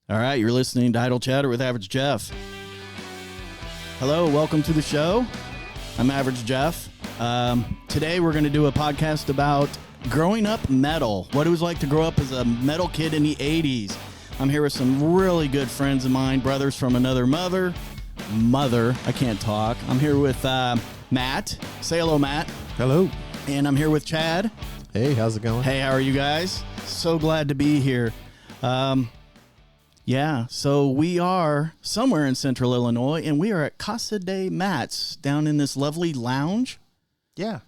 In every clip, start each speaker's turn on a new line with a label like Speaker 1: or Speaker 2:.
Speaker 1: All right, you're listening to Idle Chatter with Average Jeff. Hello, welcome to the show. I'm Average Jeff. Today we're going to do a podcast about growing up metal, what it was like to grow up as a metal kid in the 80s. I'm here with some really good friends of mine, brothers from another mother. I can't talk. I'm here with Matt. Say hello, Matt.
Speaker 2: Hello.
Speaker 1: And I'm here with Chad.
Speaker 2: Hey, how's it going?
Speaker 1: Hey, how are you guys? So glad to be here. So we are somewhere in central Illinois, and we are at Casa de Matt's down in this lovely lounge.
Speaker 3: Yeah.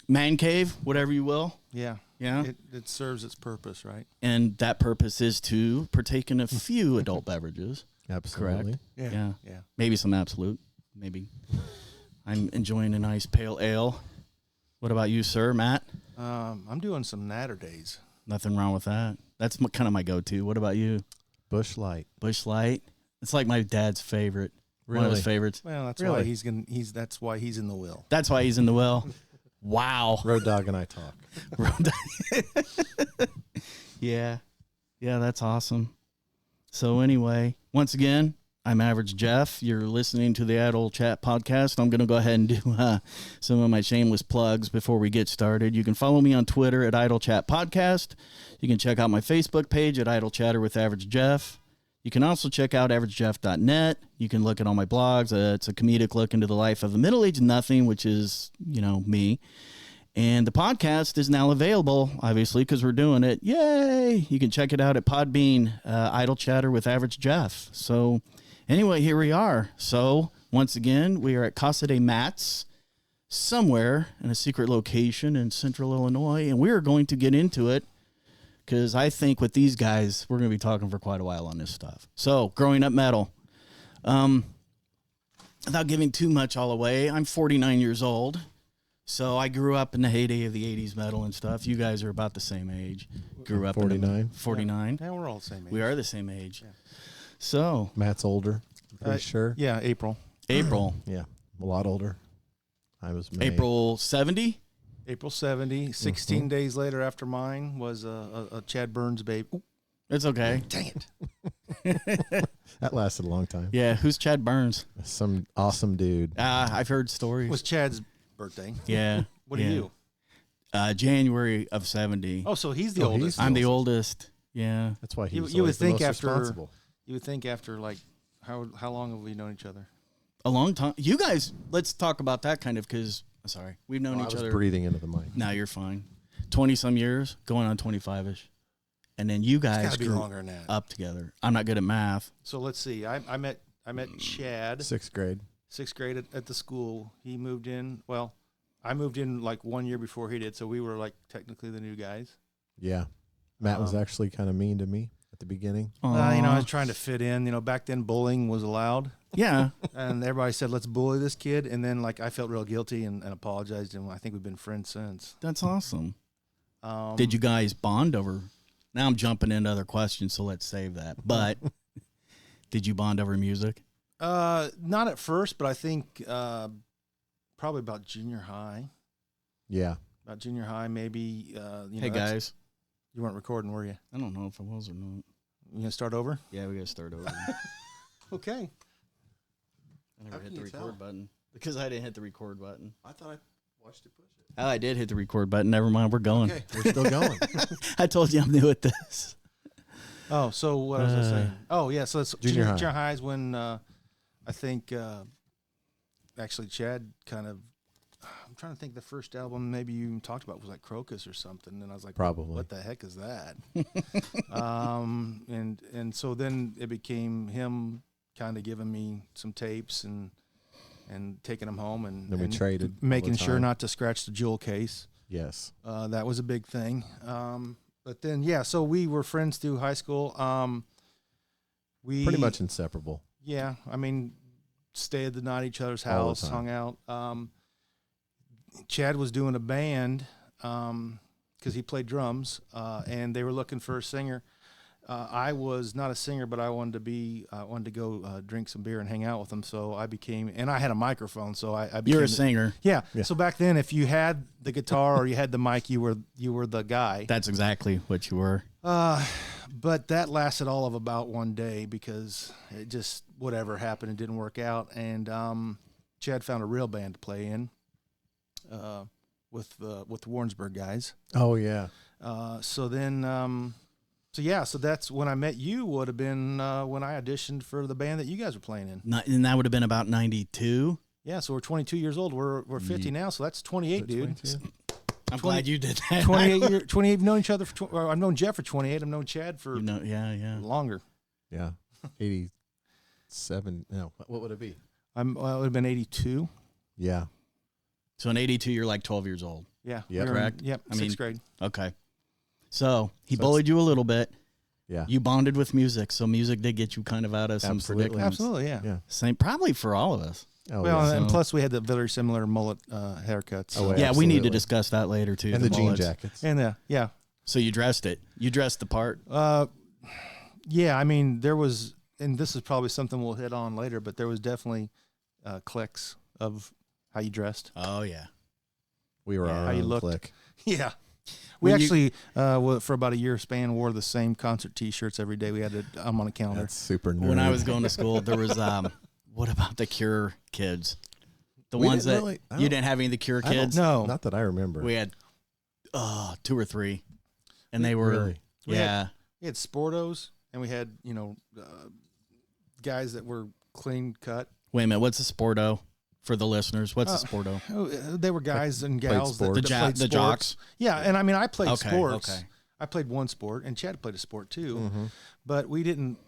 Speaker 1: Man cave, whatever you will.
Speaker 3: Yeah. It serves its purpose, right?
Speaker 1: And that purpose is to partake in a few adult beverages.
Speaker 2: Absolutely.
Speaker 1: Correct? Yeah. Maybe some Absolute. Maybe. I'm enjoying a nice pale ale. What about you, sir, Matt?
Speaker 3: I'm doing some Natter Days.
Speaker 1: Nothing wrong with that. That's kind of my go-to. What about you?
Speaker 2: Bush Light.
Speaker 1: Bush Light. It's like my dad's favorite.
Speaker 2: Really?
Speaker 1: One of his favorites.
Speaker 3: Well, that's
Speaker 2: Really?
Speaker 3: why that's why he's in the will.
Speaker 1: That's why he's in the well. Wow.
Speaker 2: Road Dogg and I talk.
Speaker 1: Yeah, that's awesome. So anyway, once again, I'm Average Jeff. You're listening to the Idle Chat podcast. I'm going to go ahead and do some of my shameless plugs before we get started. You can follow me on Twitter at Idle Chat Podcast. You can check out my Facebook page at Idle Chatter with Average Jeff. You can also check out averagejeff.net. You can look at all my blogs. It's a comedic look into the life of a middle-aged nothing, which is, me. And the podcast is now available, obviously, because we're doing it. Yay! You can check it out at Podbean, Idle Chatter with Average Jeff. So anyway, here we are. So once again, we are at Casa de Matt's, somewhere in a secret location in central Illinois, and we are going to get into it because I think with these guys, we're going to be talking for quite a while on this stuff. So growing up metal. Without giving too much all away, I'm 49 years old. So I grew up in the heyday of the 80s metal and stuff. You guys are about the same age. Grew up
Speaker 2: 49.
Speaker 1: 49.
Speaker 3: Yeah, we're all the same age.
Speaker 1: We are the same age.
Speaker 3: Yeah.
Speaker 1: So
Speaker 2: Matt's older. I'm pretty sure.
Speaker 3: Yeah, April.
Speaker 2: Yeah, a lot older. I was May.
Speaker 1: April 70.
Speaker 3: April 70. 16 days later after mine was a Chad Burns baby. Ooh,
Speaker 1: It's okay.
Speaker 3: dang it.
Speaker 2: That lasted a long time.
Speaker 1: Yeah, who's Chad Burns?
Speaker 2: Some awesome dude.
Speaker 1: I've heard stories.
Speaker 3: It was Chad's birthday.
Speaker 1: Yeah.
Speaker 3: What are you?
Speaker 1: January of 70.
Speaker 3: Oh, so he's the
Speaker 2: Oh,
Speaker 3: oldest.
Speaker 2: he's
Speaker 1: I'm the oldest. Yeah.
Speaker 2: That's why he
Speaker 3: You-
Speaker 2: was
Speaker 3: you would
Speaker 2: always the
Speaker 3: think
Speaker 2: most
Speaker 3: after-
Speaker 2: responsible.
Speaker 3: You would think after, like, how long have we known each other?
Speaker 1: A long time. You guys, let's talk about that kind of because, sorry, we've known
Speaker 2: I
Speaker 1: each
Speaker 2: was
Speaker 1: other.
Speaker 2: breathing into the mic.
Speaker 1: No, you're fine. 20-some years, going on 25-ish. And then you
Speaker 3: It's
Speaker 1: guys
Speaker 3: got to be
Speaker 1: grew
Speaker 3: longer than that.
Speaker 1: up together. I'm not good at math.
Speaker 3: So let's see. I met Chad,
Speaker 2: Sixth grade.
Speaker 3: sixth grade at the school. He moved in. Well, I moved in like 1 year before he did, so we were like technically the new guys.
Speaker 2: Yeah. Matt was actually kind of mean to me at the beginning.
Speaker 3: I
Speaker 1: Aw.
Speaker 3: was trying to fit in. Back then bullying was allowed,
Speaker 1: Yeah.
Speaker 3: and everybody said, "Let's bully this kid." And then like I felt real guilty and apologized, and I think we've been friends since.
Speaker 1: That's awesome.
Speaker 3: Um,
Speaker 1: Did you guys bond over? Now I'm jumping into other questions, so let's save that. But did you bond over music?
Speaker 3: Not at first, but I think probably about junior high.
Speaker 2: Yeah.
Speaker 3: About junior high, maybe.
Speaker 1: Hey, guys.
Speaker 3: You weren't recording, were you?
Speaker 1: I don't know if I was or not.
Speaker 3: You gonna start over?
Speaker 1: Yeah, we got to start over.
Speaker 3: Okay.
Speaker 1: I never
Speaker 2: How
Speaker 1: hit
Speaker 2: can
Speaker 1: the
Speaker 2: you
Speaker 1: record
Speaker 2: tell?
Speaker 1: button because I didn't hit the record button.
Speaker 2: I thought I watched you push it.
Speaker 1: Oh, I did hit the record button. Never mind. We're going.
Speaker 2: Okay, we're still going.
Speaker 1: I told you I'm new at this.
Speaker 3: Oh, so what was I saying? Oh, yeah. So it's
Speaker 2: Junior high.
Speaker 3: Junior high is when I think actually Chad kind of. I'm trying to think. The first album maybe you even talked about was like Crocus or something, and I was like,
Speaker 2: Probably.
Speaker 3: what the heck is that? And so then it became him kind of giving me some tapes and taking them home and
Speaker 2: Then we traded all
Speaker 3: making
Speaker 2: the
Speaker 3: sure
Speaker 2: time.
Speaker 3: not to scratch the jewel case.
Speaker 2: Yes.
Speaker 3: That was a big thing. But then, yeah, so we were friends through high school. We
Speaker 2: Pretty much inseparable.
Speaker 3: Yeah, I mean, stayed the night at each other's
Speaker 2: All the
Speaker 3: house,
Speaker 2: time.
Speaker 3: hung out. Chad was doing a band because he played drums, and they were looking for a singer. I was not a singer, but I wanted to go drink some beer and hang out with them. So I became, and I had a microphone, so I became.
Speaker 1: You're a singer.
Speaker 3: Yeah.
Speaker 2: Yeah.
Speaker 3: So back then, if you had the guitar or you had the mic, you were the guy.
Speaker 1: That's exactly what you were.
Speaker 3: But that lasted all of about one day because it just whatever happened, it didn't work out. And Chad found a real band to play in with the Warrensburg guys.
Speaker 2: Oh yeah.
Speaker 3: So that's when I met you. Would have been when I auditioned for the band that you guys were playing in.
Speaker 1: And that would have been about 92.
Speaker 3: Yeah, so we're 22 years old. We're 50 now, so that's 28, dude.
Speaker 2: 22?
Speaker 1: I'm glad you did that.
Speaker 3: 28. We've known each other I've known Jeff for 28. I've known Chad for
Speaker 1: yeah.
Speaker 3: longer.
Speaker 2: Yeah. 87. No, what would it be?
Speaker 3: It would have been 82.
Speaker 2: Yeah.
Speaker 1: So in 82, you're like 12 years old.
Speaker 3: Yeah,
Speaker 2: Yep.
Speaker 1: Correct.
Speaker 3: Yep, sixth grade.
Speaker 1: Okay. So he
Speaker 2: So
Speaker 1: bullied you a little bit.
Speaker 2: Yeah.
Speaker 1: You bonded with music, so music did get you kind of out of some
Speaker 2: Absolutely.
Speaker 1: predicaments.
Speaker 3: Absolutely, yeah.
Speaker 2: Yeah.
Speaker 1: Same, probably for all of us.
Speaker 2: Oh,
Speaker 3: Well,
Speaker 2: yeah.
Speaker 3: and
Speaker 1: So-
Speaker 3: plus we had the very similar mullet haircuts.
Speaker 2: Oh,
Speaker 1: Yeah, we need to
Speaker 2: absolutely.
Speaker 1: discuss that later too.
Speaker 2: And the jean
Speaker 1: mullets.
Speaker 2: jackets.
Speaker 3: And yeah.
Speaker 1: So you dressed it. You dressed the part.
Speaker 3: Yeah, I mean, there was, and this is probably something we'll hit on later, but there was definitely cliques of how you dressed.
Speaker 1: Oh yeah.
Speaker 2: We were
Speaker 3: Yeah,
Speaker 2: our
Speaker 3: how you
Speaker 2: own
Speaker 3: looked.
Speaker 2: clique.
Speaker 3: Yeah. We
Speaker 1: When you-
Speaker 3: actually, for about a year span, wore the same concert T-shirts every day. We had it on a calendar.
Speaker 2: That's super nerd.
Speaker 1: When I was going to school, there was what about the Cure kids? The
Speaker 2: We
Speaker 1: ones
Speaker 2: didn't
Speaker 1: that
Speaker 2: really- I
Speaker 1: you
Speaker 2: don't-
Speaker 1: didn't have any of the Cure
Speaker 2: I don't-
Speaker 1: kids.
Speaker 3: No.
Speaker 2: Not that I remember.
Speaker 1: We had 2 or 3, and they were
Speaker 2: Really?
Speaker 3: We
Speaker 1: yeah.
Speaker 3: We had Sportos, and we had, guys that were clean cut.
Speaker 1: Wait a minute, what's a Sporto for the listeners? What's a Sporto?
Speaker 3: Oh, they were guys and gals that,
Speaker 2: sports.
Speaker 3: that
Speaker 1: The
Speaker 3: played
Speaker 1: the
Speaker 3: sports.
Speaker 1: jocks.
Speaker 3: Yeah, and I mean, I played
Speaker 1: Okay,
Speaker 3: sports.
Speaker 1: okay.
Speaker 3: I played one sport, and Chad played a sport too,
Speaker 2: Mm-hmm.
Speaker 3: but we didn't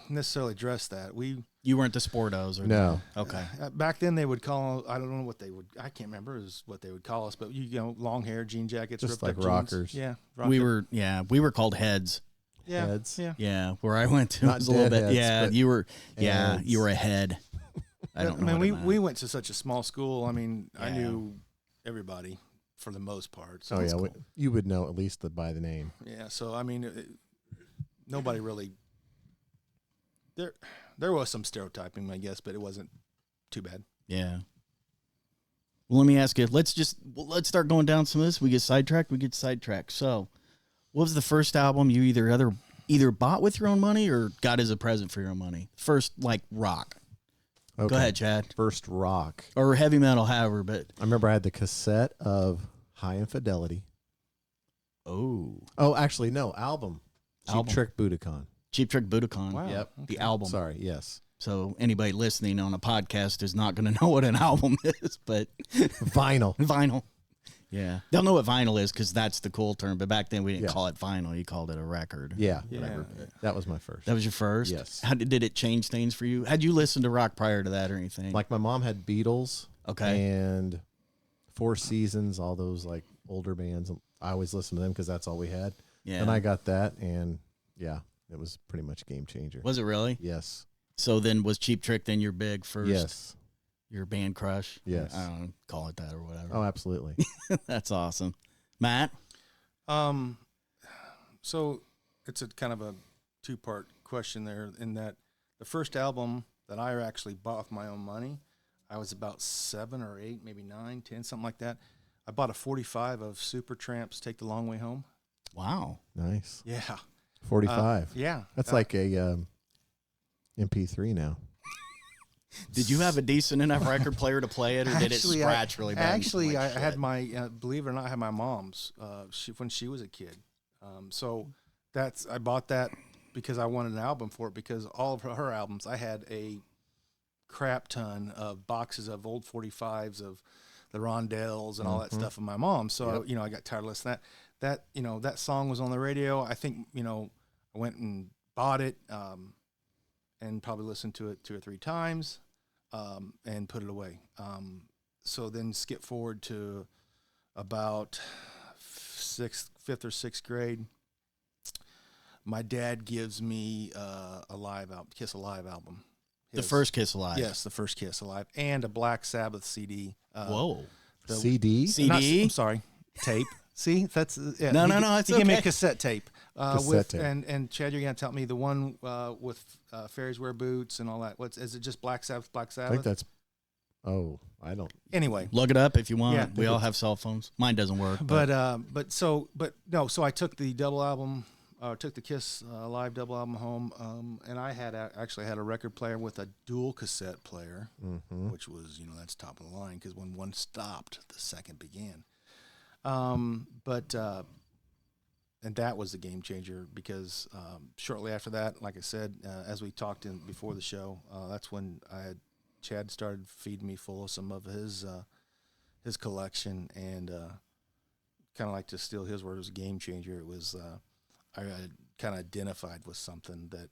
Speaker 3: necessarily dress that.
Speaker 1: You weren't the Sportos, or
Speaker 2: No.
Speaker 1: Okay.
Speaker 3: Back then they would call, I don't know what they would, I can't remember is what they would call us, but long hair, jean jackets,
Speaker 2: Just
Speaker 3: ripped
Speaker 2: like
Speaker 3: up jeans.
Speaker 2: rockers.
Speaker 3: Yeah,
Speaker 1: We
Speaker 3: rocker.
Speaker 1: were called heads.
Speaker 3: yeah,
Speaker 2: heads.
Speaker 3: yeah.
Speaker 1: Yeah, where I went to
Speaker 2: Not
Speaker 1: was a little bit.
Speaker 2: deadheads,
Speaker 1: Yeah,
Speaker 2: but
Speaker 1: you were
Speaker 2: heads.
Speaker 1: you were a head. I don't know.
Speaker 3: mean,
Speaker 1: what it
Speaker 3: we
Speaker 1: meant.
Speaker 3: went to such a small school. I mean, I
Speaker 1: Yeah.
Speaker 3: knew everybody for the most part. So
Speaker 2: Oh,
Speaker 3: it's
Speaker 2: yeah.
Speaker 3: cool.
Speaker 2: You would know at least by the name.
Speaker 3: Yeah, so I mean, nobody really. There was some stereotyping, I guess, but it wasn't too bad.
Speaker 1: Yeah. Well, let me ask you. Let's start going down some of this. We get sidetracked. So, what was the first album you either bought with your own money or got as a present for your own money? First, like rock.
Speaker 2: Okay.
Speaker 1: Go ahead, Chad.
Speaker 2: First rock.
Speaker 1: Or heavy metal, however. But
Speaker 2: I remember I had the cassette of High Infidelity.
Speaker 1: oh,
Speaker 2: Oh, actually, no. Album. Cheap
Speaker 1: Album.
Speaker 2: Trick Budokan.
Speaker 1: Cheap Trick Budokan.
Speaker 3: Wow.
Speaker 2: Yep.
Speaker 1: The album.
Speaker 2: Sorry. Yes.
Speaker 1: So anybody listening on a podcast is not going to know what an album is, but
Speaker 2: Vinyl.
Speaker 1: vinyl. Yeah, they'll know what vinyl is because that's the cool term. But back then we didn't
Speaker 2: Yeah.
Speaker 1: call it vinyl; you called it a record.
Speaker 2: Yeah.
Speaker 3: Yeah.
Speaker 2: Record. That was my first.
Speaker 1: That was your first.
Speaker 2: Yes.
Speaker 1: How did it change things for you? Had you listened to rock prior to that or anything?
Speaker 2: Like my mom had Beatles.
Speaker 1: Okay.
Speaker 2: And Four Seasons, all those like older bands. I always listened to them because that's all we had.
Speaker 1: yeah.
Speaker 2: And I got that, and yeah, it was pretty much a game changer.
Speaker 1: Was it really?
Speaker 2: Yes.
Speaker 1: So then was Cheap Trick then your big first?
Speaker 2: Yes.
Speaker 1: Your band crush?
Speaker 2: Yes.
Speaker 1: I don't know, call it that or whatever.
Speaker 2: Oh, absolutely.
Speaker 1: That's awesome, Matt.
Speaker 3: So it's a kind of a two-part question there. In that, the first album that I actually bought with my own money, I was about 7 or 8, maybe 9, 10, something like that. I bought a 45 of Supertramp's "Take the Long Way Home."
Speaker 1: Wow.
Speaker 2: Nice.
Speaker 3: Yeah,
Speaker 2: 45.
Speaker 3: yeah.
Speaker 2: That's like a MP3 now.
Speaker 1: Did you have a decent enough record player to play it, or did it scratch really bad?
Speaker 3: Actually,
Speaker 1: Like
Speaker 3: I had
Speaker 1: shit?
Speaker 3: my believe it or not, I had my mom's when she was a kid. So I bought that because I wanted an album for it, because all of her albums, I had a crap ton of boxes of old 45s of the Rondells and all that stuff of my mom. So
Speaker 2: Yep.
Speaker 3: I got tired of listening to that. That song was on the radio. I think I went and bought it and probably listened to it 2 or 3 times and put it away. So then skip forward to about 5th or 6th grade. My dad gives me a live album, Kiss Alive album.
Speaker 1: The first Kiss Alive.
Speaker 3: Yes, the first Kiss Alive, and a Black Sabbath CD.
Speaker 1: Whoa.
Speaker 2: CD?
Speaker 1: CD?
Speaker 3: I'm sorry, tape. See, that's yeah,
Speaker 1: No,
Speaker 3: he-
Speaker 1: no, it's
Speaker 3: he gave me a
Speaker 1: okay.
Speaker 3: cassette tape.
Speaker 2: Cassette tape.
Speaker 3: And Chad, you're gonna tell me the one with Fairies Wear Boots and all that. Is it just Black Sabbath? Black
Speaker 2: I
Speaker 3: Sabbath.
Speaker 2: think that's. Oh, I don't.
Speaker 3: Anyway,
Speaker 1: Look it up if you want.
Speaker 3: Yeah.
Speaker 1: We all have cell phones. Mine doesn't work.
Speaker 3: but I took the double album took the Kiss live double album home, and I had actually had a record player with a dual cassette player, which was, that's top of the line because when one stopped, the second began. And that was the game changer because shortly after that, like I said, as we talked in before the show, that's when Chad started feeding me full of some of his collection, and kind of like to steal his word, it was a game changer. It was I kind of identified with something that,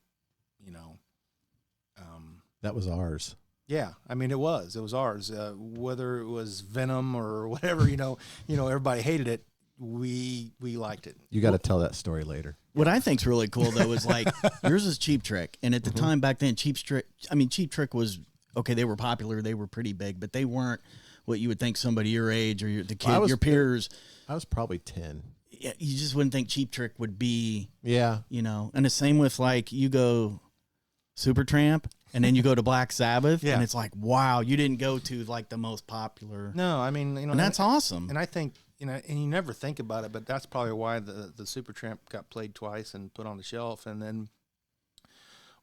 Speaker 2: that was ours.
Speaker 3: Yeah, I mean it was ours. Whether it was Venom or whatever, everybody hated it. We liked it.
Speaker 2: You got to tell that story later.
Speaker 1: What I think's really cool though is like yours is Cheap Trick, and at the time back then, Cheap Trick was okay. They were popular, they were pretty big, but they weren't what you would think somebody your age or the kid, your peers.
Speaker 2: I was probably 10.
Speaker 1: Yeah, you just wouldn't think Cheap Trick would be.
Speaker 2: Yeah,
Speaker 1: and the same with like you go Supertramp, and then you go to Black Sabbath, and it's like wow, you didn't go to like the most popular.
Speaker 3: No, I mean
Speaker 1: and that's awesome.
Speaker 3: And I think. And you never think about it, but that's probably why the Supertramp got played twice and put on the shelf. And then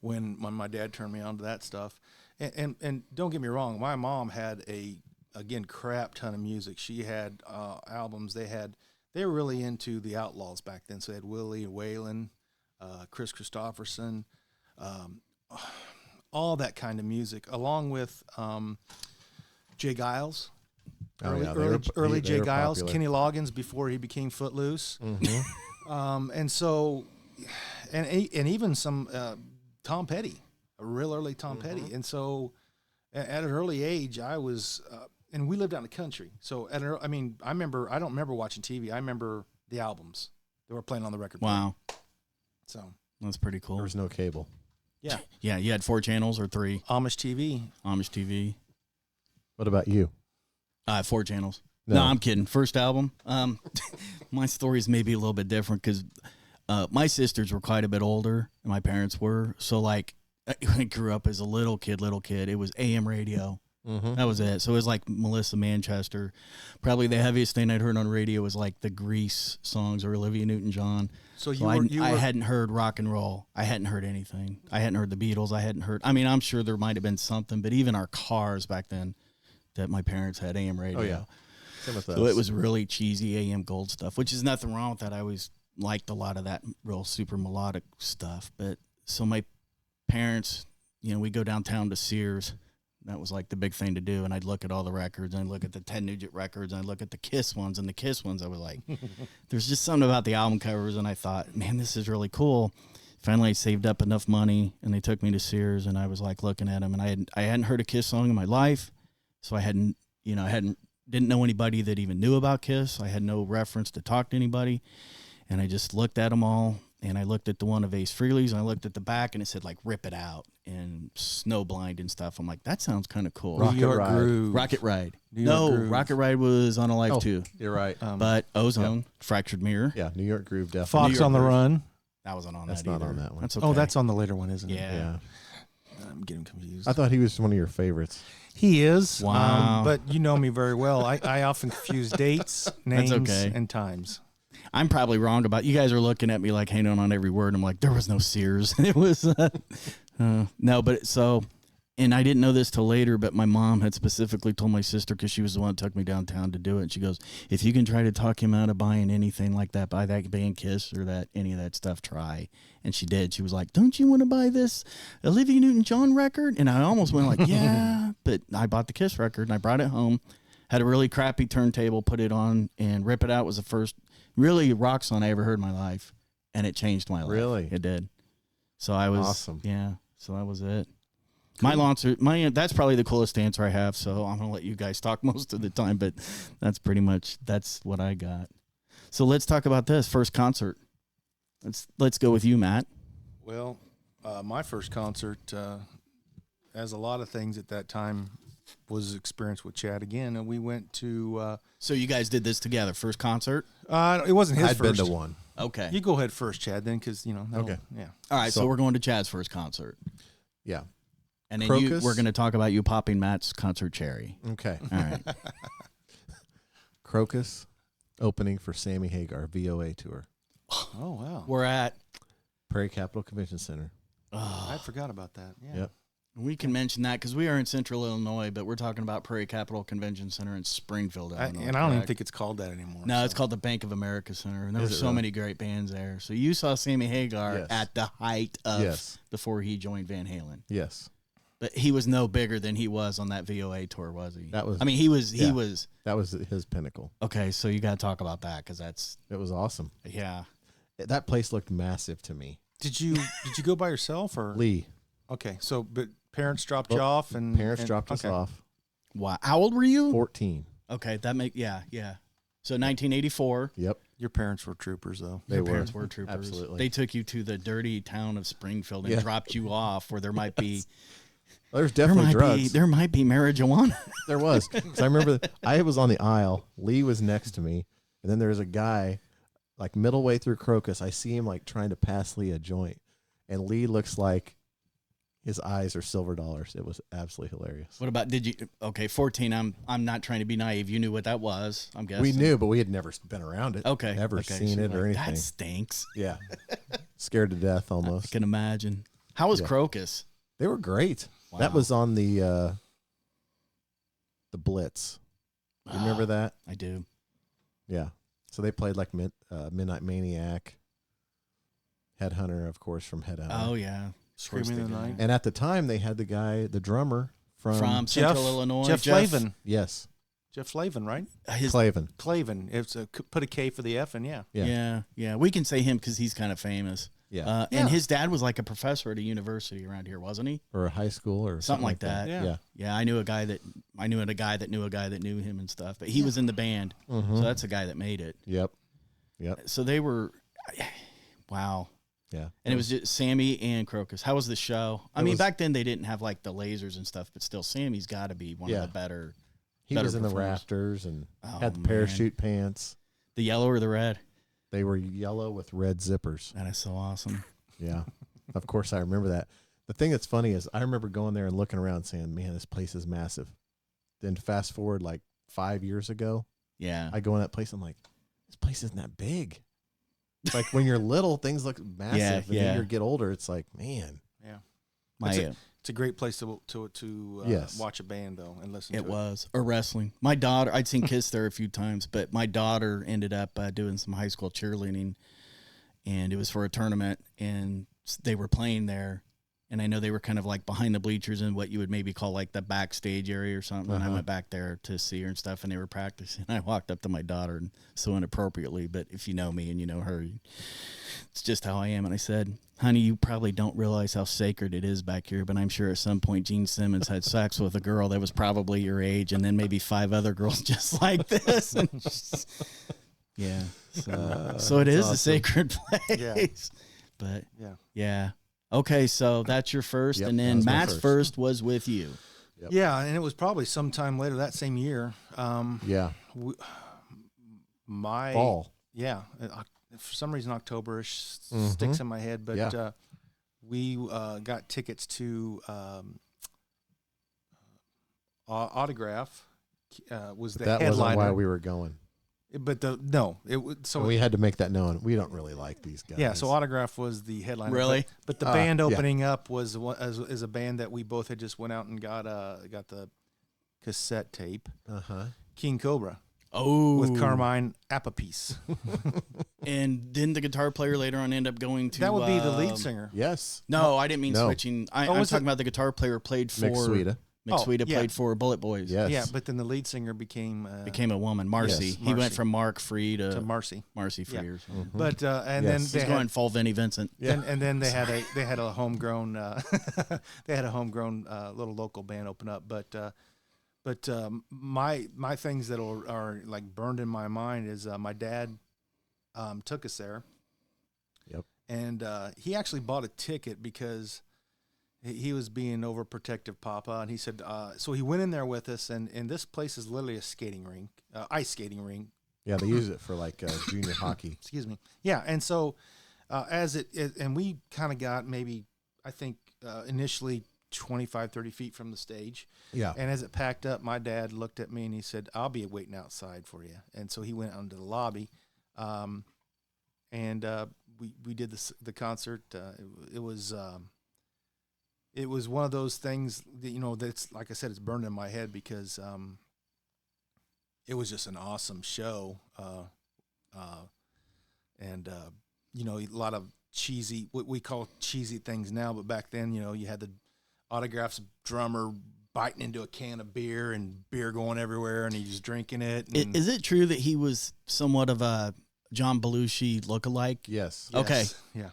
Speaker 3: when my dad turned me on to that stuff, and don't get me wrong, my mom had again crap ton of music. She had albums. They were really into the Outlaws back then. So they had Willie Waylon, Chris Christopherson, all that kind of music, along with Jay Giles. Early Jay Giles, popular. Kenny Loggins before he became Footloose, and so, and even some Tom Petty, a real early Tom Petty, and so at an early age I was, and we lived out in the country, so I remember I don't remember watching TV. I remember the albums that were playing on the record.
Speaker 1: Wow,
Speaker 3: so
Speaker 1: that's pretty cool.
Speaker 2: There was no cable.
Speaker 3: Yeah,
Speaker 1: yeah, you had 4 channels or 3.
Speaker 3: Amish TV.
Speaker 2: What about you?
Speaker 1: 4 channels. No, I'm kidding. First album. My story's maybe a little bit different because my sisters were quite a bit older and my parents were. So like I grew up as a little kid. It was AM radio. That was it. So it was like Melissa Manchester. Probably the heaviest thing I'd heard on radio was like the Grease songs or Olivia Newton-John. So I hadn't heard rock and roll. I hadn't heard anything. I hadn't heard the Beatles. I'm sure there might have been something, but even our cars back then, that my parents had AM radio.
Speaker 2: Oh, yeah. Same with us.
Speaker 1: So it was really cheesy AM gold stuff, which is nothing wrong with that. I always liked a lot of that real super melodic stuff. But so my parents, we'd go downtown to Sears. That was like the big thing to do. And I'd look at all the records, and I'd look at the Ted Nugent records, and I'd look at the Kiss ones. And the Kiss ones, I was like, there's just something about the album covers. And I thought, man, this is really cool. Finally, I saved up enough money, and they took me to Sears, and I was like looking at them. And I hadn't heard a Kiss song in my life. So I didn't know anybody that even knew about Kiss. I had no reference to talk to anybody. And I just looked at them all, and I looked at the one of Ace Frehley's, and I looked at the back, and it said, like, Rip It Out and Snowblind and stuff. I'm like, that sounds kind of cool.
Speaker 2: Rocket
Speaker 1: Ride.
Speaker 2: Groove.
Speaker 1: Rocket Ride was on a Life too.
Speaker 2: You're right.
Speaker 1: But Ozone, Fractured Mirror.
Speaker 2: Yeah, New York Groove, definitely.
Speaker 3: Fox on the Run.
Speaker 1: That wasn't on
Speaker 2: that's
Speaker 1: that either.
Speaker 2: That's not on that one.
Speaker 1: That's okay.
Speaker 3: Oh, that's on the later one, isn't it?
Speaker 1: Yeah.
Speaker 3: I'm getting confused.
Speaker 2: I thought he was one of your favorites.
Speaker 3: He is.
Speaker 1: Wow.
Speaker 3: But you know me very well. I often confuse dates, names,
Speaker 1: okay.
Speaker 3: and times.
Speaker 1: I'm probably wrong about you guys are looking at me like hanging on every word. I'm like, there was no Sears. It was no, but so, and I didn't know this till later, but my mom had specifically told my sister, because she was the one that took me downtown to do it. And she goes, if you can try to talk him out of buying anything like that, buy that band Kiss or that any of that stuff, try. And she did. She was like, don't you want to buy this Olivia Newton-John record? And I almost went like, yeah, but I bought the Kiss record and I brought it home, had a really crappy turntable, put it on, and Rip It Out was the first really rock song I ever heard in my life. And it changed my life.
Speaker 2: Really?
Speaker 1: It did. So I was
Speaker 2: awesome.
Speaker 1: Yeah. So that was it. Cool. That's probably the coolest answer I have. So I'm going to let you guys talk most of the time, but that's what I got. So let's talk about this first concert. Let's go with you, Matt.
Speaker 3: Well, my first concert, as a lot of things at that time, was experience with Chad again, and we went to.
Speaker 1: So you guys did this together, first concert?
Speaker 3: It wasn't his
Speaker 2: I'd
Speaker 3: first.
Speaker 2: been to one.
Speaker 1: Okay,
Speaker 3: you go ahead first, Chad. Then, because
Speaker 2: okay,
Speaker 3: yeah.
Speaker 1: All right, so we're going to Chad's first concert.
Speaker 2: Yeah,
Speaker 1: and then
Speaker 2: Crocus.
Speaker 1: we're going to talk about you popping Matt's concert cherry.
Speaker 2: Okay,
Speaker 1: all right.
Speaker 2: Crocus opening for Sammy Hagar VOA tour.
Speaker 3: Oh wow,
Speaker 1: We're at
Speaker 2: Prairie Capital Convention Center.
Speaker 1: Oh,
Speaker 3: I forgot about that. Yeah.
Speaker 2: Yep.
Speaker 1: we can mention that because we are in Central Illinois, but we're talking about Prairie Capital Convention Center in Springfield, Illinois.
Speaker 3: And I don't even
Speaker 1: correct?
Speaker 3: think it's called that anymore.
Speaker 1: No,
Speaker 3: so.
Speaker 1: it's called the Bank of America Center, and there were
Speaker 2: Is it
Speaker 1: so
Speaker 2: really?
Speaker 1: many great bands there. So you saw Sammy Hagar
Speaker 2: Yes.
Speaker 1: at the height of
Speaker 2: Yes.
Speaker 1: before he joined Van Halen,
Speaker 2: Yes.
Speaker 1: but he was no bigger than he was on that VOA tour, was he?
Speaker 2: That was-
Speaker 1: I mean, he was. He
Speaker 2: yeah.
Speaker 1: was
Speaker 2: That was his pinnacle.
Speaker 1: okay. So you got to talk about that because that's
Speaker 2: It was awesome.
Speaker 1: yeah.
Speaker 2: That place looked massive to me.
Speaker 3: Did you go by yourself or?
Speaker 2: Lee,
Speaker 3: Okay, so but parents dropped you
Speaker 2: Well,
Speaker 3: off and
Speaker 2: parents dropped us
Speaker 3: okay.
Speaker 2: off.
Speaker 1: Wow. How old were you?
Speaker 2: 14.
Speaker 1: Okay, that make yeah. So 1984.
Speaker 2: Yep.
Speaker 3: Your parents were troopers, though.
Speaker 2: They
Speaker 1: Your
Speaker 2: were.
Speaker 1: parents were troopers.
Speaker 2: Absolutely.
Speaker 1: They took you to the dirty town of Springfield and
Speaker 2: Yeah.
Speaker 1: dropped you off where there might be
Speaker 2: Well, there's
Speaker 1: there
Speaker 2: definitely
Speaker 1: might
Speaker 2: drugs.
Speaker 1: be there might be marijuana.
Speaker 2: There was. So I remember I was on the aisle. Lee was next to me. And then there's a guy, like middle way through Crocus. I see him like trying to pass Lee a joint. And Lee looks like his eyes are silver dollars. It was absolutely hilarious.
Speaker 1: What about did you? Okay, 14. I'm not trying to be naive. You knew what that was. I'm guessing
Speaker 2: We knew, but we had never been around it.
Speaker 1: Okay,
Speaker 2: Never
Speaker 1: okay,
Speaker 2: seen
Speaker 1: so
Speaker 2: it or
Speaker 1: like,
Speaker 2: anything.
Speaker 1: That stinks.
Speaker 2: Yeah. Scared to death
Speaker 1: I
Speaker 2: almost.
Speaker 1: can imagine. How was
Speaker 2: Yeah.
Speaker 1: Crocus?
Speaker 2: They were great.
Speaker 1: Wow.
Speaker 2: That was on the Blitz. You remember that?
Speaker 1: I do.
Speaker 2: Yeah. So they played like Midnight Maniac, Headhunter, of course, from Headhunter.
Speaker 1: Oh yeah.
Speaker 3: Screaming in the Night.
Speaker 2: And at the time, they had the guy, the drummer from
Speaker 1: Central Illinois.
Speaker 3: Jeff Flavin.
Speaker 2: yes,
Speaker 3: Jeff Flavin, right?
Speaker 1: His,
Speaker 2: Clavin.
Speaker 3: Clavin. It's put a K for the F, and yeah.
Speaker 2: Yeah.
Speaker 1: yeah. We can say him because he's kind of famous.
Speaker 2: Yeah.
Speaker 3: Yeah.
Speaker 1: And his dad was like a professor at a university around here, wasn't he?
Speaker 2: Or a high school or
Speaker 1: Something like that.
Speaker 3: Yeah.
Speaker 2: Yeah.
Speaker 1: Yeah, I knew a guy that knew a guy that knew a guy that knew him and stuff. But he was in the band,
Speaker 2: Mhm.
Speaker 1: so that's a guy that made it.
Speaker 2: Yep. Yep.
Speaker 1: So they were, wow.
Speaker 2: Yeah.
Speaker 1: And it was just Sammy and Crocus. How was the show? I
Speaker 2: It
Speaker 1: mean,
Speaker 2: was-
Speaker 1: back then they didn't have like the lasers and stuff, but still, Sammy's got to be one
Speaker 2: Yeah.
Speaker 1: of the better.
Speaker 2: He
Speaker 1: better
Speaker 2: was in the
Speaker 1: performers.
Speaker 2: rafters and
Speaker 1: Oh,
Speaker 2: had the
Speaker 1: man.
Speaker 2: parachute pants.
Speaker 1: The yellow or the red?
Speaker 2: They were yellow with red zippers.
Speaker 1: That is so awesome.
Speaker 2: Yeah. Of course, I remember that. The thing that's funny is I remember going there and looking around saying, man, this place is massive. Then fast forward like 5 years ago,
Speaker 1: Yeah.
Speaker 2: I go in that place. I'm like, this place isn't that big. It's like when you're little, things look massive.
Speaker 1: Yeah,
Speaker 2: and
Speaker 1: yeah.
Speaker 2: then you get older, it's like, man.
Speaker 3: Yeah.
Speaker 1: My,
Speaker 3: It's a great place to
Speaker 2: Yes.
Speaker 3: watch a band, though, and listen
Speaker 1: it
Speaker 3: to it.
Speaker 1: was. Or wrestling. My daughter, I'd seen Kiss there a few times, but my daughter ended up doing some high school cheerleading, and it was for a tournament, and they were playing there. And I know they were kind of like behind the bleachers in what you would maybe call like the backstage area or something. And I
Speaker 2: Uh-huh.
Speaker 1: went back there to see her and stuff, and they were practicing. I walked up to my daughter, and so inappropriately, but if you know me and you know her, it's just how I am. And I said, honey, you probably don't realize how sacred it is back here, but I'm sure at some point Gene Simmons had sex with a girl that was probably your age, and then maybe 5 other girls just like this. And yeah. So it is a
Speaker 2: awesome.
Speaker 1: sacred place.
Speaker 3: Yeah.
Speaker 1: But
Speaker 3: Yeah.
Speaker 1: yeah. Okay, so that's your first,
Speaker 2: Yep,
Speaker 1: and
Speaker 2: that
Speaker 1: then
Speaker 2: was my
Speaker 1: Matt's
Speaker 2: first.
Speaker 1: first was with you.
Speaker 2: Yep.
Speaker 3: Yeah, and it was probably sometime later that same year.
Speaker 2: Yeah.
Speaker 3: My
Speaker 2: Fall.
Speaker 3: Yeah, for some reason October-ish
Speaker 2: Mhm.
Speaker 3: sticks in my head, but
Speaker 2: Yeah.
Speaker 3: we got tickets to Autograph. Was the
Speaker 2: That wasn't
Speaker 3: headliner?
Speaker 2: why we were going.
Speaker 3: But so
Speaker 2: We had to make that known. We don't really like these guys.
Speaker 3: yeah, so Autograph was the headliner.
Speaker 1: Really?
Speaker 3: But the
Speaker 2: Ah,
Speaker 3: band
Speaker 2: yeah.
Speaker 3: opening up was is a band that we both had just went out and got the cassette tape,
Speaker 2: Uh-huh.
Speaker 3: King Cobra,
Speaker 1: Oh,
Speaker 3: with Carmine Appice.
Speaker 1: And didn't the guitar player later on end up going to?
Speaker 3: That would be the lead singer.
Speaker 2: Yes.
Speaker 1: No, I didn't mean
Speaker 2: No.
Speaker 1: switching. I'm
Speaker 3: was
Speaker 1: talking
Speaker 3: it-
Speaker 1: about the guitar player played for
Speaker 2: McSweeta.
Speaker 1: McSweeta
Speaker 3: Oh, yeah.
Speaker 1: played for Bullet Boys.
Speaker 2: Yes.
Speaker 3: Yeah, but then the lead singer became
Speaker 1: Became a woman, Marcy.
Speaker 2: Yes.
Speaker 1: He went
Speaker 3: Marcy.
Speaker 1: from Mark Free
Speaker 3: to
Speaker 1: to
Speaker 3: Marcy.
Speaker 1: Marcy Free
Speaker 3: Yeah.
Speaker 1: or something.
Speaker 3: But and
Speaker 2: Yes.
Speaker 3: then
Speaker 1: He's
Speaker 3: they
Speaker 1: going
Speaker 3: had,
Speaker 1: full Vinnie Vincent.
Speaker 3: and then they had a homegrown they had a homegrown little local band open up. But my things that are like burned in my mind is my dad took us there.
Speaker 2: Yep.
Speaker 3: And he actually bought a ticket because he was being overprotective papa, and he said so he went in there with us, and this place is literally a skating rink, ice skating rink.
Speaker 2: Yeah, they use it for like junior hockey.
Speaker 3: Excuse me. Yeah, and so and we kind of got maybe, I think initially 25, 30 feet from the stage.
Speaker 2: Yeah.
Speaker 3: And as it packed up, my dad looked at me and he said, I'll be waiting outside for you. And so he went out into the lobby. And we did the concert. It was one of those things that, that's, like I said, it's burned in my head because it was just an awesome show. And a lot of cheesy, what we call cheesy things now, but back then, you had the autographs drummer biting into a can of beer and beer going everywhere, and he's drinking it. And
Speaker 1: Is it true that he was somewhat of a John Belushi lookalike?
Speaker 2: Yes.
Speaker 1: Okay.
Speaker 3: Yeah.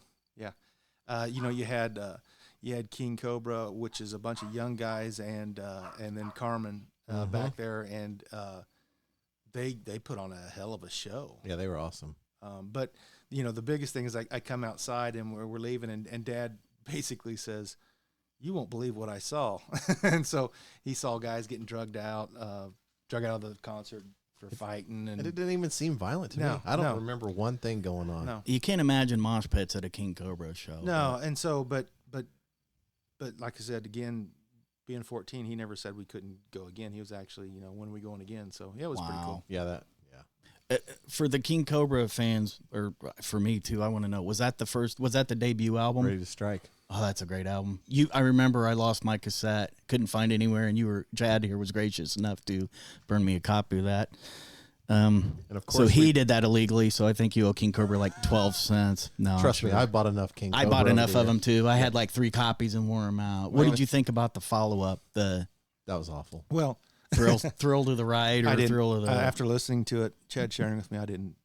Speaker 3: You had King Cobra, which is a bunch of young guys, and then Carmen back there, and they put on a hell of a show.
Speaker 2: Yeah, they were awesome.
Speaker 3: But the biggest thing is I come outside and we're leaving, and Dad basically says, "You won't believe what I saw." And so he saw guys getting drugged out of the concert for fighting, and
Speaker 2: it didn't even seem violent to me.
Speaker 3: No,
Speaker 2: I don't
Speaker 3: no.
Speaker 2: remember one thing going on.
Speaker 3: no,
Speaker 1: You can't imagine mosh pits at a King Cobra show.
Speaker 3: no, and so but like I said again, being 14, he never said we couldn't go again. He was actually, when are we going again? So yeah, it was pretty cool.
Speaker 2: Yeah,
Speaker 1: For the King Cobra fans, or for me too, I want to know, was that the debut album?
Speaker 2: Ready to Strike.
Speaker 1: Oh, that's a great album. I remember I lost my cassette, couldn't find it anywhere, and Chad here was gracious enough to burn me a copy of that.
Speaker 2: And of course,
Speaker 1: so he did that illegally. So I think you owe King Cobra like 12 cents. No,
Speaker 2: Trust me, I bought enough King Cobra.
Speaker 1: I bought enough
Speaker 2: over
Speaker 1: of
Speaker 2: the
Speaker 1: them too. I had like 3 copies and wore them out. What did you think about the follow up? The
Speaker 2: That was awful.
Speaker 3: Well,
Speaker 1: thrill to the ride, or
Speaker 3: I didn't,
Speaker 1: thrill of the
Speaker 3: after listening to it, Chad sharing with me, I didn't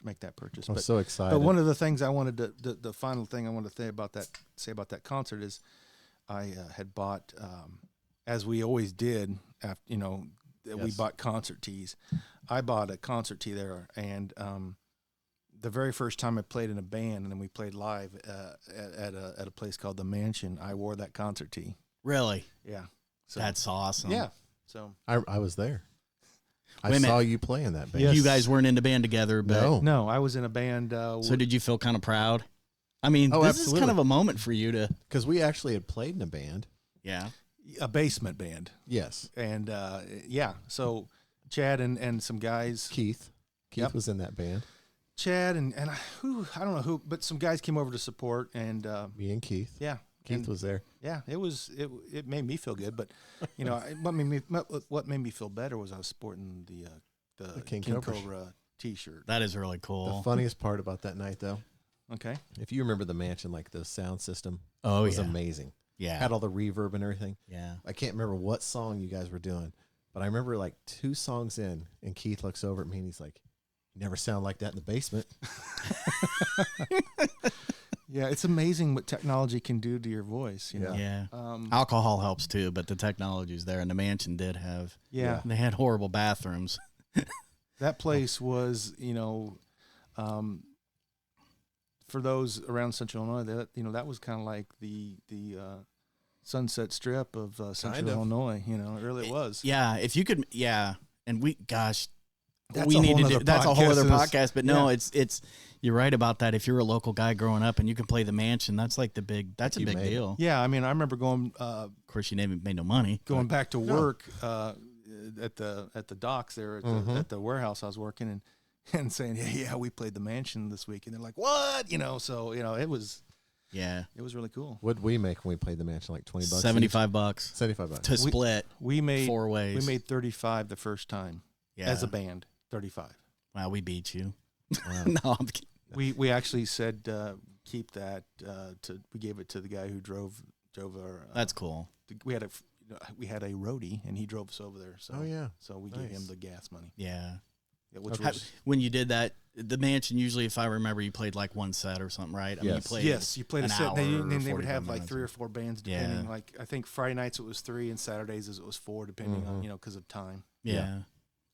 Speaker 3: make that purchase.
Speaker 2: I was
Speaker 3: But
Speaker 2: so excited.
Speaker 3: But one of the things I wanted to, the final thing I wanted to say about that concert is, I had bought, as we always did, after we
Speaker 2: Yes.
Speaker 3: bought concert tees. I bought a concert tee there, and the very first time I played in a band, and then we played live at a place called the Mansion, I wore that concert tee.
Speaker 1: really.
Speaker 3: Yeah, so
Speaker 1: That's awesome.
Speaker 3: yeah. So
Speaker 2: I was there. I
Speaker 1: Wait a
Speaker 2: saw
Speaker 1: minute.
Speaker 2: you play in that band.
Speaker 3: Yes.
Speaker 1: You guys weren't in the band together, but
Speaker 2: No.
Speaker 3: no, I was in a band.
Speaker 1: so did you feel kind of proud? I mean,
Speaker 2: Oh,
Speaker 1: this is
Speaker 2: absolutely.
Speaker 1: kind of a moment for you to.
Speaker 2: Because we actually had played in a band.
Speaker 1: Yeah.
Speaker 3: a basement band,
Speaker 2: Yes.
Speaker 3: and so Chad and some guys,
Speaker 2: Keith. Keith
Speaker 3: Yep.
Speaker 2: was in that band.
Speaker 3: Chad and I don't know who, but some guys came over to support, and
Speaker 2: Me and Keith.
Speaker 3: yeah,
Speaker 2: Keith
Speaker 3: and,
Speaker 2: was there.
Speaker 3: yeah, it made me feel good, but what made me feel better was I was sporting the
Speaker 2: King
Speaker 3: King
Speaker 2: Cobra.
Speaker 3: Cobra T-shirt.
Speaker 1: That is really cool.
Speaker 2: The funniest part about that night, though,
Speaker 3: Okay,
Speaker 2: if you remember the Mansion, like the sound system
Speaker 1: Oh,
Speaker 2: was
Speaker 1: yeah.
Speaker 2: amazing.
Speaker 1: Yeah.
Speaker 2: Had all the reverb and everything.
Speaker 1: Yeah.
Speaker 2: I can't remember what song you guys were doing, but I remember like 2 songs in, and Keith looks over at me and he's like, "You never sound like that in the basement."
Speaker 3: yeah, it's amazing what technology can do to your voice. You know?
Speaker 1: Yeah.
Speaker 3: Um,
Speaker 1: Alcohol helps too, but the technology's there, and the Mansion did have.
Speaker 3: yeah.
Speaker 1: They had horrible bathrooms.
Speaker 3: That place was, for those around Central Illinois, that was kind of like the Sunset Strip of Central
Speaker 2: Kind of.
Speaker 3: Illinois. It really was.
Speaker 1: Yeah, if you could, yeah, and
Speaker 3: That's
Speaker 1: we
Speaker 3: a
Speaker 1: need
Speaker 3: whole
Speaker 1: to
Speaker 3: nother
Speaker 1: do that's a whole
Speaker 3: podcast
Speaker 1: other
Speaker 3: in this.
Speaker 1: podcast. But no,
Speaker 3: Yeah.
Speaker 1: it's you're right about that. If you're a local guy growing up and you can play the Mansion, that's like that's a
Speaker 2: You
Speaker 1: big
Speaker 2: made it.
Speaker 1: deal.
Speaker 3: Yeah, I mean, I remember going
Speaker 1: Of course, you never made no money.
Speaker 3: back to work at the docks there at the warehouse I was working and saying, yeah, we played the Mansion this week, and they're like, what? So it was
Speaker 1: Yeah,
Speaker 3: really cool.
Speaker 2: What did we make when we played the Mansion? Like $20.
Speaker 1: $75
Speaker 2: $75.
Speaker 1: to split
Speaker 3: We made
Speaker 1: 4 ways.
Speaker 3: we made 35 the first time
Speaker 1: yeah.
Speaker 3: as a band. 35.
Speaker 1: Wow, we beat you.
Speaker 2: Wow.
Speaker 1: No, I'm kidding.
Speaker 3: We actually said keep that. We gave it to the guy who drove our.
Speaker 1: That's cool.
Speaker 3: We had a roadie, and he drove us over there. So
Speaker 2: Oh, yeah.
Speaker 3: So we gave
Speaker 2: Nice.
Speaker 3: him the gas money.
Speaker 1: Yeah.
Speaker 3: Which
Speaker 2: Okay.
Speaker 3: was
Speaker 1: When you did that, the Mansion usually, if I remember, you played like one set or something, right? I mean, you
Speaker 2: Yes.
Speaker 1: played
Speaker 3: yes, you played a
Speaker 1: an
Speaker 3: set.
Speaker 1: hour
Speaker 3: And then
Speaker 1: or
Speaker 3: they would
Speaker 1: 45
Speaker 3: have like
Speaker 1: minutes.
Speaker 3: 3 or 4 bands, depending.
Speaker 1: Yeah.
Speaker 3: Like I think Friday nights it was 3, and Saturdays it was 4, depending on because of time.
Speaker 1: Yeah.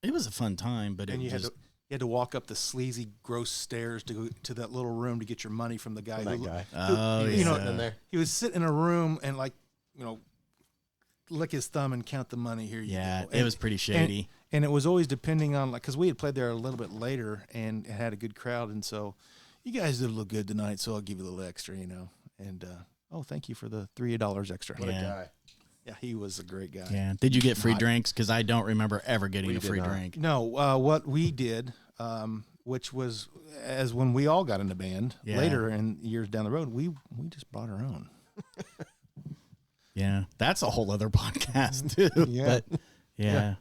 Speaker 1: It was a fun time, but
Speaker 3: And
Speaker 1: it
Speaker 3: you
Speaker 1: just
Speaker 3: had to walk up the sleazy, gross stairs to go to that little room to get your money from the guy.
Speaker 2: That
Speaker 3: who,
Speaker 2: guy.
Speaker 1: oh
Speaker 3: you
Speaker 1: yeah.
Speaker 3: know,
Speaker 2: Sitting in there.
Speaker 3: He was sitting in a room and lick his thumb and count the money. Here you
Speaker 1: Yeah,
Speaker 3: go.
Speaker 1: it was pretty shady.
Speaker 3: And it was always depending on because we had played there a little bit later and had a good crowd, and so you guys did look good tonight, so I'll give you a little extra, And thank you for the $3 extra.
Speaker 2: What
Speaker 1: Yeah.
Speaker 2: a guy.
Speaker 3: Yeah, he was a great guy.
Speaker 1: Yeah. Did you get free
Speaker 2: Not-
Speaker 1: drinks? Because I don't remember ever getting
Speaker 2: We
Speaker 1: a
Speaker 2: did
Speaker 1: free
Speaker 2: not.
Speaker 1: drink.
Speaker 3: No, what we did which was as when we all got in the band
Speaker 1: Yeah.
Speaker 3: later in years down the road. We just brought our own.
Speaker 1: Yeah, that's a whole other podcast too.
Speaker 3: Yeah.
Speaker 1: But yeah.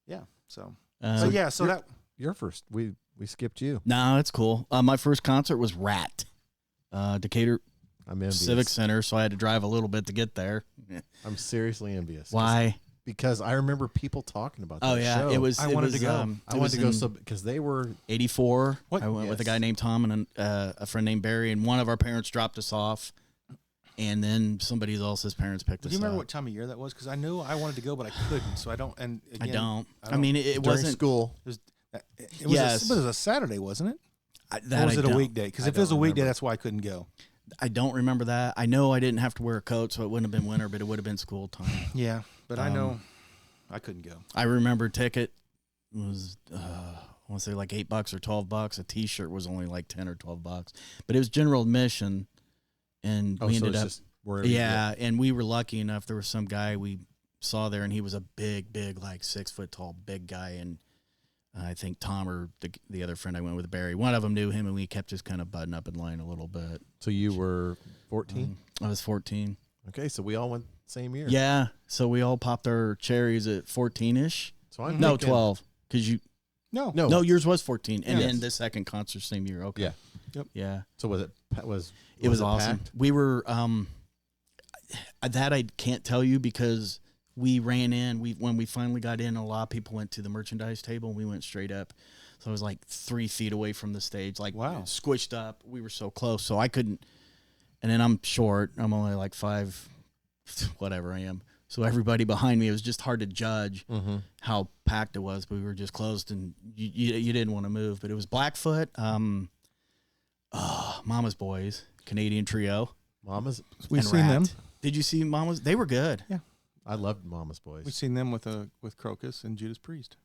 Speaker 3: Yeah. So
Speaker 2: So
Speaker 3: that
Speaker 2: You're first. We skipped you.
Speaker 1: No, it's cool. My first concert was Rat, Decatur
Speaker 2: I'm envious.
Speaker 1: Civic Center, so I had to drive a little bit to get there.
Speaker 2: I'm seriously envious.
Speaker 1: Why?
Speaker 2: Because I remember people talking about that
Speaker 1: Oh yeah,
Speaker 2: show.
Speaker 1: it was.
Speaker 3: I
Speaker 1: it
Speaker 3: wanted
Speaker 1: was,
Speaker 3: to go.
Speaker 2: I wanted to go because they were.
Speaker 1: '84.
Speaker 3: What?
Speaker 1: I went with a
Speaker 2: Yes.
Speaker 1: guy named Tom and a friend named Barry, and one of our parents dropped us off, and then somebody else's parents picked
Speaker 3: Do
Speaker 1: us
Speaker 3: you remember
Speaker 1: up.
Speaker 3: what time of year that was? Because I knew I wanted to go, but I couldn't. So I don't. And again,
Speaker 1: I don't.
Speaker 3: I
Speaker 1: I
Speaker 3: don't-
Speaker 1: mean, it
Speaker 2: During
Speaker 1: wasn't.
Speaker 2: school.
Speaker 3: It was
Speaker 1: Yes.
Speaker 3: but it was a Saturday, wasn't it?
Speaker 1: That
Speaker 3: Or was
Speaker 1: I
Speaker 3: it a
Speaker 1: don't-
Speaker 3: weekday? Because
Speaker 2: I
Speaker 3: if it was a
Speaker 2: don't
Speaker 3: weekday,
Speaker 2: remember.
Speaker 3: that's why I couldn't go.
Speaker 1: I don't remember that. I know I didn't have to wear a coat, so it wouldn't have been winter, but it would have been school time.
Speaker 3: Yeah, but I know I couldn't go.
Speaker 1: I remember ticket was I want to say like $8 or $12. A T-shirt was only like $10 or $12, but it was general admission, and
Speaker 2: Oh,
Speaker 1: we
Speaker 2: so
Speaker 1: ended
Speaker 2: it's
Speaker 1: up.
Speaker 2: just wherever you
Speaker 1: Yeah, and we were lucky enough. There was some guy we saw there, and he was a big, like 6 foot tall, big guy. And I think Tom or the other friend I went with, Barry, one of them knew him, and we kept just kind of butting up in line a little bit.
Speaker 2: So you were 14.
Speaker 1: I was 14.
Speaker 2: Okay, so we all went same year.
Speaker 1: Yeah, so we all popped our cherries at 14-ish.
Speaker 2: So I'm
Speaker 1: No,
Speaker 2: thinking-
Speaker 1: 12, because you.
Speaker 3: No,
Speaker 2: No.
Speaker 1: yours was 14, and
Speaker 2: Yes.
Speaker 1: then the second concert same year. Okay.
Speaker 2: Yeah.
Speaker 3: Yep.
Speaker 1: Yeah.
Speaker 2: So was it?
Speaker 1: It was awesome.
Speaker 2: packed?
Speaker 1: We were that I can't tell you because we ran in. When we finally got in, a lot of people went to the merchandise table, and we went straight up. So I was like 3 feet away from the stage, like
Speaker 3: Wow.
Speaker 1: squished up. We were so close, so I couldn't. And then I'm short. I'm only like 5, whatever I am. So everybody behind me, it was just hard to judge how packed it was. But we were just closed, and you didn't want to move. But it was Blackfoot, Mama's Boys, Canadian trio.
Speaker 2: Mama's.
Speaker 3: we've
Speaker 1: and
Speaker 3: seen them.
Speaker 1: Rat. Did you see Mama's? They were good.
Speaker 2: I loved Mama's Boys.
Speaker 3: We've seen them with Crocus and Judas Priest.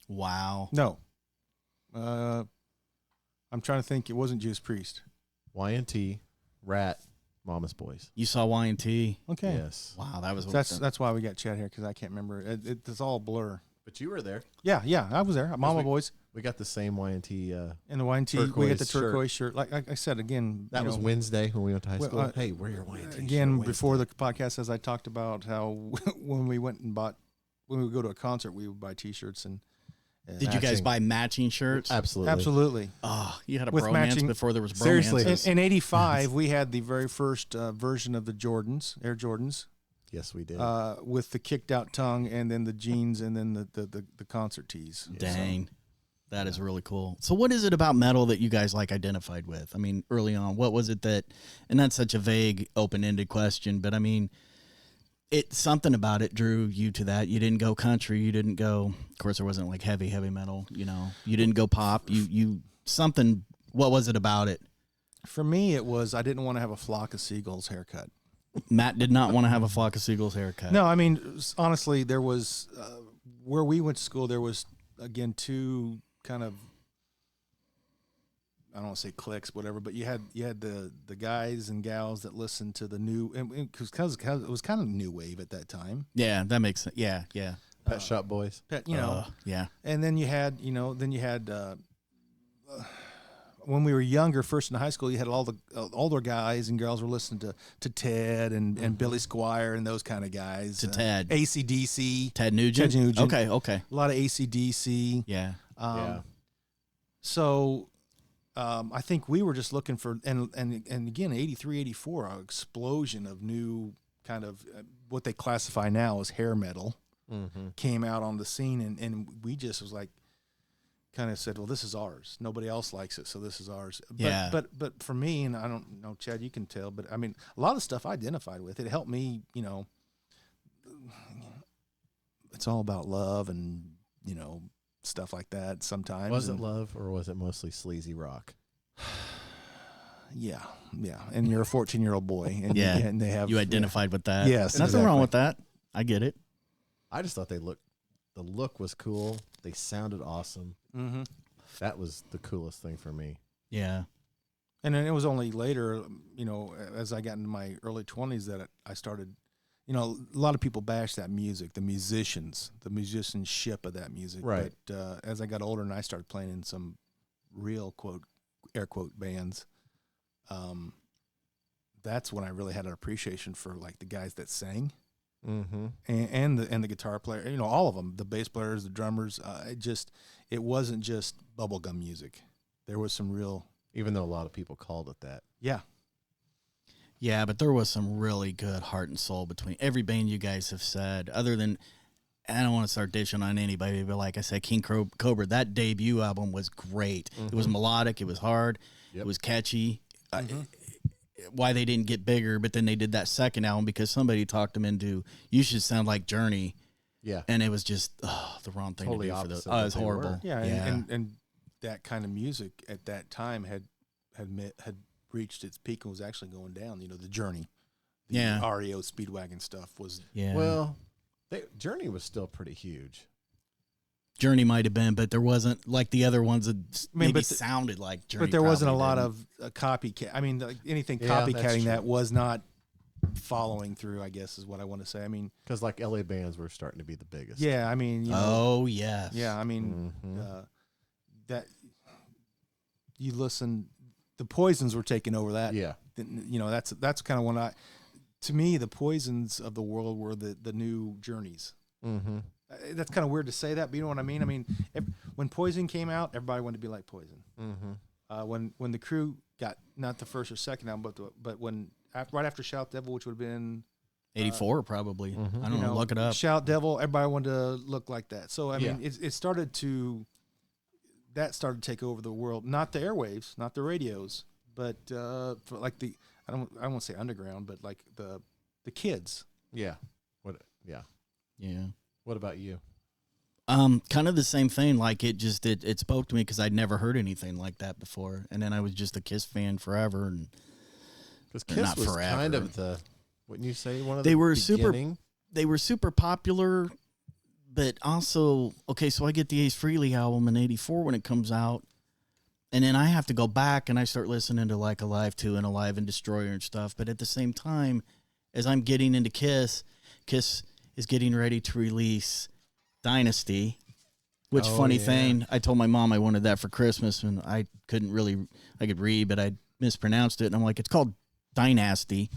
Speaker 1: Wow.
Speaker 3: No, I'm trying to think. It wasn't Judas Priest.
Speaker 2: Y&T, Rat, Mama's Boys.
Speaker 1: You saw Y&T.
Speaker 3: Okay,
Speaker 2: Yes.
Speaker 1: Wow, that was
Speaker 3: that's why we got Chad here because I can't remember. It's all blur.
Speaker 2: But you were there.
Speaker 3: Yeah, I was there. Mama
Speaker 2: we-
Speaker 3: Boys
Speaker 2: We got the same Y&T.
Speaker 3: and the Y&T. We got the
Speaker 2: turquoise shirt.
Speaker 3: turquoise shirt. Like I said again,
Speaker 2: That
Speaker 3: you
Speaker 2: was
Speaker 3: know,
Speaker 2: Wednesday when we went to high
Speaker 3: Well,
Speaker 2: school. Hey, wear your Y&T.
Speaker 3: again
Speaker 2: shirt
Speaker 3: before
Speaker 2: Wednesday.
Speaker 3: the podcast, as I talked about how when we went and bought when we would go to a concert, we would buy T-shirts and
Speaker 1: Did you guys
Speaker 2: matching.
Speaker 1: buy matching shirts?
Speaker 2: Absolutely.
Speaker 3: absolutely.
Speaker 1: Oh, you had a
Speaker 3: With
Speaker 1: bromance
Speaker 3: matching-
Speaker 1: before there was bromance.
Speaker 2: Seriously.
Speaker 3: In '85, we had the very first version of the Jordans, Air Jordans,
Speaker 2: Yes, we did.
Speaker 3: with the kicked out tongue, and then the jeans, and then the concert tees.
Speaker 1: Dang. That is really cool. So what is it about metal that you guys like identified with? I mean, early on, what was it that, and that's such a vague, open-ended question, but I mean, something about it drew you to that. You didn't go country. You didn't go, of course, there wasn't like heavy metal, you know. You didn't go pop. You something, what was it about it?
Speaker 3: For me, it was I didn't want to have a flock of seagulls haircut.
Speaker 1: Matt did not want to have a flock of seagulls haircut.
Speaker 3: No, I mean honestly, there was where we went to school. There was again two kind of I don't want to say cliques, whatever, but you had the guys and gals that listened to the new because it was kind of new wave at that time.
Speaker 1: Yeah, that makes sense. Yeah.
Speaker 2: Pet Shop Boys.
Speaker 3: You know,
Speaker 1: Yeah.
Speaker 3: and then you had when we were younger, first in high school, you had all the older guys and girls were listening to Ted and Billy Squire and those kind of guys.
Speaker 1: To Ted.
Speaker 3: AC/DC.
Speaker 1: Ted Nugent?
Speaker 3: Ted Nugent.
Speaker 1: Okay.
Speaker 3: A lot of AC/DC.
Speaker 1: Yeah.
Speaker 2: Yeah.
Speaker 3: So I think we were just looking for, and again, 83, 84, an explosion of new kind of what they classify now as hair metal came out on the scene. And we just was like, kind of said, well, this is ours. Nobody else likes it, so this is ours.
Speaker 1: Yeah.
Speaker 3: But for me, and I don't know, Chad, you can tell, but I mean, a lot of stuff I identified with. It helped me, you know, it's all about love and, you know, stuff like that sometimes.
Speaker 2: Was it
Speaker 3: And-
Speaker 2: love or was it mostly sleazy rock?
Speaker 3: Yeah. And you're a 14-year-old boy. And
Speaker 1: Yeah.
Speaker 3: and they have.
Speaker 1: You identified with that.
Speaker 3: Yes,
Speaker 1: Nothing wrong
Speaker 3: exactly.
Speaker 1: with that. I get it.
Speaker 2: I just thought the look was cool. They sounded awesome.
Speaker 3: Mm-hmm.
Speaker 2: That was the coolest thing for me.
Speaker 1: Yeah.
Speaker 3: And then it was only later, you know, as I got into my early 20s that I started, you know, a lot of people bash that music, the musicianship of that music.
Speaker 2: Right.
Speaker 3: But as I got older and I started playing in some real quote air quote bands, that's when I really had an appreciation for like the guys that sang, and the guitar player, you know, all of them, the bass players, the drummers. It wasn't just bubblegum music. There was some real,
Speaker 2: Even though a lot of people called it that.
Speaker 3: yeah.
Speaker 1: Yeah, but there was some really good heart and soul between every band you guys have said, other than, I don't want to start dishing on anybody, but like I said, King Cobra, that debut album was great. It was melodic. It was hard. It was catchy. Why they didn't get bigger, but then they did that second album because somebody talked them into, you should sound like Journey. Yeah. And it was just the wrong thing
Speaker 2: totally
Speaker 1: to do for those.
Speaker 2: opposite
Speaker 1: Oh, it
Speaker 2: what
Speaker 1: was
Speaker 2: they
Speaker 1: horrible.
Speaker 2: were.
Speaker 3: Yeah,
Speaker 1: Yeah.
Speaker 3: And that kind of music at that time had reached its peak and was actually going down. You know, the Journey, the REO Speedwagon stuff was.
Speaker 1: Yeah.
Speaker 2: Well, Journey was still pretty huge.
Speaker 1: Journey might have been, but there wasn't like the other ones that maybe sounded like Journey.
Speaker 3: But there wasn't a lot
Speaker 1: didn't.
Speaker 3: of copycat. I mean, like anything
Speaker 2: Yeah, that's
Speaker 3: copycatting
Speaker 2: true.
Speaker 3: that was not following through, I guess, is what I want to say. I mean,
Speaker 2: Because like LA bands were starting to be the biggest.
Speaker 3: yeah, I mean, you know,
Speaker 1: Oh, yes.
Speaker 3: yeah, I mean, that you listen, the Poisons were taking over that.
Speaker 2: Yeah.
Speaker 3: You know, that's kind of when to me, the Poisons of the world were the new Journeys. That's kind of weird to say that, but you know what I mean? I mean, when Poison came out, everybody wanted to be like Poison. When the Crew got not the first or second album, but when right after Shout Devil, which would have been
Speaker 1: 84 probably. I don't know. Look it up.
Speaker 3: Shout Devil, everybody wanted to look like that. So I mean, it started to take over the world, not the airwaves, not the radios, but for like I don't want to say underground, but like the kids.
Speaker 2: Yeah. Yeah. What about you?
Speaker 1: Kind of the same thing. Like it spoke to me because I'd never heard anything like that before, and then I was just a Kiss fan forever. And
Speaker 2: Because Kiss
Speaker 1: not
Speaker 2: was
Speaker 1: forever.
Speaker 2: kind of wouldn't you say one of
Speaker 1: They
Speaker 2: the
Speaker 1: were
Speaker 2: beginning?
Speaker 1: they were super popular, but also okay. So I get the Ace Frehley album in '84 when it comes out, and then I have to go back and I start listening to like Alive 2 and Alive and Destroyer and stuff. But at the same time, as I'm getting into Kiss is getting ready to release Dynasty, which funny thing, I told my mom I wanted that for Christmas and I could read, but I mispronounced it. And I'm like, it's called Dynasty.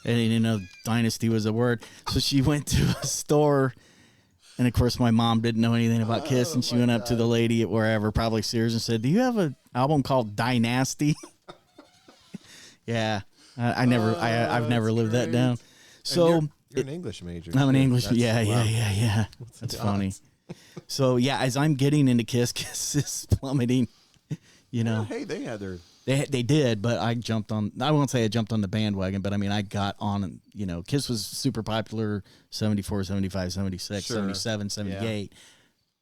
Speaker 1: And I didn't know Dynasty was a word. So she went to a store, and of course my mom didn't know anything about Kiss, and she went up to the lady at wherever, probably Sears, and said, do you have an album called Dynasty? Yeah. I've never lived that down. So
Speaker 2: you're an English major.
Speaker 1: I'm an English.
Speaker 2: That's-
Speaker 1: Yeah.
Speaker 2: wow.
Speaker 1: That's funny. So yeah, as I'm getting into Kiss is plummeting. You know,
Speaker 2: Hey, they had their.
Speaker 1: they did, but I jumped on. I won't say I jumped on the bandwagon, but I mean I got on. You know, Kiss was super popular 74, 75, 76,
Speaker 2: Sure.
Speaker 1: 77, 78.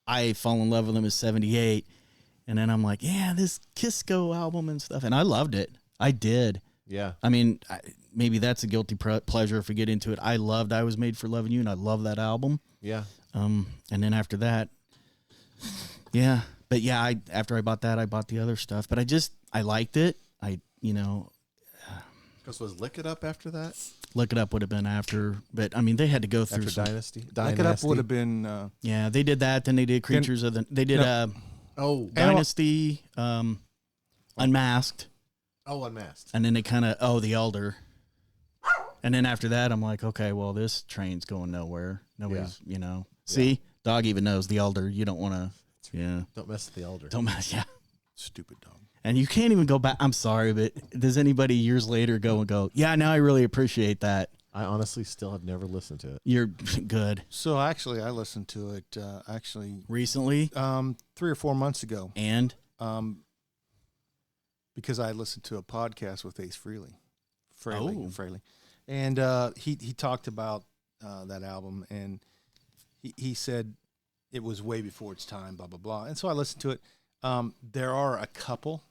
Speaker 1: I fall in love with them as 78, and then I'm like, yeah, this Kisco album and stuff, and I loved it. I did.
Speaker 2: Yeah.
Speaker 1: I mean, maybe that's a guilty pleasure if we get into it. I loved I Was Made for Loving You, and I love that album.
Speaker 2: Yeah.
Speaker 1: And then after that, yeah. But yeah, after I bought that, I bought the other stuff. But I liked it.
Speaker 2: Because was Lick It Up after that?
Speaker 1: Look It Up would have been after. But, I mean, they had to go through
Speaker 2: After
Speaker 1: some.
Speaker 2: Dynasty?
Speaker 3: Look It Up would have been.
Speaker 1: Yeah, they did that. Then they did Creatures of the. They did Dynasty, Unmasked.
Speaker 2: Oh, Unmasked.
Speaker 1: And then they kind of, The Elder. And then after that, I'm like, okay, well, this train's going nowhere. Nobody's, See, dog even knows The Elder. You don't want to,
Speaker 2: Don't mess with the Elder.
Speaker 1: Don't mess, yeah.
Speaker 3: Stupid dog.
Speaker 1: And you can't even go back. I'm sorry, but does anybody years later go, yeah, now I really appreciate that.
Speaker 2: I honestly still have never listened to it.
Speaker 1: You're good.
Speaker 3: So actually, I listened to it
Speaker 1: Recently?
Speaker 3: 3 or 4 months ago.
Speaker 1: And?
Speaker 3: Because I listened to a podcast with Ace Frehley. Frehley. And he talked about that album, and he said it was way before its time, blah, blah, blah. And so I listened to it. There are a couple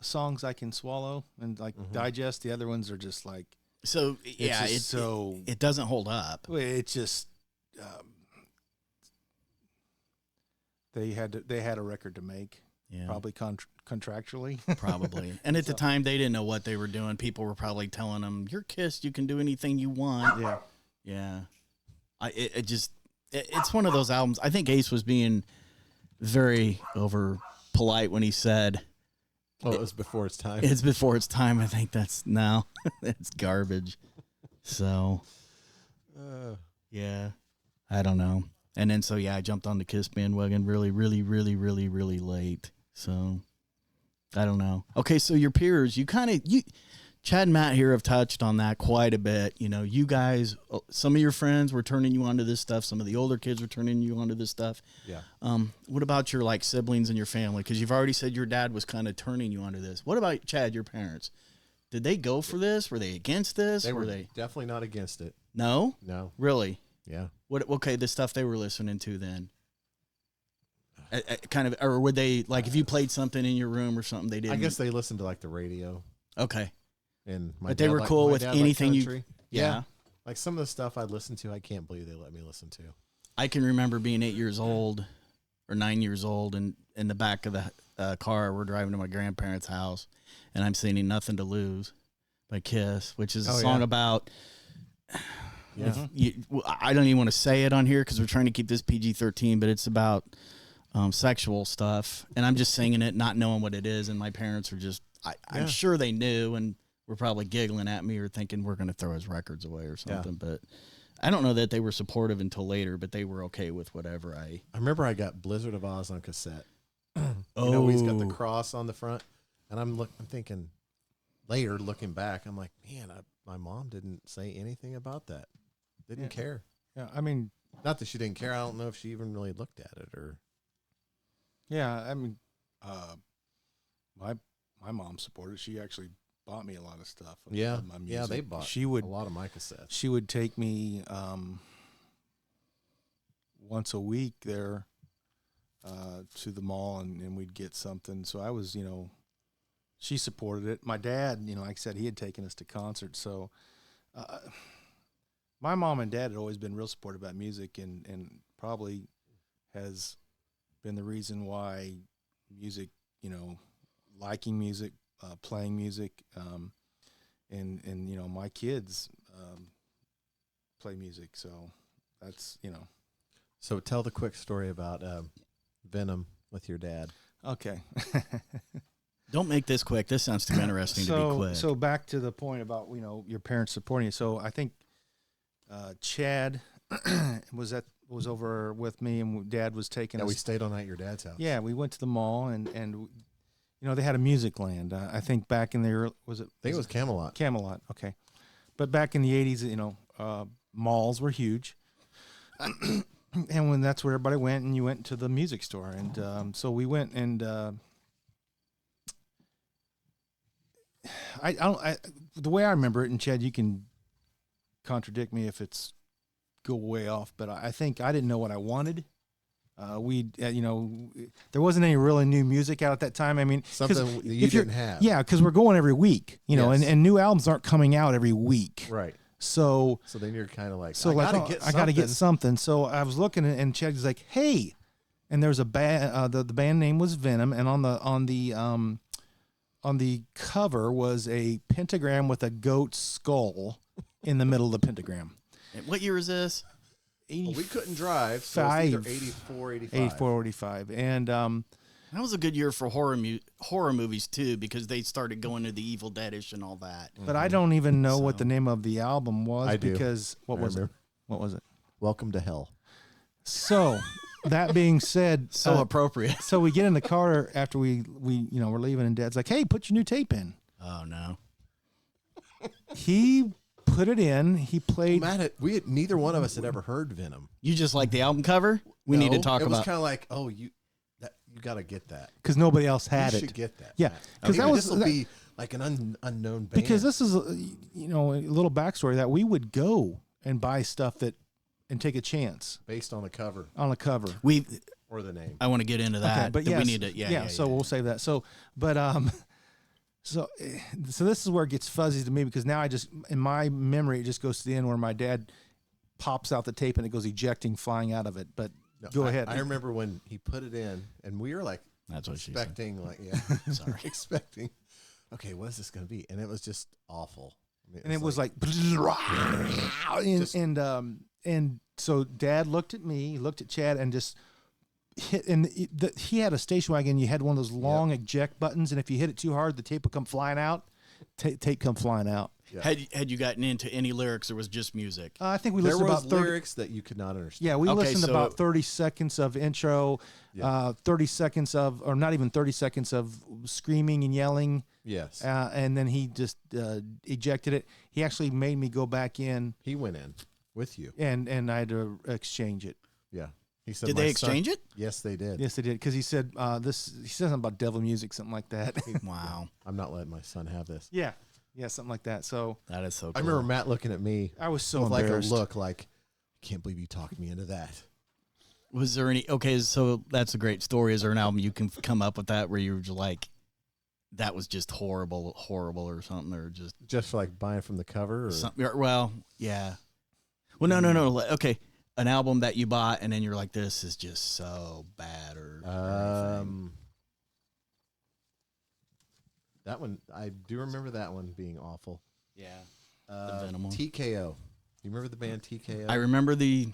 Speaker 3: songs I can swallow and digest. The other ones are just like,
Speaker 1: so yeah, it doesn't hold up.
Speaker 3: It's just they had a record to make, probably contractually,
Speaker 1: probably. And at the time, they didn't know what they were doing. People were probably telling them, "You're Kiss. You can do anything you want." Yeah. It's one of those albums. I think Ace was being very over polite when he said
Speaker 2: Oh, it was before its time.
Speaker 1: It's before its time. I think that's no, it's garbage. So, yeah, I don't know. And then so yeah, I jumped on the Kiss bandwagon really late. So, I don't know. Okay, so your peers, Chad and Matt here have touched on that quite a bit. You know, you guys, some of your friends were turning you onto this stuff. Some of the older kids were turning you onto this stuff.
Speaker 2: Yeah.
Speaker 1: What about your like siblings and your family? Because you've already said your dad was kind of turning you onto this. What about Chad, your parents? Did they go for this? Were they against this?
Speaker 2: They were definitely not against it.
Speaker 1: No?
Speaker 2: No.
Speaker 1: Really?
Speaker 2: Yeah.
Speaker 1: What? Okay, the stuff they were listening to then. Kind of, or would they like if you played something in your room or something? They didn't.
Speaker 2: I guess they listened to like the radio.
Speaker 1: Okay.
Speaker 2: And
Speaker 1: but they were cool with anything you.
Speaker 2: Yeah. Like some of the stuff I listened to, I can't believe they let me listen to.
Speaker 1: I can remember being 8 years old or 9 years old, and in the back of the car, we're driving to my grandparents' house, and I'm singing "Nothing to Lose" by Kiss, which is a song about.
Speaker 2: Yeah.
Speaker 1: I don't even want to say it on here because we're trying to keep this PG-13, but it's about sexual stuff, and I'm just singing it, not knowing what it is, and my parents are just. I'm sure they knew, and were probably giggling at me or thinking we're going to throw his records away or something. But I don't know that they were supportive until later, but they were okay with whatever I
Speaker 2: remember I got Blizzard of Oz on cassette. You know, he's got the cross on the front, and I'm thinking later, looking back, I'm like, man, my mom didn't say anything about that. Didn't care.
Speaker 3: Yeah, I mean,
Speaker 2: not that she didn't care. I don't know if she even really looked at it or.
Speaker 4: Yeah, I mean, my mom supported. She actually bought me a lot of stuff.
Speaker 2: Yeah,
Speaker 4: of my music.
Speaker 2: yeah, they bought.
Speaker 3: She would
Speaker 2: a lot of my cassettes.
Speaker 3: She would take me once a week there to the mall, and we'd get something. So I was, she supported it. My dad, like I said, he had taken us to concerts. So my mom and dad had always been real supportive about music, and probably has been the reason why music, liking music, playing music, and my kids play music, so that's
Speaker 2: So tell the quick story about Venom with your dad.
Speaker 3: Okay.
Speaker 1: Don't make this quick. This sounds too interesting to be quick.
Speaker 3: So back to the point about your parents supporting you. So I think Chad was over with me, and Dad was taking us.
Speaker 2: We stayed all night at your dad's house.
Speaker 3: Yeah, we went to the mall, and they had a music land. I think back in the early,
Speaker 2: I think it was Camelot.
Speaker 3: Camelot, okay. But back in the 80s, malls were huge. And when that's where everybody went, and you went to the music store. And so we went, and the way I remember it, and Chad, you can contradict me if it's go way off, but I think I didn't know what I wanted. There wasn't any really new music out at that time. I mean,
Speaker 2: something you didn't have.
Speaker 3: Yeah, because we're going every week, and new albums aren't coming out every week.
Speaker 2: Right.
Speaker 3: So
Speaker 2: then you're kind of like,
Speaker 3: I got to get something. So I was looking, and Chad was like, "Hey," and there was a band. The band name was Venom, and on the cover was a pentagram with a goat skull in the middle of the pentagram.
Speaker 1: What year is this?
Speaker 2: Well, we couldn't drive, so it was either 84, 85.
Speaker 3: 84, 85. And
Speaker 1: that was a good year for horror movies, too, because they started going to the Evil Dead-ish and all that.
Speaker 3: But I don't even know what the name of the album was.
Speaker 2: I do.
Speaker 3: Because, what was it?
Speaker 2: Welcome to Hell.
Speaker 3: So, that being said.
Speaker 1: So appropriate.
Speaker 3: So we get in the car after we're leaving, and Dad's like, "Hey, put your new tape in."
Speaker 1: Oh, no.
Speaker 3: He put it in. He played.
Speaker 2: Neither one of us had ever heard Venom.
Speaker 1: You just like the album cover? We need to talk about.
Speaker 2: It was kind of like, you got to get that
Speaker 3: because nobody else had it.
Speaker 2: You should get that.
Speaker 3: Yeah,
Speaker 2: because this will be like an unknown band.
Speaker 3: Because this is a little backstory that we would go and buy stuff and take a chance
Speaker 2: based on the cover.
Speaker 3: On a cover,
Speaker 2: or the name.
Speaker 1: I want to get into that,
Speaker 3: okay, but yes,
Speaker 1: we need to. Yeah.
Speaker 3: So we'll save that. So, but So this is where it gets fuzzy to me because now in my memory, it just goes to the end where my dad pops out the tape and it goes ejecting, flying out of it. But go ahead.
Speaker 2: I remember when he put it in, and we were like,
Speaker 1: that's what
Speaker 2: expecting, expecting. Okay, what is this going to be? And it was just awful.
Speaker 3: It was like and so Dad looked at me, looked at Chad, and just he had a station wagon. You had one of those long eject buttons, and if you hit it too hard, the tape would come flying out. Tape come flying out.
Speaker 2: Yeah.
Speaker 1: Had you gotten into any lyrics, or was just music?
Speaker 3: I think we
Speaker 2: There
Speaker 3: listened
Speaker 2: was
Speaker 3: about 30,
Speaker 2: lyrics that you could not understand.
Speaker 3: Yeah, we
Speaker 1: Okay,
Speaker 3: listened to
Speaker 1: so-
Speaker 3: about 30 seconds of intro, 30 seconds of, or not even 30 seconds of screaming and yelling.
Speaker 2: Yes.
Speaker 3: And then he just ejected it. He actually made me go back in,
Speaker 2: He went in with you.
Speaker 3: and I had to exchange it.
Speaker 2: Yeah. He said,
Speaker 1: Did
Speaker 2: "My
Speaker 1: they
Speaker 2: son-"
Speaker 1: exchange it?
Speaker 2: Yes, they did.
Speaker 3: Yes, they did, because he said he said something about devil music, something like that.
Speaker 1: Wow,
Speaker 2: I'm not letting my son have this.
Speaker 3: yeah, something like that. So
Speaker 1: that is so cool.
Speaker 2: I remember Matt looking at me
Speaker 3: I was so
Speaker 2: with like a
Speaker 3: embarrassed.
Speaker 2: look like, I can't believe you talked me into that.
Speaker 1: Was there any? Okay, so that's a great story. Is there an album you can come up with that where you were just like, that was just horrible, or something, or
Speaker 2: Just for like buying from the cover? Or?
Speaker 1: something? Well, yeah. Well, no. Okay, an album that you bought and then you're like, this is just so bad, or anything.
Speaker 2: That one, I do remember that one being awful.
Speaker 1: Yeah. The Venom one.
Speaker 2: TKO. You remember the band TKO?
Speaker 1: I remember the.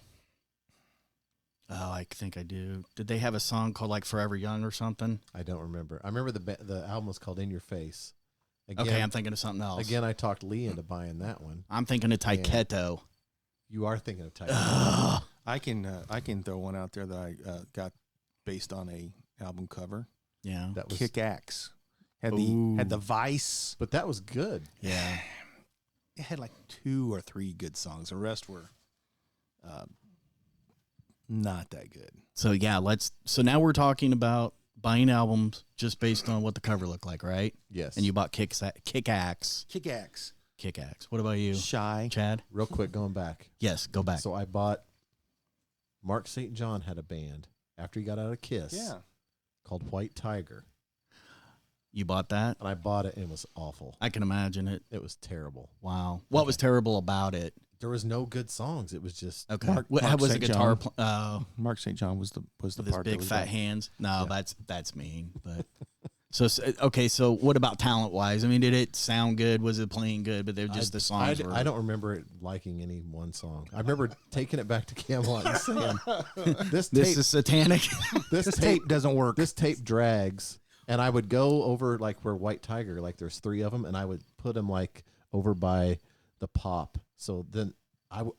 Speaker 1: Oh, I think I do. Did they have a song called like "Forever Young" or something?
Speaker 2: I don't remember. I remember the album was called In Your Face. Again,
Speaker 1: Okay, I'm thinking of something else.
Speaker 2: Again, I talked Lee into buying that one.
Speaker 1: I'm thinking of Taiketo.
Speaker 2: You are thinking of Tiger.
Speaker 3: I can throw one out there that I got based on a album cover.
Speaker 1: Yeah.
Speaker 2: That was,
Speaker 3: Kick Axe had
Speaker 1: Ooh.
Speaker 3: the Vice.
Speaker 2: but that was good.
Speaker 1: Yeah.
Speaker 3: It had like 2 or 3 good songs. The rest were not that good.
Speaker 1: So yeah, so now we're talking about buying albums just based on what the cover looked like, right?
Speaker 2: Yes.
Speaker 1: And you bought Kick Axe.
Speaker 3: Kick Axe.
Speaker 1: What about you,
Speaker 3: Shy.
Speaker 1: Chad?
Speaker 2: Real quick, going back.
Speaker 1: Yes, go back.
Speaker 2: So I bought. Mark St. John had a band after he got out of Kiss.
Speaker 3: Yeah.
Speaker 2: Called White Tiger,
Speaker 1: You bought that?
Speaker 2: and I bought it, and it was awful.
Speaker 1: I can imagine it.
Speaker 2: It was terrible.
Speaker 1: Wow. What was terrible about it?
Speaker 2: There was no good songs. It was just
Speaker 1: Okay.
Speaker 3: Mark
Speaker 1: Was a
Speaker 3: St.
Speaker 1: guitar?
Speaker 3: John. Mark St. John was the
Speaker 1: With his
Speaker 3: part that
Speaker 1: big
Speaker 3: was
Speaker 1: fat
Speaker 3: bad.
Speaker 1: hands. No, that's mean. But okay. So what about talent wise? I mean, did it sound good? Was it playing good? But they're just the songs.
Speaker 2: I don't remember it liking any one song. I remember taking it back to Camelot and saying, "This
Speaker 1: This
Speaker 2: tape,
Speaker 1: is satanic.
Speaker 2: this
Speaker 3: This
Speaker 2: tape,
Speaker 3: tape doesn't work.
Speaker 2: this tape drags." And I would go over like where White Tiger, like there's 3 of them, and I would put them like over by the Pop. So then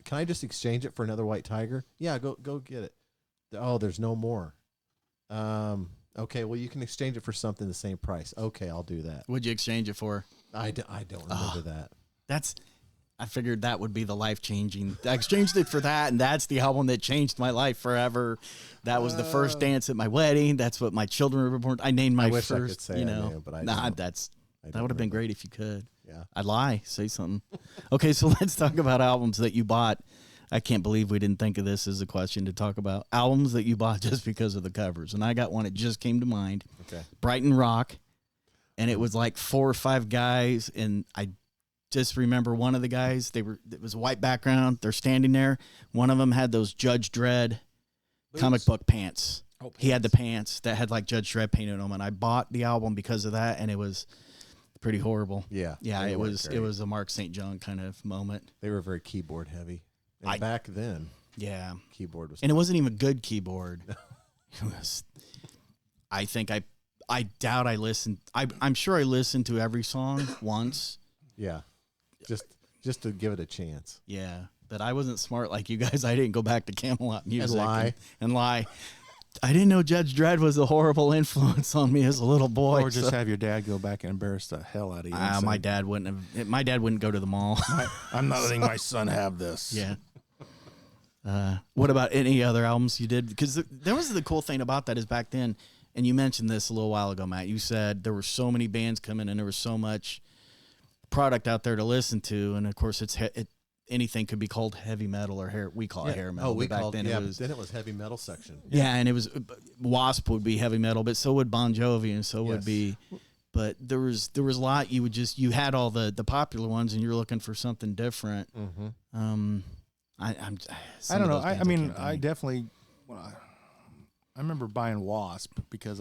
Speaker 2: can I just exchange it for another White Tiger? Yeah, go get it. Oh, there's no more. Okay, well you can exchange it for something the same price. Okay, I'll do that.
Speaker 1: What'd you exchange it for?
Speaker 2: I don't remember that.
Speaker 1: I figured that would be the life changing. I exchanged it for that, and that's the album that changed my life forever. That was the first dance at my wedding. That's what my children were born. I named my
Speaker 2: I wish I
Speaker 1: first.
Speaker 2: could say
Speaker 1: you
Speaker 2: I
Speaker 1: know,
Speaker 2: knew, but I
Speaker 1: nah,
Speaker 2: don't.
Speaker 1: that
Speaker 2: don't
Speaker 1: would have been
Speaker 2: remember.
Speaker 1: great if you could.
Speaker 2: Yeah.
Speaker 1: I'd lie. Say something. Okay, so let's talk about albums that you bought. I can't believe we didn't think of this as a question to talk about albums that you bought just because of the covers. And I got one that just came to mind.
Speaker 2: Okay.
Speaker 1: Brighton Rock, and it was like 4 or 5 guys, and I just remember one of the guys. It was a white background. They're standing there. One of them had those Judge Dredd comic book pants.
Speaker 3: Oh,
Speaker 1: He had the pants that had like Judge Dredd painted on them, and I bought the album because of that, and it was pretty horrible.
Speaker 2: Yeah.
Speaker 1: Yeah,
Speaker 2: they
Speaker 1: it
Speaker 2: weren't
Speaker 1: was
Speaker 2: great.
Speaker 1: a Mark St. John kind of moment.
Speaker 2: They were very keyboard heavy. And back then,
Speaker 1: Yeah,
Speaker 2: keyboard was.
Speaker 1: and it wasn't even a good keyboard. It was. I think I doubt I listened. I'm sure I listened to every song once.
Speaker 2: Yeah. Just to give it a chance.
Speaker 1: Yeah, but I wasn't smart like you guys. I didn't go back to Camelot music and lie. I didn't know Judge Dredd was a horrible influence on me as a little boy.
Speaker 3: Or just have your dad go back and embarrass the hell out of you. and say,
Speaker 1: my dad wouldn't have. My dad wouldn't go to the mall.
Speaker 3: I'm not letting my son have this.
Speaker 1: Yeah. What about any other albums you did? Because there was the cool thing about that is back then, and you mentioned this a little while ago, Matt. You said there were so many bands coming and there was so much product out there to listen to, and of course, anything could be called heavy metal or hair. We call it hair metal.
Speaker 2: Oh, we
Speaker 1: but back
Speaker 2: called
Speaker 1: then
Speaker 2: yeah.
Speaker 1: it was
Speaker 2: Then it was heavy metal section.
Speaker 1: yeah, and it was Wasp would be heavy metal, but so would Bon Jovi, and so would
Speaker 2: Yes.
Speaker 1: be. But there was a lot. You had all the popular ones, and you're looking for something different.
Speaker 2: Mm-hmm.
Speaker 3: I don't know. I mean,
Speaker 1: can't
Speaker 3: I
Speaker 1: think.
Speaker 3: definitely. I remember buying Wasp because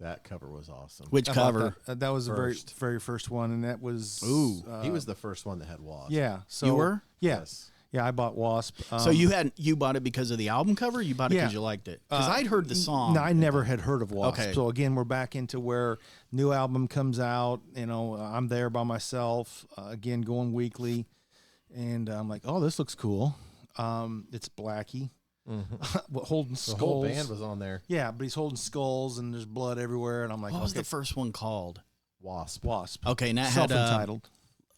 Speaker 2: That cover was awesome.
Speaker 1: Which
Speaker 3: I bought
Speaker 1: cover?
Speaker 3: that was the very
Speaker 2: First.
Speaker 3: very first one, and that was
Speaker 1: Ooh.
Speaker 2: He was the first one that had Wasp.
Speaker 3: yeah. So
Speaker 1: You were?
Speaker 3: yeah.
Speaker 2: Yes.
Speaker 3: Yeah, I bought Wasp.
Speaker 1: So you bought it because of the album cover? You bought it because you liked it? Because I'd heard the song.
Speaker 3: No, I never had heard of Wasp.
Speaker 1: Okay.
Speaker 3: So again, we're back into where new album comes out. You know, I'm there by myself. Again, going weekly, and I'm like, oh, this looks cool. It's Blackie. Holding
Speaker 2: The
Speaker 3: skulls.
Speaker 2: whole band was on there.
Speaker 3: Yeah, but he's holding skulls and there's blood everywhere, and I'm like,
Speaker 1: What was
Speaker 3: okay,
Speaker 1: the first one called?
Speaker 2: Wasp.
Speaker 3: Wasp.
Speaker 1: Okay, and that had
Speaker 3: Self-entitled.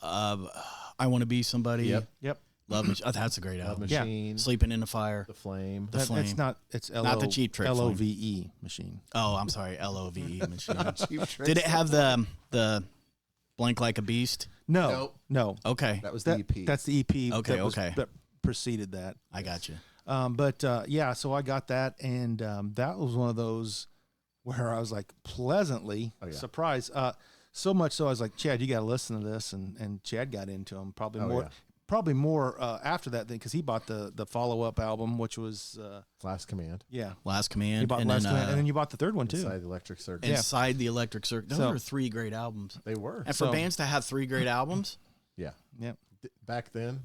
Speaker 1: I Want to Be Somebody.
Speaker 3: Yep.
Speaker 1: Love Machine. Oh, that's a great
Speaker 2: Love
Speaker 1: album.
Speaker 2: Machine.
Speaker 1: Sleeping in the Fire.
Speaker 2: The Flame.
Speaker 1: The Flame.
Speaker 3: It's not. It's
Speaker 1: Not the Cheap Trick Flame.
Speaker 3: LOVE machine.
Speaker 1: Oh, I'm sorry. LOVE Machine.
Speaker 2: Cheap Trick.
Speaker 1: Did it have the Blank Like a Beast?
Speaker 3: No,
Speaker 2: Nope.
Speaker 3: no.
Speaker 1: Okay,
Speaker 2: That was the EP.
Speaker 3: That's the EP.
Speaker 1: Okay,
Speaker 3: that was-
Speaker 1: okay.
Speaker 3: That preceded that.
Speaker 1: I got you.
Speaker 3: But yeah, so I got that, and that was one of those where I was like pleasantly surprised. So much so I was like, Chad, you got to listen to this, and Chad got into them probably more after that thing because he bought the follow up album, which was
Speaker 2: Last Command.
Speaker 1: Last Command.
Speaker 3: He bought
Speaker 1: and
Speaker 3: Last
Speaker 1: then,
Speaker 3: Command, and then you bought the third one too.
Speaker 2: Inside the Electric Circle.
Speaker 1: Inside the Electric Circle. Those are 3 great albums.
Speaker 2: They were.
Speaker 1: And for bands to have 3 great albums,
Speaker 2: Yeah.
Speaker 3: Yeah.
Speaker 2: Back then,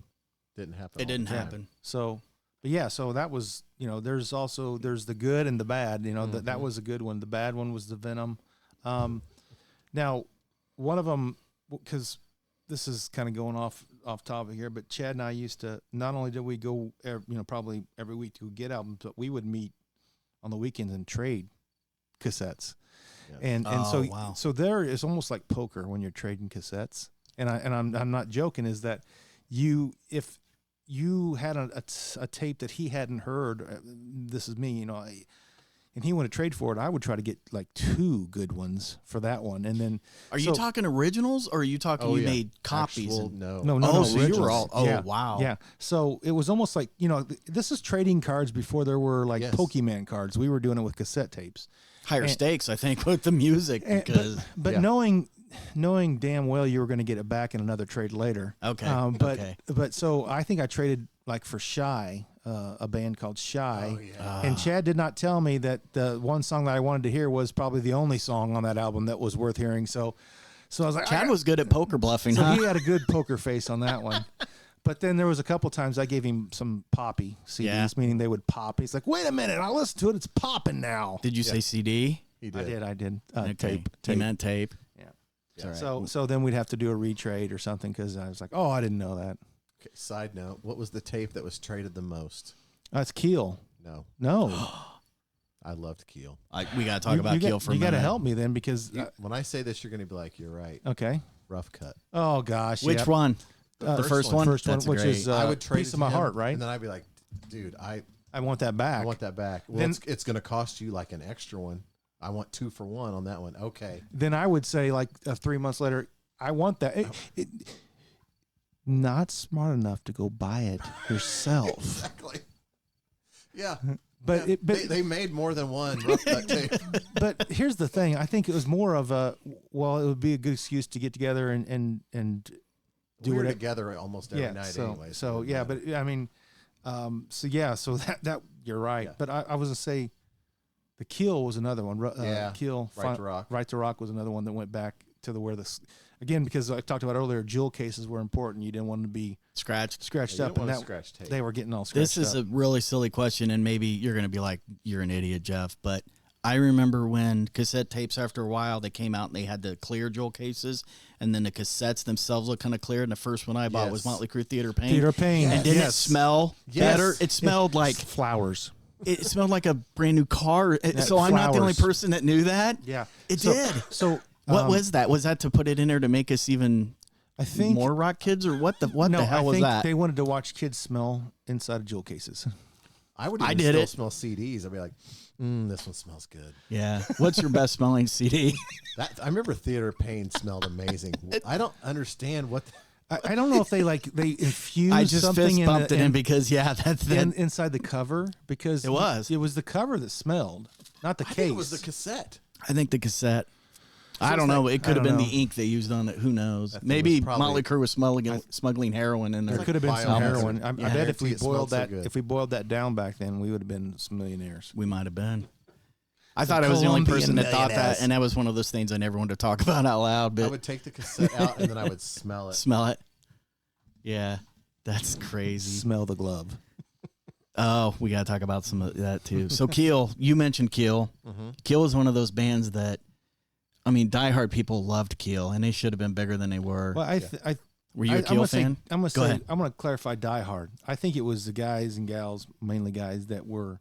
Speaker 2: didn't happen.
Speaker 1: it
Speaker 2: all the
Speaker 1: didn't
Speaker 2: time.
Speaker 1: happen.
Speaker 3: So, but yeah, so that was, there's the good and the bad. That was a good one. The bad one was the Venom. Now, one of them, because this is kind of going off topic here, but Chad and I used to, not only did we go, probably every week to get albums, but we would meet on the weekends and trade cassettes.
Speaker 2: Yeah.
Speaker 3: And so there is almost like poker when you're trading cassettes. And I'm not joking, is that if you had a tape that he hadn't heard, this is me, and he wanted to trade for it, I would try to get like 2 good ones for that one. And then
Speaker 1: Are you talking originals, or are you talking made copies?
Speaker 2: Actual, no.
Speaker 3: No,
Speaker 1: so you were
Speaker 3: originals.
Speaker 1: all
Speaker 3: Yeah.
Speaker 1: wow.
Speaker 3: Yeah. So it was almost like, this is trading cards before there were like Pokemon cards. We were doing it with cassette tapes.
Speaker 1: Higher stakes, I think, with the music because
Speaker 3: But knowing damn well you were going to get it back in another trade later.
Speaker 1: Okay.
Speaker 3: But so I think I traded like for Shy, a band called Shy.
Speaker 2: Oh, yeah.
Speaker 3: And Chad did not tell me that the one song that I wanted to hear was probably the only song on that album that was worth hearing. So I was like,
Speaker 1: Chad was good at poker bluffing,
Speaker 3: so
Speaker 1: huh?
Speaker 3: he had a good poker face on that one. But then there was a couple times I gave him some poppy CDs, meaning they would pop. He's like, wait a minute, I'll listen to it. It's popping now.
Speaker 1: Did you say CD?
Speaker 2: He did.
Speaker 3: I did.
Speaker 1: Okay.
Speaker 3: Tape.
Speaker 1: He meant tape.
Speaker 3: Yeah.
Speaker 1: It's all right.
Speaker 3: So then we'd have to do a retrade or something because I was like, oh, I didn't know that.
Speaker 2: Okay, side note, what was the tape that was traded the most?
Speaker 3: That's Keel.
Speaker 2: No. I loved Keel.
Speaker 1: We got to talk about Keel for a minute.
Speaker 3: You got to help me then because
Speaker 2: When I say this, you're going to be like, you're right.
Speaker 3: okay.
Speaker 2: Rough Cut.
Speaker 3: Oh gosh,
Speaker 1: Which one? The first one?
Speaker 3: First one,
Speaker 1: That's
Speaker 3: which
Speaker 1: great.
Speaker 3: is
Speaker 2: I would trade
Speaker 3: Piece
Speaker 2: it
Speaker 3: of
Speaker 2: to
Speaker 3: My
Speaker 2: him,
Speaker 3: Heart, right?
Speaker 2: And then I'd be like, dude, I
Speaker 3: want that back.
Speaker 2: want that back. Well,
Speaker 3: Then-
Speaker 2: it's going to cost you like an extra one. I want 2 for 1 on that one. Okay.
Speaker 3: Then I would say like 3 months later, I want that. Not smart enough to go buy it yourself.
Speaker 2: Exactly. Yeah.
Speaker 3: But
Speaker 2: Yeah.
Speaker 3: but
Speaker 2: they made more than one Rough Cut tape.
Speaker 3: but here's the thing. I think it was more of it would be a good excuse to get together and do
Speaker 2: We were
Speaker 3: it
Speaker 2: together almost every night anyway.
Speaker 3: So yeah, but I mean, so that you're right.
Speaker 2: Yeah.
Speaker 3: But I was gonna say, the Keel was another one.
Speaker 2: Yeah.
Speaker 3: Keel,
Speaker 2: Right to Rock.
Speaker 3: Right to Rock was another one that went back to where this again because I talked about earlier. Jewel cases were important. You didn't want them to be
Speaker 1: Scratched.
Speaker 3: scratched
Speaker 2: You
Speaker 3: up,
Speaker 2: don't
Speaker 3: and
Speaker 2: want
Speaker 3: that
Speaker 2: to scratch tape.
Speaker 3: they were getting all scratched.
Speaker 1: This is
Speaker 3: up.
Speaker 1: a really silly question, and maybe you're going to be like, you're an idiot, Jeff. But I remember when cassette tapes, after a while, they came out and they had the clear jewel cases, and then the cassettes themselves looked kind of clear. And the first one I bought was
Speaker 2: Yes.
Speaker 1: Motley Crue Theater Pain.
Speaker 3: Theater Pain.
Speaker 1: And didn't
Speaker 3: Yes.
Speaker 1: it smell
Speaker 2: Yes.
Speaker 1: better? It smelled like
Speaker 3: flowers.
Speaker 1: it smelled like a brand new car. So I'm not the only
Speaker 3: flowers.
Speaker 1: person that knew that.
Speaker 3: Yeah,
Speaker 1: It
Speaker 3: So-
Speaker 1: did.
Speaker 3: So
Speaker 1: What was that? Was that to put it in there to make us even
Speaker 3: I think
Speaker 1: more rock kids, or what the
Speaker 3: no,
Speaker 1: hell
Speaker 3: I
Speaker 1: was
Speaker 3: think
Speaker 1: that?
Speaker 3: they wanted to watch kids smell inside of jewel cases.
Speaker 2: I would
Speaker 1: I
Speaker 2: even
Speaker 1: did
Speaker 2: still
Speaker 1: it.
Speaker 2: smell CDs. I'd be like, this one smells good.
Speaker 1: Yeah. What's your best smelling CD?
Speaker 2: I remember Theater Pain smelled amazing. I don't understand what.
Speaker 3: I don't know if they infused
Speaker 1: I just
Speaker 3: something
Speaker 1: fist
Speaker 3: in
Speaker 1: bumped it in because that's
Speaker 3: inside the cover because
Speaker 1: It was
Speaker 3: the cover that smelled, not the
Speaker 2: I
Speaker 3: case.
Speaker 2: think it was the cassette.
Speaker 1: I think the cassette. I
Speaker 2: it's
Speaker 1: don't know.
Speaker 2: like-
Speaker 1: It could have
Speaker 3: I
Speaker 1: been
Speaker 3: don't
Speaker 1: the
Speaker 3: know.
Speaker 1: ink they used on it. Who knows?
Speaker 2: That thing
Speaker 1: Maybe
Speaker 2: was probably-
Speaker 1: Motley Crue was smuggling heroin in there.
Speaker 3: There could have been some
Speaker 2: Biohazard.
Speaker 3: heroin. I
Speaker 2: Yeah.
Speaker 3: bet if we
Speaker 2: Guarantee it smelled
Speaker 3: boiled
Speaker 2: so
Speaker 3: that
Speaker 2: good.
Speaker 3: if we boiled that down back then, we would have been some millionaires.
Speaker 1: We might have been. I thought I was the only person that thought that,
Speaker 2: millionaires.
Speaker 1: and that was one of those things I never wanted to talk about out loud.
Speaker 2: I
Speaker 1: But
Speaker 2: would take the cassette out and then I would smell it.
Speaker 1: smell it. Yeah, That's crazy.
Speaker 3: Smell the glove.
Speaker 1: Oh, we got to talk about some of that too. So Keel, you mentioned Keel. Keel is one of those bands that, I mean, diehard people loved Keel, and they should have been bigger than they were.
Speaker 3: Well,
Speaker 1: Were you a Keel fan?
Speaker 3: I'm gonna
Speaker 1: Go ahead.
Speaker 3: I'm gonna clarify Die Hard. I think it was the guys and gals, mainly guys, that were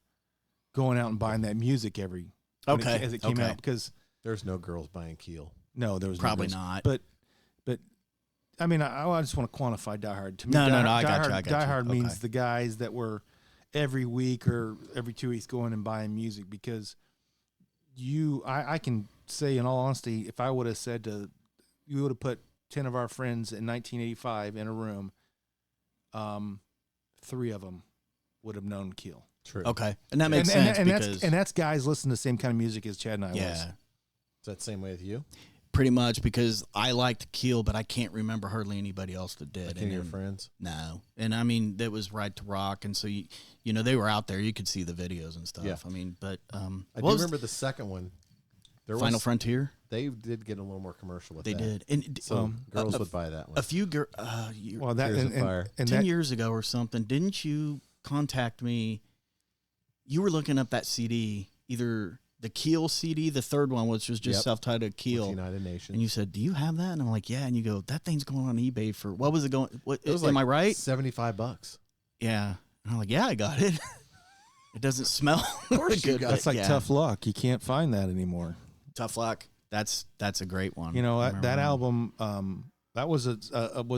Speaker 3: going out and buying that music as it came out. Because
Speaker 2: There's no girls buying Keel.
Speaker 3: no, there was
Speaker 1: Probably
Speaker 3: no
Speaker 1: not.
Speaker 3: But I mean, I just want to quantify Die Hard. To me,
Speaker 1: No,
Speaker 3: Die
Speaker 1: I got you,
Speaker 3: Hard,
Speaker 1: I got
Speaker 3: Die
Speaker 1: you.
Speaker 3: Hard
Speaker 1: Okay.
Speaker 3: means the guys that were every week or every 2 weeks going and buying music. Because I can say in all honesty, if I would have said you would have put 10 of our friends in 1985 in a room, 3 of them would have known Keel.
Speaker 2: True.
Speaker 1: Okay, and that makes sense because
Speaker 3: that's guys listening to the same kind of music as Chad and I was.
Speaker 1: yeah,
Speaker 2: Is that the same way with you?
Speaker 1: pretty much because I liked Keel, but I can't remember hardly anybody else that did.
Speaker 2: Like any of your friends?
Speaker 1: No, and I mean that was Right to Rock, and so you know they were out there. You could see the videos and stuff.
Speaker 2: Yeah.
Speaker 1: I mean, but
Speaker 2: I do remember the second one.
Speaker 1: Final Frontier.
Speaker 2: They did get a little more commercial with
Speaker 1: They
Speaker 2: that.
Speaker 1: did, and
Speaker 2: So girls would buy that one.
Speaker 1: a few
Speaker 3: Well, that
Speaker 2: Tears of Fire.
Speaker 3: and
Speaker 1: 10
Speaker 3: that,
Speaker 1: years ago or something, didn't you contact me? You were looking up that CD, either the Keel CD, the third one, which was just
Speaker 2: Yep.
Speaker 1: self-titled Keel.
Speaker 2: United Nations.
Speaker 1: And you said, "Do you have that?" And I'm like, "Yeah." And you go, "That thing's going on eBay for what was it going? What
Speaker 2: it was
Speaker 1: am
Speaker 2: like
Speaker 1: I right?"
Speaker 2: $75.
Speaker 1: Yeah. And I'm like, "Yeah, I got it." It doesn't smell
Speaker 2: course you
Speaker 1: good.
Speaker 2: got
Speaker 1: but
Speaker 3: that's like
Speaker 1: yeah.
Speaker 3: Tough Luck. You can't find that anymore.
Speaker 1: Tough Luck. That's a great one.
Speaker 3: You know,
Speaker 1: I
Speaker 3: that
Speaker 1: remember
Speaker 3: album, that was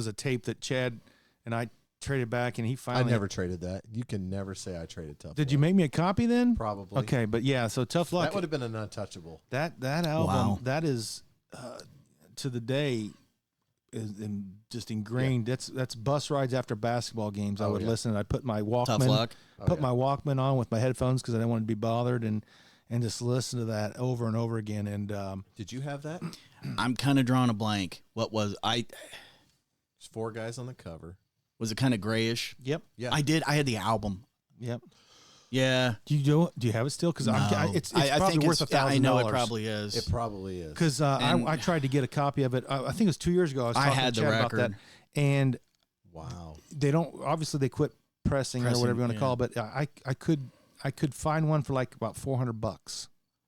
Speaker 3: a tape that Chad and I traded back, and he
Speaker 2: I
Speaker 3: finally.
Speaker 2: never traded that. You can never say I traded Tough
Speaker 3: Did you
Speaker 2: Luck.
Speaker 3: make me a copy then?
Speaker 2: Probably.
Speaker 3: Okay, but yeah, so Tough Luck.
Speaker 2: That would have been an untouchable.
Speaker 3: That album,
Speaker 1: Wow.
Speaker 3: that is to the day is just ingrained. That's bus rides after basketball games. I
Speaker 2: Oh,
Speaker 3: would
Speaker 2: yeah.
Speaker 3: listen. I'd put my
Speaker 1: Tough
Speaker 3: Walkman,
Speaker 1: Luck.
Speaker 3: my Walkman on with my headphones because I didn't want to be bothered, and just listen to that over and over again. And
Speaker 2: Did you have that?
Speaker 1: I'm kind of drawing a blank. What was
Speaker 2: There's 4 guys on the cover.
Speaker 1: Was it kind of grayish?
Speaker 3: yep,
Speaker 2: Yeah.
Speaker 1: I did. I had the album.
Speaker 3: yep.
Speaker 1: Yeah.
Speaker 3: Do you have it still? Because
Speaker 1: No.
Speaker 3: it's
Speaker 1: I
Speaker 3: probably
Speaker 1: think
Speaker 3: worth
Speaker 1: it's, I
Speaker 3: $1,000.
Speaker 1: know it probably is.
Speaker 2: It probably is.
Speaker 3: Because
Speaker 1: And-
Speaker 3: I tried to get a copy of it. I think it was 2 years ago. I was
Speaker 1: I
Speaker 3: talking
Speaker 1: had
Speaker 3: to
Speaker 1: the
Speaker 3: Chad about
Speaker 1: record.
Speaker 3: that, and
Speaker 2: Wow.
Speaker 3: they don't. Obviously, they quit pressing or whatever you want to
Speaker 1: yeah.
Speaker 3: call it. But I could find one for like about $400.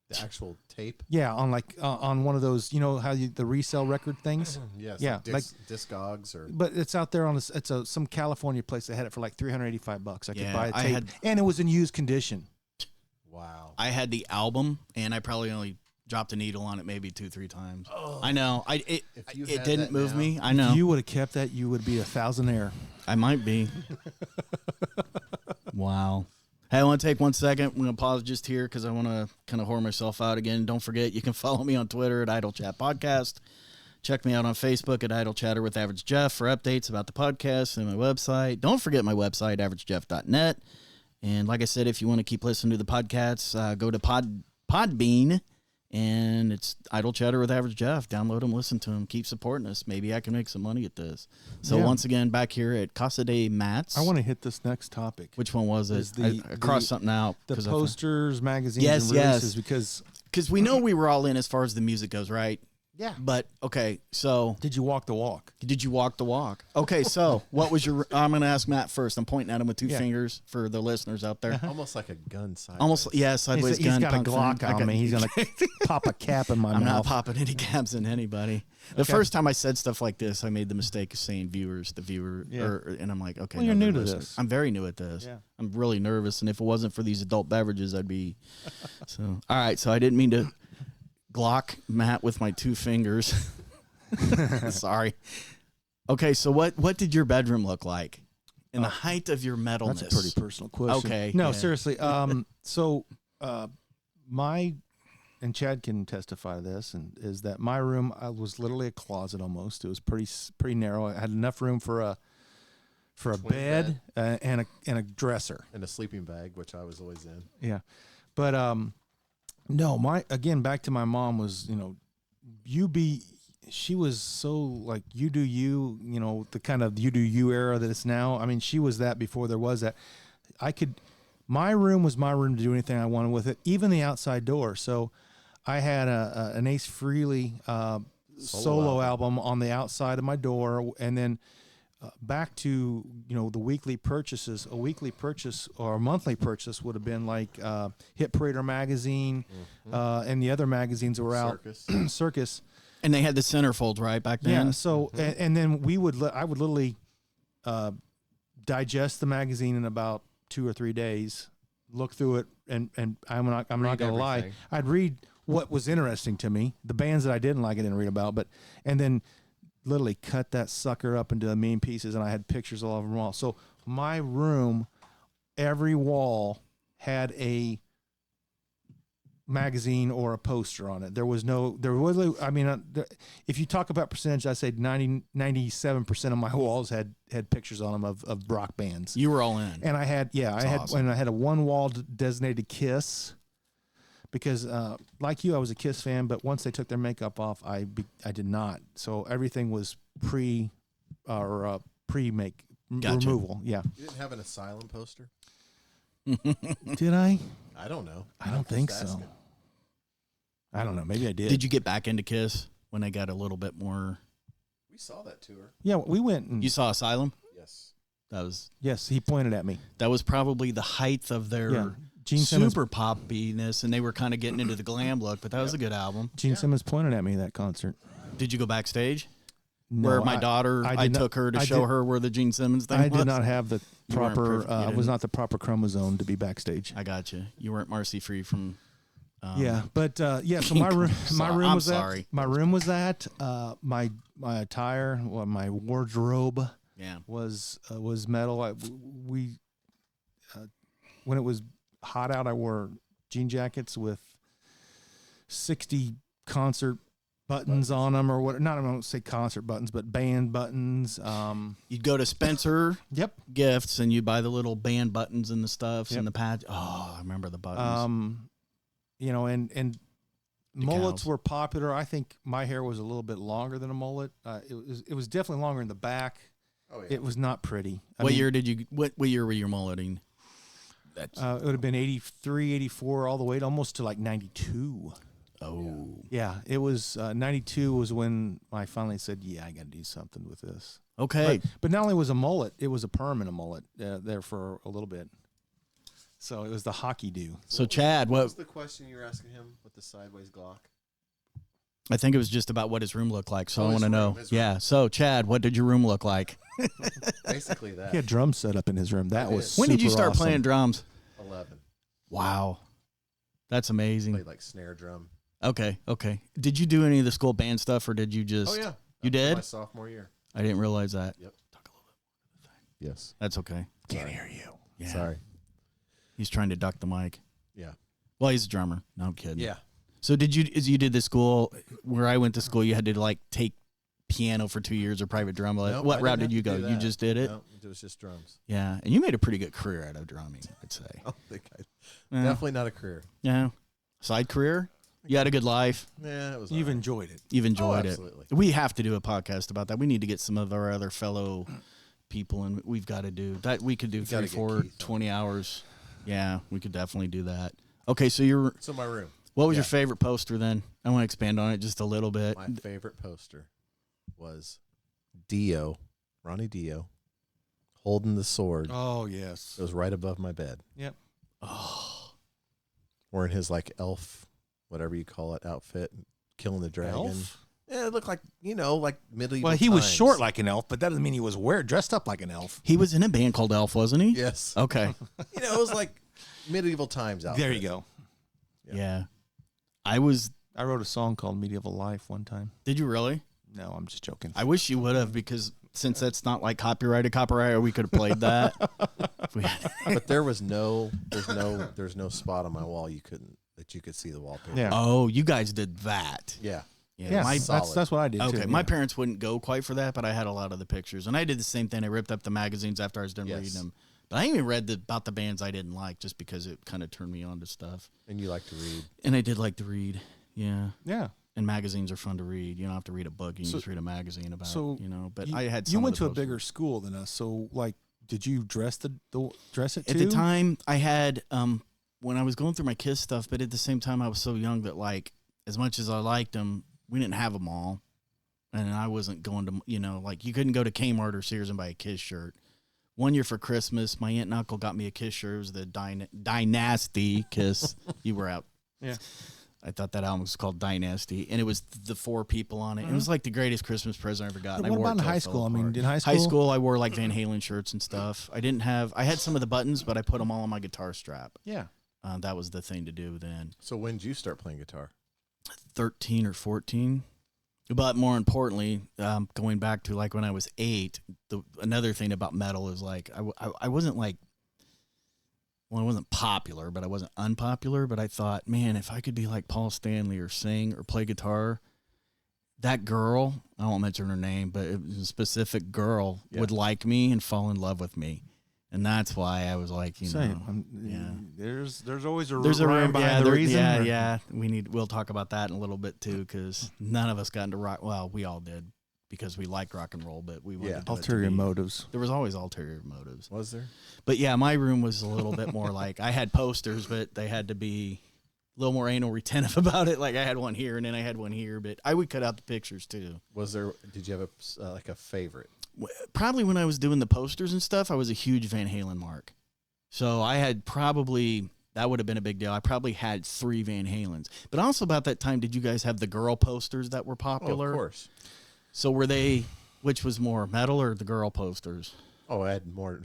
Speaker 2: The actual tape?
Speaker 3: Yeah, on on one of those. You know how the resale record things.
Speaker 2: Yes.
Speaker 3: Yeah,
Speaker 2: Like Discogs or.
Speaker 3: But it's out there on some California place that had it for like $385. I could
Speaker 1: Yeah,
Speaker 3: buy a
Speaker 1: I
Speaker 3: tape,
Speaker 1: had-
Speaker 3: and it was in used condition.
Speaker 2: Wow.
Speaker 1: I had the album, and I probably only dropped a needle on it maybe 2-3 times. I know. It
Speaker 2: If you
Speaker 1: it
Speaker 2: had
Speaker 1: didn't
Speaker 2: that
Speaker 1: move
Speaker 2: now-
Speaker 1: me. I know.
Speaker 3: If you would have kept that, you would be a thousandaire.
Speaker 1: I might be. Wow. Hey, I want to take 1 second. I'm going to pause just here because I want to kind of whore myself out again. Don't forget, you can follow me on Twitter at Idle Chat Podcast. Check me out on Facebook at Idle Chatter with Average Jeff for updates about the podcast and my website. Don't forget my website, averagejeff.net. And like I said, if you want to keep listening to the podcasts, go to Podbean, and it's Idle Chatter with Average Jeff. Download them, listen to them, keep supporting us. Maybe I can make some money at this. So
Speaker 3: Yeah.
Speaker 1: once again, back here at Casa de Mats.
Speaker 3: I want to hit this next topic.
Speaker 1: Which one was it?
Speaker 3: Is
Speaker 1: I crossed something out.
Speaker 3: The
Speaker 1: 'cause
Speaker 3: posters, magazines,
Speaker 1: Yes,
Speaker 3: and releases,
Speaker 1: yes.
Speaker 3: because
Speaker 1: Because we know we were all in as far as the music goes, right?
Speaker 3: yeah.
Speaker 1: But, okay, so
Speaker 3: Did you walk the walk?
Speaker 1: did you walk the walk? Okay, so what was your... I'm going to ask Matt first. I'm pointing at him with 2
Speaker 3: Yeah.
Speaker 1: fingers for the listeners out there.
Speaker 2: Almost like a gun sideways.
Speaker 1: Almost, yeah, sideways
Speaker 3: He's
Speaker 1: gun.
Speaker 3: got a
Speaker 1: punk
Speaker 3: Glock
Speaker 1: fan. I
Speaker 3: on
Speaker 1: got-
Speaker 3: me. He's gonna pop a cap in my
Speaker 1: I'm not
Speaker 3: mouth.
Speaker 1: popping any caps in anybody. The first time I said stuff like this, I made the mistake of saying the viewer,
Speaker 3: Yeah.
Speaker 1: and I'm like, okay.
Speaker 3: Well, you're
Speaker 1: no,
Speaker 3: new
Speaker 1: they're
Speaker 3: to
Speaker 1: listeners.
Speaker 3: this.
Speaker 1: I'm very new at this.
Speaker 3: Yeah.
Speaker 1: I'm really nervous, and if it wasn't for these adult beverages, I'd be. So, all right. So I didn't mean to Glock Matt with my 2 fingers. Sorry. Okay, so what did your bedroom look like in the height of your metalness?
Speaker 3: That's a pretty personal question.
Speaker 1: Okay,
Speaker 3: No,
Speaker 1: yeah.
Speaker 3: seriously. So, my and Chad can testify to this, and is that my room was literally a closet almost. It was pretty narrow. I had enough room for a
Speaker 2: Twin
Speaker 3: bed, and a dresser.
Speaker 2: And a sleeping bag, which I was always in.
Speaker 3: Yeah, but no, back to my mom was, she was so like you do you, the kind of you do you era that it's now. I mean, she was that before there was that. My room was my room to do anything I wanted with it, even the outside door. So I had an Ace Frehley solo album on the outside of my door, and then back to the weekly purchases. A weekly purchase or a monthly purchase would have been like Hit Parader magazine, and the other magazines that were
Speaker 2: Circus.
Speaker 3: out. Circus.
Speaker 1: And they had the centerfolds right back then.
Speaker 3: Yeah. So and then I would literally digest the magazine in about 2 or 3 days, look through it, and I'm not going to lie,
Speaker 2: everything.
Speaker 3: I'd read what was interesting to me. The bands that I didn't like, I didn't read about, and then literally cut that sucker up into a million pieces, and I had pictures all over them all. So my room, every wall had a magazine or a poster on it. If you talk about percentage, I'd say 97% of my walls had pictures on them of rock bands.
Speaker 1: You were all in.
Speaker 3: And I had
Speaker 1: awesome.
Speaker 3: I had a one wall designated Kiss, because like you, I was a Kiss fan, but once they took their makeup off, I did not. So everything was pre-make
Speaker 1: Gotcha.
Speaker 3: removal. Yeah.
Speaker 2: You didn't have an Asylum poster?
Speaker 3: Did I?
Speaker 2: I don't know.
Speaker 3: I don't think so. I don't know. Maybe I did.
Speaker 1: Did you get back into Kiss when they got a little bit more?
Speaker 2: We saw that tour.
Speaker 3: Yeah, we went. And,
Speaker 1: You saw Asylum?
Speaker 2: Yes.
Speaker 3: yes, he pointed at me.
Speaker 1: That was probably the height of their
Speaker 3: Yeah. Gene Simmons,
Speaker 1: super poppiness, and they were kind of getting into the glam look. But that was a good album.
Speaker 3: Gene Simmons pointed at me at that concert.
Speaker 1: Did you go backstage?
Speaker 3: No,
Speaker 1: Where my daughter, I
Speaker 3: did not-
Speaker 1: took her to
Speaker 3: I
Speaker 1: show
Speaker 3: did-
Speaker 1: her where the Gene Simmons thing
Speaker 3: I
Speaker 1: was.
Speaker 3: did not have the
Speaker 1: You weren't
Speaker 3: proper.
Speaker 1: perfect. You
Speaker 3: Was
Speaker 1: didn't.
Speaker 3: not the proper chromosome to be backstage.
Speaker 1: I got you. You weren't Marcy free from.
Speaker 3: Yeah, but yeah. So
Speaker 1: Pink
Speaker 3: my room,
Speaker 1: Sauce. I'm
Speaker 3: was
Speaker 1: sorry.
Speaker 3: that. My room was that. My attire, well, my wardrobe
Speaker 1: Yeah.
Speaker 3: was metal. When it was hot out, I wore jean jackets with 60 concert buttons on them, or what? Not I don't say concert buttons, but band buttons.
Speaker 1: You'd go to Spencer
Speaker 3: Yep.
Speaker 1: Gifts and you'd buy the little band buttons and the stuffs
Speaker 3: Yep.
Speaker 1: and the patch. Oh, I remember the buttons.
Speaker 3: And
Speaker 1: Decals.
Speaker 3: mullets were popular. I think my hair was a little bit longer than a mullet. It was definitely longer in the back.
Speaker 2: Oh, yeah.
Speaker 3: It was not pretty.
Speaker 1: What year did you? What year were you mulleting? That's
Speaker 3: It would have been 83, 84, all the way to almost to like 92.
Speaker 1: oh
Speaker 3: Yeah, it was 92 was when I finally said, yeah, I got to do something with this.
Speaker 1: okay.
Speaker 3: But not only was a mullet, it was a permanent mullet there for a little bit. So it was the hockey do.
Speaker 1: So Chad,
Speaker 2: What
Speaker 1: what?
Speaker 2: was the question you were asking him with the sideways Glock?
Speaker 1: I think it was just about what his room looked like. So
Speaker 2: Oh,
Speaker 1: I
Speaker 2: his
Speaker 1: want to know.
Speaker 2: room, his
Speaker 1: Yeah. So Chad, what did your room look like?
Speaker 2: Basically that.
Speaker 3: He had drums set up in his room. That
Speaker 2: I
Speaker 3: was
Speaker 2: did.
Speaker 1: When did you
Speaker 3: super
Speaker 1: start
Speaker 3: awesome.
Speaker 1: playing drums?
Speaker 2: 11.
Speaker 1: Wow, that's amazing.
Speaker 2: Played like snare drum.
Speaker 1: Okay. Did you do any of the school band stuff, or did you just?
Speaker 2: Oh, yeah.
Speaker 1: You
Speaker 2: That was
Speaker 1: did?
Speaker 2: My sophomore year.
Speaker 1: I didn't realize that.
Speaker 2: Yep.
Speaker 1: Talk a little
Speaker 2: Yes.
Speaker 1: bit. That's okay.
Speaker 3: Can't hear you.
Speaker 1: Yeah.
Speaker 2: Sorry.
Speaker 1: He's trying to duck the mic.
Speaker 2: Yeah.
Speaker 1: Well, he's a drummer. No, I'm kidding.
Speaker 2: Yeah.
Speaker 1: So you did the school where I went to school? You had to like take piano for 2 years or private drum.
Speaker 2: Nope,
Speaker 1: What
Speaker 2: I
Speaker 1: route
Speaker 2: didn't
Speaker 1: did you
Speaker 2: have to
Speaker 1: go?
Speaker 2: do
Speaker 1: You
Speaker 2: that.
Speaker 1: just did it.
Speaker 2: No, it was just drums.
Speaker 1: Yeah, and you made a pretty good career out of drumming, I'd say.
Speaker 2: I don't think
Speaker 1: Yeah.
Speaker 2: definitely not a career.
Speaker 1: Yeah. Side career. You had a good life.
Speaker 2: Yeah, it was.
Speaker 3: You've
Speaker 2: all right.
Speaker 3: enjoyed it.
Speaker 1: You've enjoyed it.
Speaker 2: absolutely.
Speaker 1: We have to do a podcast about that. We need to get some of our other fellow people, and we've got to do that. We could do
Speaker 2: gotta
Speaker 1: 3,
Speaker 2: get
Speaker 1: 4,
Speaker 2: Keith on
Speaker 1: 20 hours. Yeah, we could definitely do that. Okay, so
Speaker 2: So my room.
Speaker 1: what was
Speaker 2: Yeah.
Speaker 1: your favorite poster then? I want to expand on it just a little bit.
Speaker 2: My favorite poster was Dio, Ronnie Dio, holding the sword.
Speaker 3: Oh, yes.
Speaker 2: It was right above my bed.
Speaker 3: Yep.
Speaker 1: Oh,
Speaker 2: Wearing his like elf, whatever you call it, outfit, killing the dragon.
Speaker 3: Elf?
Speaker 2: Yeah, it looked like like medieval.
Speaker 3: Well, he was
Speaker 2: times.
Speaker 3: short like an elf, but that doesn't mean he was dressed up like an elf.
Speaker 1: he was in a band called Elf, wasn't he?
Speaker 2: Yes.
Speaker 1: Okay.
Speaker 2: It was like medieval times outfit.
Speaker 3: There you go.
Speaker 2: Yeah.
Speaker 1: Yeah. I was.
Speaker 3: I wrote a song called Medieval Life one time.
Speaker 1: Did you really?
Speaker 3: No, I'm just joking.
Speaker 1: I wish you would have, because since that's not like copyrighted, we could have played that. If we had-
Speaker 2: But there's no spot on my wall you could see the wallpaper.
Speaker 3: Yeah.
Speaker 1: oh, you guys did that.
Speaker 2: Yeah.
Speaker 3: Yeah,
Speaker 1: my
Speaker 2: solid.
Speaker 3: that's what I did
Speaker 1: Okay,
Speaker 3: too.
Speaker 1: my
Speaker 3: yeah.
Speaker 1: parents wouldn't go quite for that, but I had a lot of the pictures, and I did the same thing. I ripped up the magazines after I was done
Speaker 2: Yes.
Speaker 1: reading them, but I even read about the bands I didn't like, just because it kind of turned me on to stuff.
Speaker 2: And you like to read.
Speaker 1: And I did like to read, yeah.
Speaker 3: Yeah.
Speaker 1: And magazines are fun to read. You don't have to read a book; you can
Speaker 3: So-
Speaker 1: just read a magazine about,
Speaker 3: so
Speaker 1: But
Speaker 3: you,
Speaker 1: I had.
Speaker 3: you
Speaker 1: some
Speaker 3: went
Speaker 1: of
Speaker 3: to
Speaker 1: the
Speaker 3: a bigger
Speaker 1: posters.
Speaker 3: school than us, so like, did you dress dress it
Speaker 1: At
Speaker 3: too?
Speaker 1: the time, I had when I was going through my Kiss stuff, but at the same time, I was so young that, like, as much as I liked them, we didn't have them all. and I wasn't going to, like you couldn't go to Kmart or Sears and buy a Kiss shirt. One year for Christmas, my aunt and uncle got me a Kiss shirt. It was the Dynasty Kiss. You were out.
Speaker 3: Yeah.
Speaker 1: I thought that album was called Dynasty, and it was the 4 people on it. It was like the greatest Christmas present I ever got.
Speaker 3: What
Speaker 1: I wore
Speaker 3: about
Speaker 1: it
Speaker 3: in
Speaker 1: till it
Speaker 3: high
Speaker 1: fell
Speaker 3: school? I mean,
Speaker 1: apart.
Speaker 3: in high school?
Speaker 1: High school, I wore like Van Halen shirts and stuff. I had some of the buttons, but I put them all on my guitar strap.
Speaker 3: Yeah.
Speaker 1: That was the thing to do then.
Speaker 2: So when did you start playing guitar?
Speaker 1: 13 or 14. But more importantly, going back to like when I was 8, another thing about metal is like I wasn't like, well, I wasn't popular, but I wasn't unpopular. But I thought, man, if I could be like Paul Stanley or sing or play guitar, that girl, I won't mention her name, but it was a specific girl, would like me and fall in love with me. And that's why I was like,
Speaker 3: There's always a
Speaker 1: rhyme
Speaker 3: behind the reason.
Speaker 1: Yeah. We'll talk about that in a little bit too, because none of us got into rock. Well, we all did because we liked rock and roll, but we wanted
Speaker 3: Ulterior motives.
Speaker 1: There was always ulterior motives.
Speaker 2: Was there?
Speaker 1: But yeah, my room was a little bit more like I had posters, but they had to be a little more anal retentive about it. Like I had one here and then I had one here, but I would cut out the pictures too.
Speaker 2: Did you have a favorite?
Speaker 1: Probably when I was doing the posters and stuff, I was a huge Van Halen mark. So I had that would have been a big deal. I probably had 3 Van Halens. But also about that time, did you guys have the girl posters that were popular?
Speaker 2: Oh, of course.
Speaker 1: So which was more, metal or the girl posters?
Speaker 2: Oh, I had more,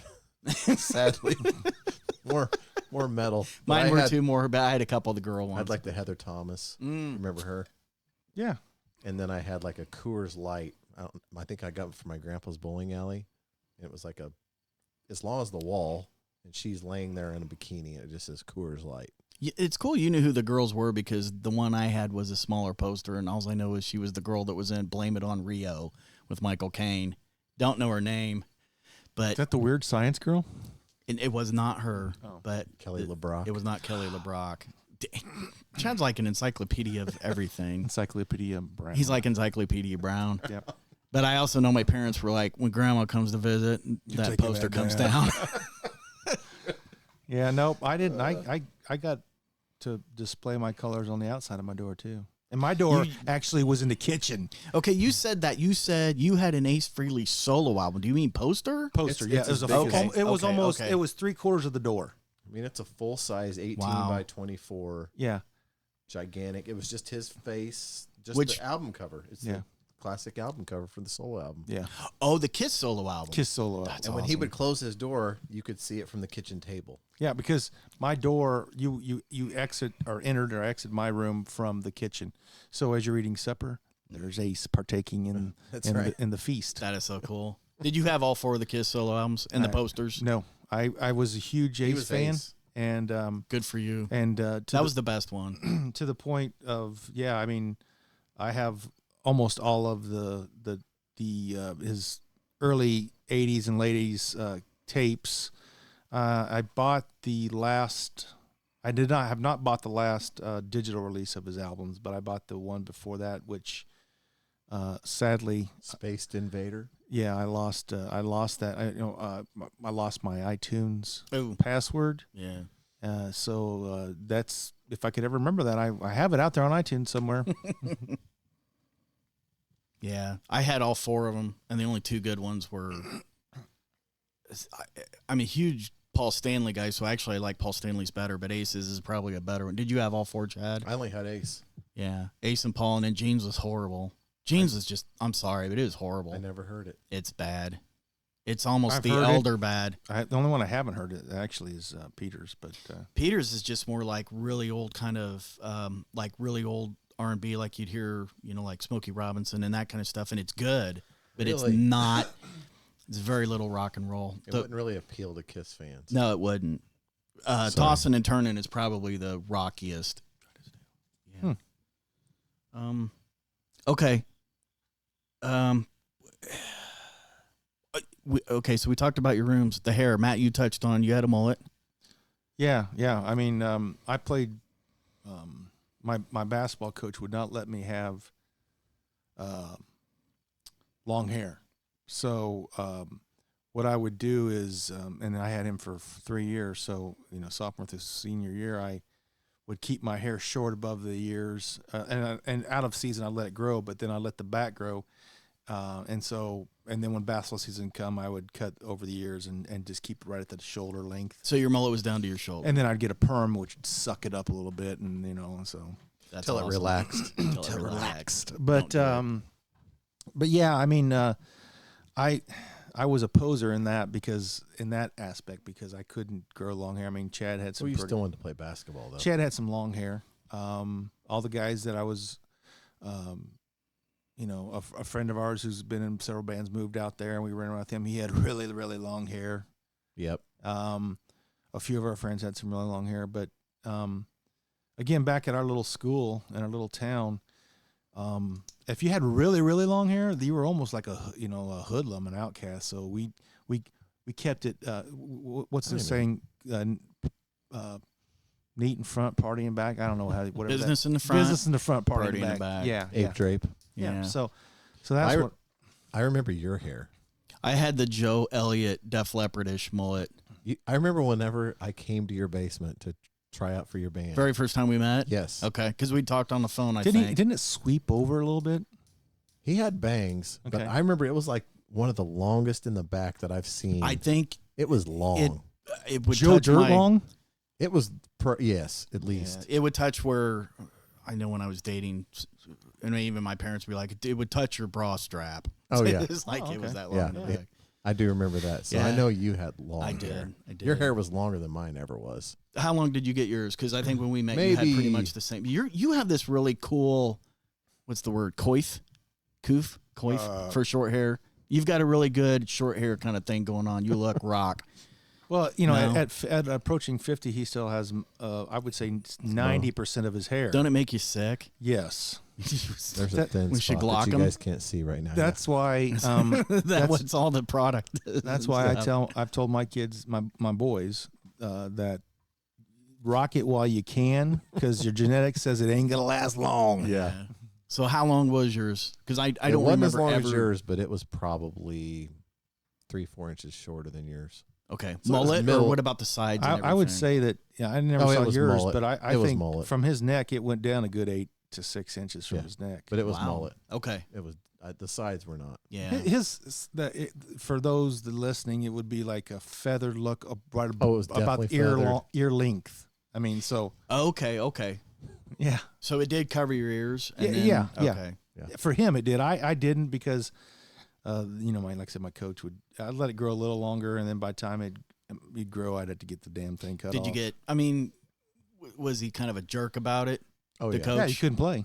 Speaker 2: sadly, more metal.
Speaker 1: Mine were 2 more, but I had a couple of the girl ones.
Speaker 2: I had like the Heather Thomas. Remember her?
Speaker 3: Yeah.
Speaker 2: And then I had like a Coors Light. I think I got it from my grandpa's bowling alley. And it was like as long as the wall, and she's laying there in a bikini, and it just says Coors Light.
Speaker 1: It's cool you knew who the girls were, because the one I had was a smaller poster, and all I know is she was the girl that was in Blame It on Rio with Michael Caine. Don't know her name, but
Speaker 3: Is that the Weird Science girl?
Speaker 1: it was not her. But
Speaker 2: Kelly LeBrock.
Speaker 1: It was not Kelly LeBrock. Chad's like an encyclopedia of everything.
Speaker 3: Encyclopedia Brown.
Speaker 1: He's like Encyclopedia Brown.
Speaker 3: Yep.
Speaker 1: But I also know my parents were like, when Grandma comes to visit, that
Speaker 4: taking
Speaker 1: poster
Speaker 4: that
Speaker 1: comes
Speaker 4: down.
Speaker 1: down.
Speaker 3: Yeah, nope, I didn't. I got to display my colors on the outside of my door too. And my door actually was in the kitchen.
Speaker 1: Okay, you said that. You said you had an Ace Frehley solo album. Do you mean poster?
Speaker 3: Poster,
Speaker 2: It's
Speaker 3: it was
Speaker 2: as
Speaker 3: a
Speaker 2: big
Speaker 3: full,
Speaker 2: as-
Speaker 3: it was
Speaker 1: okay,
Speaker 3: almost
Speaker 1: okay.
Speaker 3: it was 3/4 of the door.
Speaker 2: I mean, it's a full size 18
Speaker 1: Wow.
Speaker 2: by 24,
Speaker 3: Yeah.
Speaker 2: gigantic. It was just his face, just
Speaker 1: Which-
Speaker 2: the album cover. It's the classic album cover for the solo album.
Speaker 3: Yeah.
Speaker 1: Oh, the Kiss solo album.
Speaker 3: Kiss solo.
Speaker 1: That's
Speaker 2: And when he
Speaker 1: awesome.
Speaker 2: would close his door, you could see it from the kitchen table.
Speaker 3: Yeah, because my door, you exit or entered or exit my room from the kitchen. So as you're eating supper, there's Ace partaking in
Speaker 2: That's right.
Speaker 3: in the feast.
Speaker 1: That is so cool. Did you have all 4 of the Kiss solo albums and the posters?
Speaker 3: No, I was a huge
Speaker 2: He
Speaker 3: Ace
Speaker 2: was
Speaker 3: fan,
Speaker 2: Ace.
Speaker 3: and
Speaker 1: Good for you.
Speaker 3: that
Speaker 1: Was the best one.
Speaker 3: to the point of I mean, I have almost all of the his early 80s and late 80s tapes. I bought the last. I have not bought the last digital release of his albums, but I bought the one before that, which sadly,
Speaker 2: Spaced Invader.
Speaker 3: I lost that. I lost my iTunes
Speaker 1: Oh,
Speaker 3: password.
Speaker 1: yeah.
Speaker 3: So that's, if I could ever remember that, I have it out there on iTunes somewhere.
Speaker 1: Yeah, I had all 4 of them, and the only 2 good ones were. I'm a huge Paul Stanley guy, so actually I like Paul Stanley's better, but Ace's is probably a better one. Did you have all 4, Chad?
Speaker 2: I only had Ace.
Speaker 1: Yeah, Ace and Paul, and then Jeans was horrible. Jeans was just, I'm sorry, but it was horrible.
Speaker 2: I never heard it.
Speaker 1: It's bad. It's almost
Speaker 3: I've
Speaker 1: the
Speaker 3: heard it.
Speaker 1: elder bad.
Speaker 3: The only one I haven't heard it actually is Peter's, but
Speaker 1: Peters is just more like really old kind of, like really old R&B, like you'd hear, like Smokey Robinson and that kind of stuff, and it's good, but it's
Speaker 2: Really?
Speaker 1: not. It's very little rock and roll.
Speaker 2: It wouldn't really appeal to Kiss fans.
Speaker 1: No, it wouldn't. Tossin' and Turnin' is probably the rockiest. Yeah. Okay. Okay, so we talked about your rooms. The hair, Matt, you touched on. You had a mullet.
Speaker 3: yeah. I mean, I played. My basketball coach would not let me have long hair, so what I would do is, and I had him for 3 years. So sophomore through senior year, I would keep my hair short above the ears, and out of season I let it grow, but then I let the back grow, And then when basketball season come, I would cut over the ears and just keep it right at the shoulder length.
Speaker 1: So your mullet was down to your shoulder.
Speaker 3: And then I'd get a perm, which would suck it up a little bit, and so
Speaker 1: That's
Speaker 2: Till it
Speaker 1: awesome.
Speaker 2: relaxed.
Speaker 1: Till it relaxed.
Speaker 3: But
Speaker 1: Don't do
Speaker 3: but yeah, I mean, I was a poser in that aspect because I couldn't grow long hair. I mean, Chad had some.
Speaker 2: Well, you still wanted to play basketball though.
Speaker 3: Chad had some long hair. All the guys that I was, a friend of ours who's been in several bands moved out there, and we ran around with him. He had really, really long hair.
Speaker 2: Yep.
Speaker 3: A few of our friends had some really long hair, but again, back at our little school in our little town, if you had really, really long hair, you were almost like a hoodlum, an outcast. So we kept it. What's the saying? Neat in front, party in back. I don't know how. Whatever.
Speaker 1: Business in the front.
Speaker 3: Business in the front, party
Speaker 1: Party
Speaker 3: in the back. Yeah,
Speaker 2: Ape drape.
Speaker 1: Yeah.
Speaker 3: So that's what.
Speaker 2: I remember your hair.
Speaker 1: I had the Joe Elliott Def Leppard-ish mullet.
Speaker 2: I remember whenever I came to your basement to try out for your band.
Speaker 1: Very first time we met?
Speaker 2: Yes.
Speaker 1: Okay, because we talked on the phone, I think.
Speaker 3: Didn't it sweep over a little bit?
Speaker 2: He had bangs, but
Speaker 3: Okay.
Speaker 2: I remember it was like one of the longest in the back that I've seen.
Speaker 1: I think
Speaker 2: it was long.
Speaker 1: it would
Speaker 3: Joe
Speaker 1: touch my...
Speaker 3: Dirtbong?
Speaker 2: It was, yes, at least.
Speaker 1: Yeah, it would touch where... I know when I was dating, and even my parents would be like, it would touch your bra strap.
Speaker 2: Oh, yeah.
Speaker 1: It's like it was that long
Speaker 2: Yeah,
Speaker 1: in the back.
Speaker 2: I do remember that. So I
Speaker 1: Yeah.
Speaker 2: know you had long
Speaker 1: I
Speaker 2: hair.
Speaker 1: did. I did.
Speaker 2: Your hair was longer than mine ever was.
Speaker 1: How long did you get yours? Because I think when we met, you had pretty
Speaker 2: Maybe-
Speaker 1: much the same. You have this really cool, what's the word? Coif for short hair. You've got a really good short hair kind of thing going on. You look rock.
Speaker 3: Well,
Speaker 1: No.
Speaker 3: at approaching 50, he still has, I would say, 90% of his hair.
Speaker 1: Don't it make you sick?
Speaker 3: Yes.
Speaker 2: There's a
Speaker 3: That-
Speaker 2: thin
Speaker 1: we should
Speaker 2: spot
Speaker 1: glock
Speaker 2: that you
Speaker 1: 'em.
Speaker 2: guys can't see right now.
Speaker 3: That's why.
Speaker 1: That's what's all the product. Is
Speaker 3: That's
Speaker 1: and
Speaker 3: why
Speaker 1: stuff.
Speaker 3: I've told my kids, my boys, that rock it while you can, because your genetics says it ain't gonna last long.
Speaker 2: Yeah.
Speaker 1: So how long was yours? Because I
Speaker 2: It
Speaker 1: don't
Speaker 2: wasn't
Speaker 1: remember
Speaker 2: as long
Speaker 1: ever.
Speaker 2: as yours, but it was probably 3-4 inches shorter than yours.
Speaker 1: Okay,
Speaker 2: So it was
Speaker 1: mullet. Or
Speaker 2: middle-
Speaker 1: what about the sides? And
Speaker 3: I would
Speaker 1: everything?
Speaker 3: say that. Yeah, I never
Speaker 2: Oh, it
Speaker 3: saw
Speaker 2: was
Speaker 3: yours,
Speaker 2: mullet.
Speaker 3: but I
Speaker 2: It was
Speaker 3: think
Speaker 2: mullet.
Speaker 3: from his neck it went down a good 8 to 6 inches from
Speaker 2: Yeah.
Speaker 3: his neck.
Speaker 2: But it was
Speaker 1: Wow.
Speaker 2: mullet.
Speaker 1: Okay.
Speaker 2: It was the sides were not.
Speaker 1: Yeah.
Speaker 3: For those that listening, it would be like a feathered look right
Speaker 2: Oh, it was
Speaker 3: about
Speaker 2: definitely
Speaker 3: ear
Speaker 2: feathered.
Speaker 3: ear length. I mean, so
Speaker 1: Okay.
Speaker 3: yeah.
Speaker 1: So it did cover your ears. And then,
Speaker 3: Yeah.
Speaker 1: Okay.
Speaker 3: For him, it did. I didn't because, like I said, my coach I'd let it grow a little longer, and then by the time it'd grow, I'd have to get the damn thing cut off.
Speaker 1: Did you get? I mean, was he kind of a jerk about it?
Speaker 2: Oh,
Speaker 1: The
Speaker 2: yeah.
Speaker 1: coach?
Speaker 3: Yeah, you couldn't play.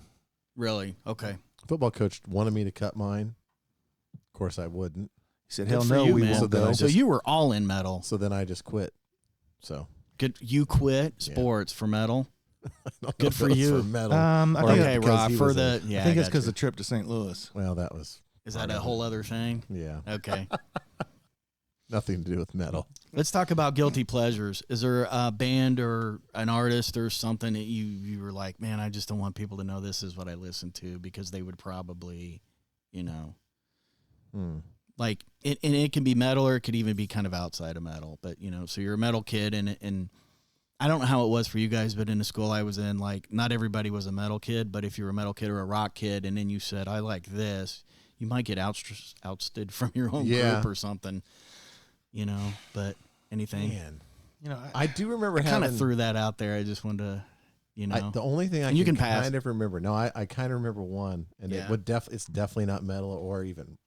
Speaker 1: Really? Okay.
Speaker 2: Football coach wanted me to cut mine. Of course, I wouldn't.
Speaker 3: He said,
Speaker 1: Good
Speaker 3: "Hell
Speaker 1: for
Speaker 3: no,
Speaker 1: you,
Speaker 3: we
Speaker 1: man.
Speaker 3: won't
Speaker 2: So then
Speaker 3: go."
Speaker 2: I
Speaker 1: So
Speaker 2: just-
Speaker 1: you were all in metal.
Speaker 2: So then I just quit. So
Speaker 1: Good. You quit
Speaker 2: Yeah.
Speaker 1: sports for metal.
Speaker 2: I don't know
Speaker 1: Good
Speaker 2: if
Speaker 1: for
Speaker 2: it was
Speaker 1: you.
Speaker 2: For metal.
Speaker 3: I
Speaker 2: Or
Speaker 3: think,
Speaker 1: Okay,
Speaker 2: because
Speaker 1: Rob.
Speaker 2: he
Speaker 1: For
Speaker 2: was
Speaker 1: the
Speaker 3: I think it's because
Speaker 1: the
Speaker 3: the trip to St. Louis.
Speaker 2: well, that was
Speaker 1: is that a whole other thing?
Speaker 2: yeah,
Speaker 1: Okay.
Speaker 2: nothing to do with metal.
Speaker 1: Let's talk about guilty pleasures. Is there a band or an artist or something that you were like, man, I just don't want people to know this is what I listen to because they would probably, like and it can be metal or it could even be kind of outside of metal. But so you're a metal kid and I don't know how it was for you guys, but in the school I was in, like not everybody was a metal kid, but if you were a metal kid or a rock kid, and then you said I like this, you might get ousted from your own
Speaker 2: Yeah.
Speaker 1: group or something. But anything.
Speaker 2: Man,
Speaker 3: You know,
Speaker 2: I do remember
Speaker 1: I kind
Speaker 2: having
Speaker 1: of threw that out there. I just wanted to,
Speaker 2: the only thing I
Speaker 1: And you
Speaker 2: can
Speaker 1: can pass.
Speaker 2: kind of remember. No, I kind of remember one, and
Speaker 1: Yeah.
Speaker 2: it would it's definitely not metal or even,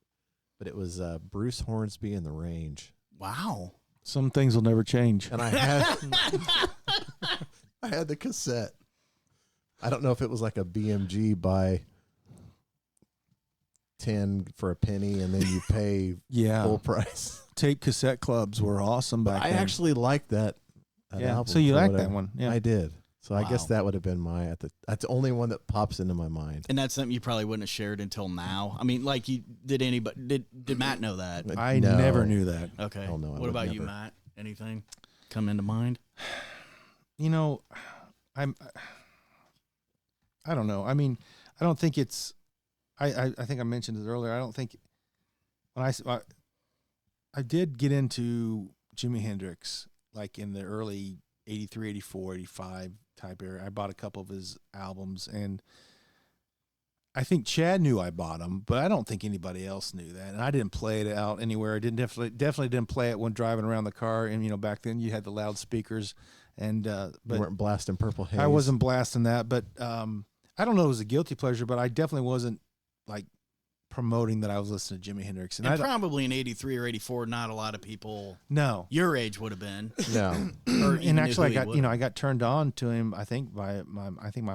Speaker 2: but it was Bruce Hornsby in the Range,
Speaker 1: wow.
Speaker 3: some things will never change.
Speaker 2: and I had I had the cassette. I don't know if it was like a BMG by 10 for a penny, and then you pay
Speaker 3: Yeah,
Speaker 2: full price.
Speaker 3: tape cassette clubs were awesome back
Speaker 2: I
Speaker 3: then.
Speaker 2: actually liked that.
Speaker 3: Yeah,
Speaker 2: album
Speaker 3: so you
Speaker 2: for
Speaker 3: liked
Speaker 2: whatever.
Speaker 3: that one, yeah.
Speaker 2: I did. So I guess
Speaker 1: Wow.
Speaker 2: that would have been that's the only one that pops into my mind.
Speaker 1: And that's something you probably wouldn't have shared until now. I mean, like did Matt know that?
Speaker 3: I
Speaker 2: No.
Speaker 3: never knew that.
Speaker 1: Okay.
Speaker 2: Oh, no, I
Speaker 1: What
Speaker 2: would
Speaker 1: about you,
Speaker 2: never.
Speaker 1: Matt? Anything come into mind?
Speaker 3: You know, I don't know. I mean, I don't think it's. I think I mentioned it earlier. I don't think when I did get into Jimi Hendrix like in the early 83, 84, 85 type era. I bought a couple of his albums, and I think Chad knew I bought them, but I don't think anybody else knew that. And I didn't play it out anywhere. I definitely didn't play it when driving around the car. And back then you had the loudspeakers, and but
Speaker 2: You weren't blasting Purple Haze.
Speaker 3: I wasn't blasting that. But I don't know. It was a guilty pleasure, but I definitely wasn't like promoting that I was listening to Jimi Hendrix.
Speaker 1: And probably in 83 or 84, not a lot of people
Speaker 3: no
Speaker 1: your age would have been.
Speaker 2: No.
Speaker 1: Or
Speaker 3: and actually I got turned on to him. I think my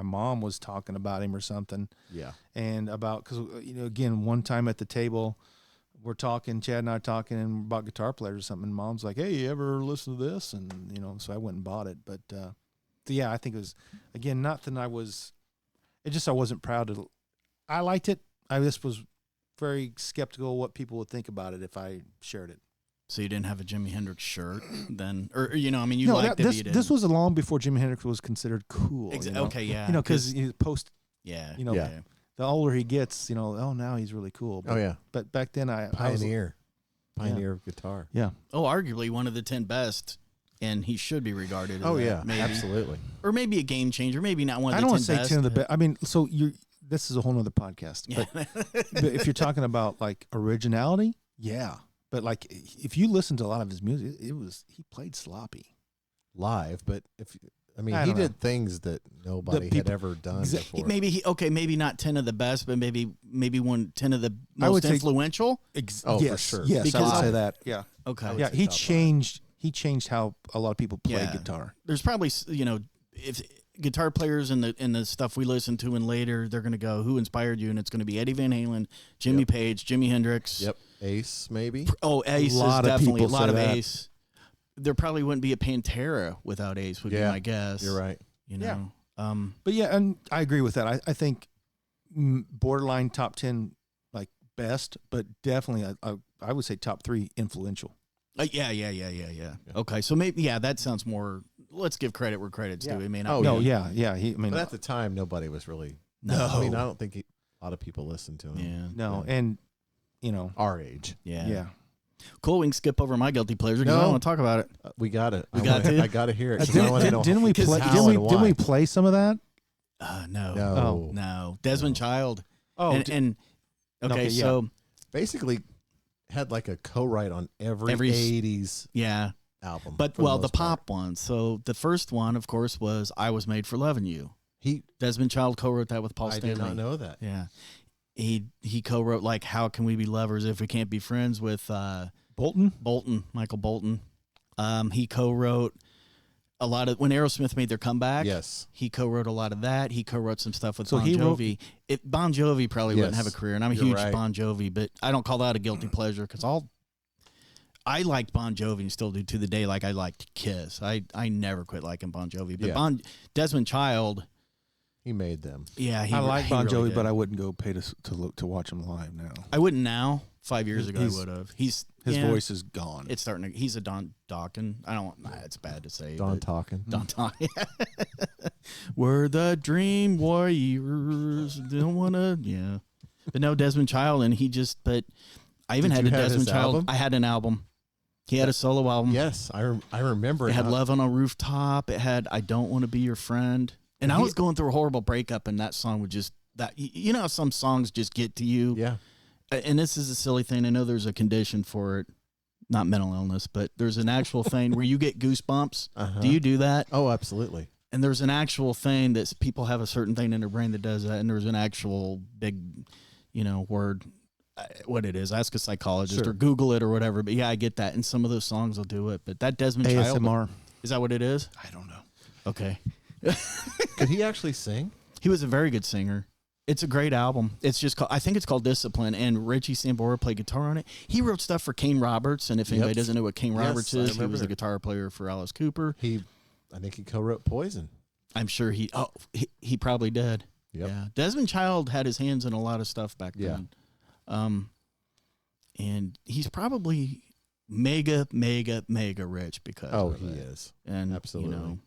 Speaker 3: mom was talking about him or something.
Speaker 2: Yeah.
Speaker 3: And about because again, one time at the table, we're talking, Chad and I are talking and about guitar players or something. And Mom's like, "Hey, you ever listen to this?" And so I went and bought it. But yeah, I think it was again nothing. I wasn't proud to. I liked it. I just was very skeptical what people would think about it if I shared it.
Speaker 1: So you didn't have a Jimi Hendrix shirt then, or you liked it.
Speaker 3: This, this was long before Jimi Hendrix was considered cool.
Speaker 1: Okay, yeah.
Speaker 3: Because post.
Speaker 1: Yeah.
Speaker 2: Yeah.
Speaker 3: The older he gets, now he's really cool. But,
Speaker 2: Oh yeah.
Speaker 3: But back then
Speaker 2: Pioneer of guitar.
Speaker 3: Yeah.
Speaker 1: Oh, arguably one of the 10 best, and he should be regarded as
Speaker 2: Oh
Speaker 1: that,
Speaker 2: yeah,
Speaker 1: maybe.
Speaker 2: absolutely.
Speaker 1: Or maybe a game changer, maybe not one of
Speaker 3: I
Speaker 1: the
Speaker 3: don't
Speaker 1: 10
Speaker 3: want to say
Speaker 1: best.
Speaker 3: 10 of the best. I mean, so this is a whole nother podcast.
Speaker 1: Yeah.
Speaker 3: But if you're talking about like originality, yeah. But like if you listen to a lot of his music, he played sloppy
Speaker 2: Live, but
Speaker 3: I
Speaker 2: he
Speaker 3: don't
Speaker 2: did things that nobody had ever done before.
Speaker 1: Maybe not 10 of the best, but maybe 10 of the
Speaker 3: I would
Speaker 1: most
Speaker 3: say-
Speaker 1: if
Speaker 2: for sure.
Speaker 3: Yes, I
Speaker 1: Because-
Speaker 3: would say that. Yeah.
Speaker 1: Okay.
Speaker 3: Yeah,
Speaker 2: say
Speaker 3: he
Speaker 2: top five.
Speaker 3: changed how a lot of people play
Speaker 1: Yeah.
Speaker 3: guitar.
Speaker 1: There's probably if guitar players and the stuff we listen to and later they're going to go, who inspired you? And it's going to be Eddie Van Halen, Jimmy
Speaker 2: Yep.
Speaker 1: Page, Jimi Hendrix.
Speaker 2: Yep. Ace, maybe.
Speaker 1: Oh, Ace is
Speaker 3: lot of
Speaker 1: definitely a
Speaker 3: people
Speaker 1: lot
Speaker 3: say
Speaker 1: of
Speaker 3: that.
Speaker 1: Ace. There probably wouldn't be a Pantera without Ace, would be my guess.
Speaker 2: You're right.
Speaker 1: Yeah.
Speaker 3: But yeah, and I agree with that. I think borderline top 10 like best, but definitely I would say top 3 influential.
Speaker 1: Yeah. Okay, so maybe that sounds more. Let's give credit where credit's due. It may not.
Speaker 2: Oh,
Speaker 1: be.
Speaker 3: No, yeah. I mean,
Speaker 2: But at the time, nobody was really.
Speaker 1: No.
Speaker 2: I mean, I don't think a lot of people listened to him.
Speaker 1: Yeah.
Speaker 3: no, and
Speaker 2: Our age.
Speaker 1: Yeah. Cool. We can skip over my guilty pleasure because I
Speaker 2: No.
Speaker 1: don't want to talk about it.
Speaker 2: We got it.
Speaker 1: We got to?
Speaker 2: I got to hear it. 'Cause I wanna know
Speaker 3: didn't we play?
Speaker 2: how and
Speaker 3: Didn't we
Speaker 2: why.
Speaker 3: play some of that?
Speaker 1: No.
Speaker 2: No.
Speaker 1: No. Desmond Child.
Speaker 3: Oh,
Speaker 1: and okay,
Speaker 3: okay, yeah.
Speaker 1: so
Speaker 2: Basically, had like a co-write on every
Speaker 1: Every-
Speaker 2: 80s
Speaker 1: yeah,
Speaker 2: album.
Speaker 1: but
Speaker 2: for
Speaker 1: the
Speaker 2: most part.
Speaker 1: pop one. So the first one, of course, was "I Was Made for Loving You." Desmond Child co-wrote that with Paul
Speaker 2: I
Speaker 1: Stanley.
Speaker 2: did not know that.
Speaker 1: Yeah, he co-wrote like "How Can We Be Lovers If We Can't Be Friends" with Michael Bolton. He co-wrote a lot of when Aerosmith made their comeback.
Speaker 2: Yes.
Speaker 1: He co-wrote a lot of that. He co-wrote some stuff with
Speaker 3: So
Speaker 1: Bon
Speaker 3: he wrote-
Speaker 1: Jovi. Bon Jovi probably wouldn't
Speaker 2: Yes,
Speaker 1: have a career, and I'm a
Speaker 2: you're
Speaker 1: huge
Speaker 2: right.
Speaker 1: Bon Jovi, but I don't call that a guilty pleasure because I liked Bon Jovi and still do to the day. Like I liked Kiss. I never quit liking Bon Jovi, but
Speaker 2: Yeah.
Speaker 1: Desmond Child.
Speaker 2: He made them.
Speaker 1: Yeah,
Speaker 3: I like Bon
Speaker 1: really
Speaker 3: Jovi,
Speaker 1: did.
Speaker 3: but I wouldn't go pay to watch him live now.
Speaker 1: I wouldn't now. 5 years ago, I
Speaker 3: He's-
Speaker 1: would have.
Speaker 3: His
Speaker 1: yeah,
Speaker 3: voice is gone.
Speaker 1: It's starting to. He's a Don Dawkin. I don't. It's bad to say.
Speaker 2: Don
Speaker 1: but-
Speaker 2: talking.
Speaker 1: Don Dawkin. We're the Dream Warriors. Don't want to. Yeah, but no, Desmond Child, and he just. But I even
Speaker 2: Did
Speaker 1: had
Speaker 2: you
Speaker 1: a
Speaker 2: have
Speaker 1: Desmond
Speaker 2: his
Speaker 1: Child.
Speaker 2: album?
Speaker 1: I had an album. He had a solo album.
Speaker 2: Yes, I remember
Speaker 1: It
Speaker 2: it.
Speaker 1: had Love on a Rooftop. It had I Don't Want to Be Your Friend. And I was going through a horrible breakup, and that song would just that you know how some songs just get to you.
Speaker 2: Yeah.
Speaker 1: And this is a silly thing. I know there's a condition for it, not mental illness, but there's an actual thing where you get goosebumps.
Speaker 2: Uh-huh.
Speaker 1: Do you do that?
Speaker 2: Oh, absolutely.
Speaker 1: And there's an actual thing that people have a certain thing in their brain that does that, and there's an actual big, word. What it is? Ask a psychologist
Speaker 2: Sure.
Speaker 1: or Google it or whatever. But yeah, I get that, and some of those songs will do it. But that Desmond Child,
Speaker 3: ASMR.
Speaker 1: is that what it is?
Speaker 3: I don't know.
Speaker 1: Okay.
Speaker 2: Could he actually sing?
Speaker 1: He was a very good singer. It's a great album. It's just called, I think it's called Discipline, and Richie Sambora played guitar on it. He wrote stuff for Kane Roberts, and if anybody doesn't know what Kane
Speaker 2: Yes,
Speaker 1: Roberts
Speaker 2: I
Speaker 1: is, he was
Speaker 2: remember.
Speaker 1: the guitar player for Alice Cooper.
Speaker 2: I think he co-wrote Poison.
Speaker 1: I'm sure he probably did.
Speaker 2: Yep.
Speaker 1: Yeah. Desmond Child had his hands in a lot of stuff back
Speaker 2: Yeah.
Speaker 1: then. And he's probably mega rich because
Speaker 2: Oh,
Speaker 1: of
Speaker 2: he
Speaker 1: it.
Speaker 2: is.
Speaker 1: And
Speaker 2: Absolutely.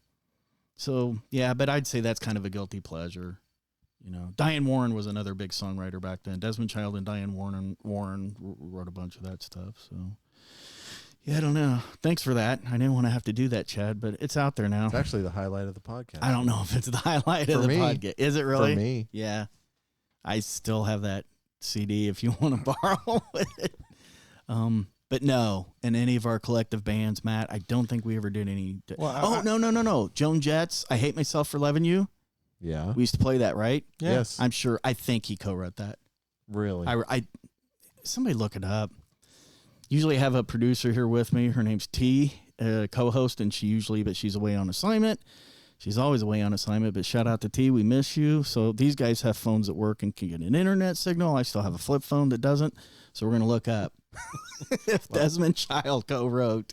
Speaker 1: so yeah, but I'd say that's kind of a guilty pleasure. Diane Warren was another big songwriter back then. Desmond Child and Diane Warren wrote a bunch of that stuff. So yeah, I don't know. Thanks for that. I didn't want to have to do that, Chad, but it's out there now.
Speaker 2: It's actually the highlight of the podcast.
Speaker 1: I don't know if it's the highlight
Speaker 2: For
Speaker 1: of the
Speaker 2: me.
Speaker 1: podcast. Is it really?
Speaker 2: For me.
Speaker 1: Yeah. I still have that CD if you want to borrow it. But no, in any of our collective bands, Matt, I don't think we ever did any.
Speaker 3: Well,
Speaker 1: No. Joan Jett's I Hate Myself for Loving You.
Speaker 2: Yeah.
Speaker 1: We used to play that, right?
Speaker 3: Yeah.
Speaker 2: Yes.
Speaker 1: I think he co-wrote that.
Speaker 2: Really?
Speaker 1: Somebody look it up. Usually I have a producer here with me. Her name's T, co-host, and she's away on assignment. She's always away on assignment, but shout out to T. We miss you. So these guys have phones at work and can get an internet signal. I still have a flip phone that doesn't. So we're going to look up if Desmond Child co-wrote,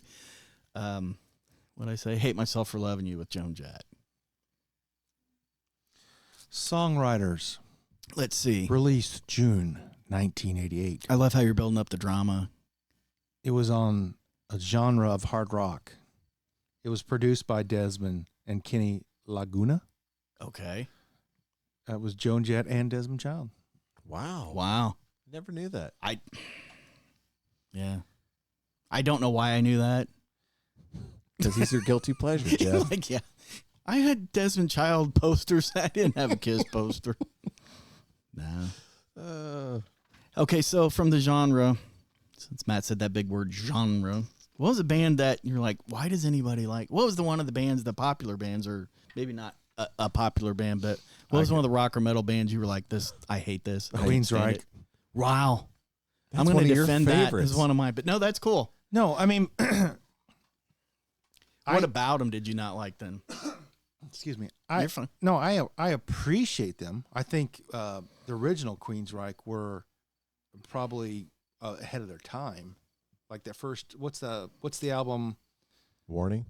Speaker 1: what I say, Hate Myself for Loving You with Joan Jett.
Speaker 3: Songwriters.
Speaker 1: Let's see.
Speaker 3: Released June 1988.
Speaker 1: I love how you're building up the drama.
Speaker 3: It was on a genre of hard rock. It was produced by Desmond and Kenny Laguna.
Speaker 1: Okay.
Speaker 3: It was Joan Jett and Desmond Child.
Speaker 1: Wow.
Speaker 2: Never knew that.
Speaker 1: Yeah. I don't know why I knew that.
Speaker 2: Because he's your guilty pleasure, Jeff.
Speaker 1: Like, yeah. I had Desmond Child posters. I didn't have a Kiss poster. No. Okay, so from the genre, since Matt said that big word, genre, what was a band that you're like, why does anybody like? What was one of the bands, the popular bands, or maybe not a popular band, but what was one of the rock or metal bands you were like, this, I hate this. I can't stand
Speaker 3: Queensryche.
Speaker 1: it. Wow.
Speaker 2: That's
Speaker 1: I'm going
Speaker 2: one
Speaker 1: to
Speaker 2: of your
Speaker 1: defend that
Speaker 2: favorites.
Speaker 1: as one of mine, but no, that's cool.
Speaker 3: No, I mean,
Speaker 1: What about them did you not like then?
Speaker 3: excuse me.
Speaker 1: You're fine.
Speaker 3: No, I appreciate them. I think the original Queensryche were probably ahead of their time. Like that first, what's the album?
Speaker 2: Warning.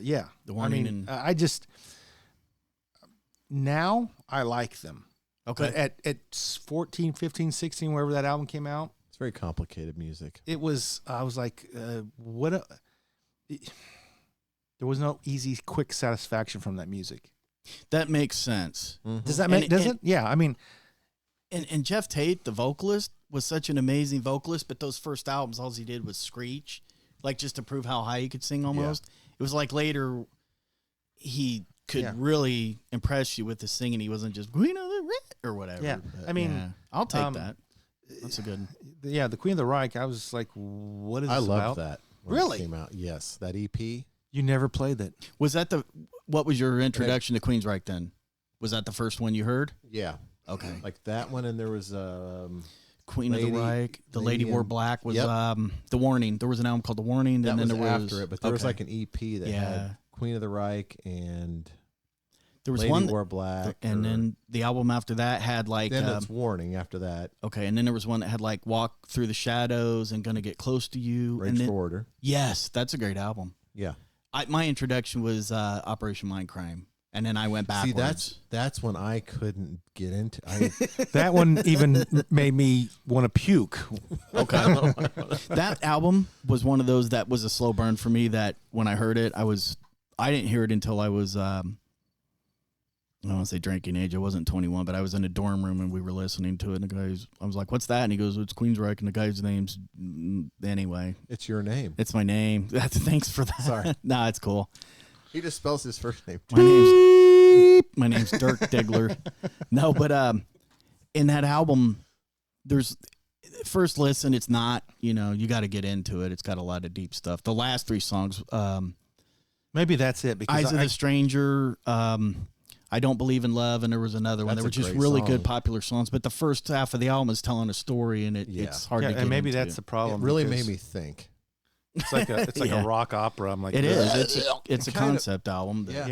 Speaker 3: Yeah,
Speaker 1: The Warning
Speaker 3: I mean,
Speaker 1: and-
Speaker 3: I just now I like them.
Speaker 1: Okay.
Speaker 3: But at 14, 15, 16, wherever that album came out,
Speaker 2: It's very complicated music.
Speaker 3: it was. I was like, what? There was no easy, quick satisfaction from that music.
Speaker 1: That makes sense.
Speaker 3: Does that
Speaker 1: And-
Speaker 3: make? Does
Speaker 1: and-
Speaker 3: it? Yeah. I mean,
Speaker 1: And Jeff Tate, the vocalist, was such an amazing vocalist, but those first albums, all he did was screech, like just to prove how high he could sing almost. It was like later he could really impress you with his singing. He wasn't just Queen of the Red or whatever.
Speaker 3: Yeah.
Speaker 1: But
Speaker 3: I mean,
Speaker 1: yeah, I'll take that. That's a good.
Speaker 3: yeah, the Queen of the Reich. I was like, what is
Speaker 2: I
Speaker 3: this
Speaker 2: loved
Speaker 3: about?
Speaker 2: that. When
Speaker 3: Really?
Speaker 2: It came out. Yes. That EP.
Speaker 3: You never played that.
Speaker 1: Was that what was your introduction to Queensryche then? Was that the first one you heard?
Speaker 2: Yeah.
Speaker 1: Okay.
Speaker 2: Like that one, and there was
Speaker 1: Queen of the Reich, The Lady Wore
Speaker 2: in-
Speaker 1: Black was
Speaker 2: Yep.
Speaker 1: The Warning. There was an album called The Warning.
Speaker 2: that
Speaker 1: And then
Speaker 2: was
Speaker 1: there
Speaker 2: after it, but there was
Speaker 1: okay.
Speaker 2: like an EP that had Queen of the Reich and
Speaker 1: there was
Speaker 2: Lady
Speaker 1: one,
Speaker 2: Wore Black,
Speaker 1: and then the album after that had like
Speaker 2: then it's Warning after that.
Speaker 1: okay, and then there was one that had like Walk Through the Shadows and Gonna Get Close to You.
Speaker 2: Rage
Speaker 1: and then,
Speaker 2: for Order.
Speaker 1: yes, that's a great album.
Speaker 2: Yeah.
Speaker 1: My introduction was Operation Mindcrime, and then I went backwards.
Speaker 2: See, that's when I couldn't get into.
Speaker 3: That one even made me want to puke.
Speaker 1: Okay. That album was one of those that was a slow burn for me that when I heard it, I didn't hear it until I was, I don't want to say drinking age. I wasn't 21, but I was in a dorm room and we were listening to it. And I was like, what's that? And he goes, it's Queensryche. And the guy's name's, anyway,
Speaker 2: It's your name.
Speaker 1: it's my name. Thanks for that.
Speaker 2: Sorry.
Speaker 1: Nah, it's cool.
Speaker 2: He just spells his first name.
Speaker 1: My name's Dirk Diggler. No, but in that album, there's first listen. It's not, you got to get into it. It's got a lot of deep stuff. The last three songs,
Speaker 3: Maybe that's it. Because
Speaker 1: Eyes of the Stranger, I Don't Believe in Love, and there was another one. They
Speaker 2: That's
Speaker 1: were
Speaker 2: a
Speaker 1: just
Speaker 2: great
Speaker 1: really
Speaker 2: song.
Speaker 1: good popular songs. But the first half of the album is telling a story, and
Speaker 2: Yeah.
Speaker 1: it's hard to get
Speaker 3: and maybe
Speaker 1: into.
Speaker 3: that's the problem.
Speaker 2: It really
Speaker 3: because
Speaker 2: made me think.
Speaker 3: It's like
Speaker 1: Yeah.
Speaker 3: a rock opera. I'm like,
Speaker 1: It is.
Speaker 3: "Ugh."
Speaker 1: It's a
Speaker 2: kind of-
Speaker 1: concept album. that-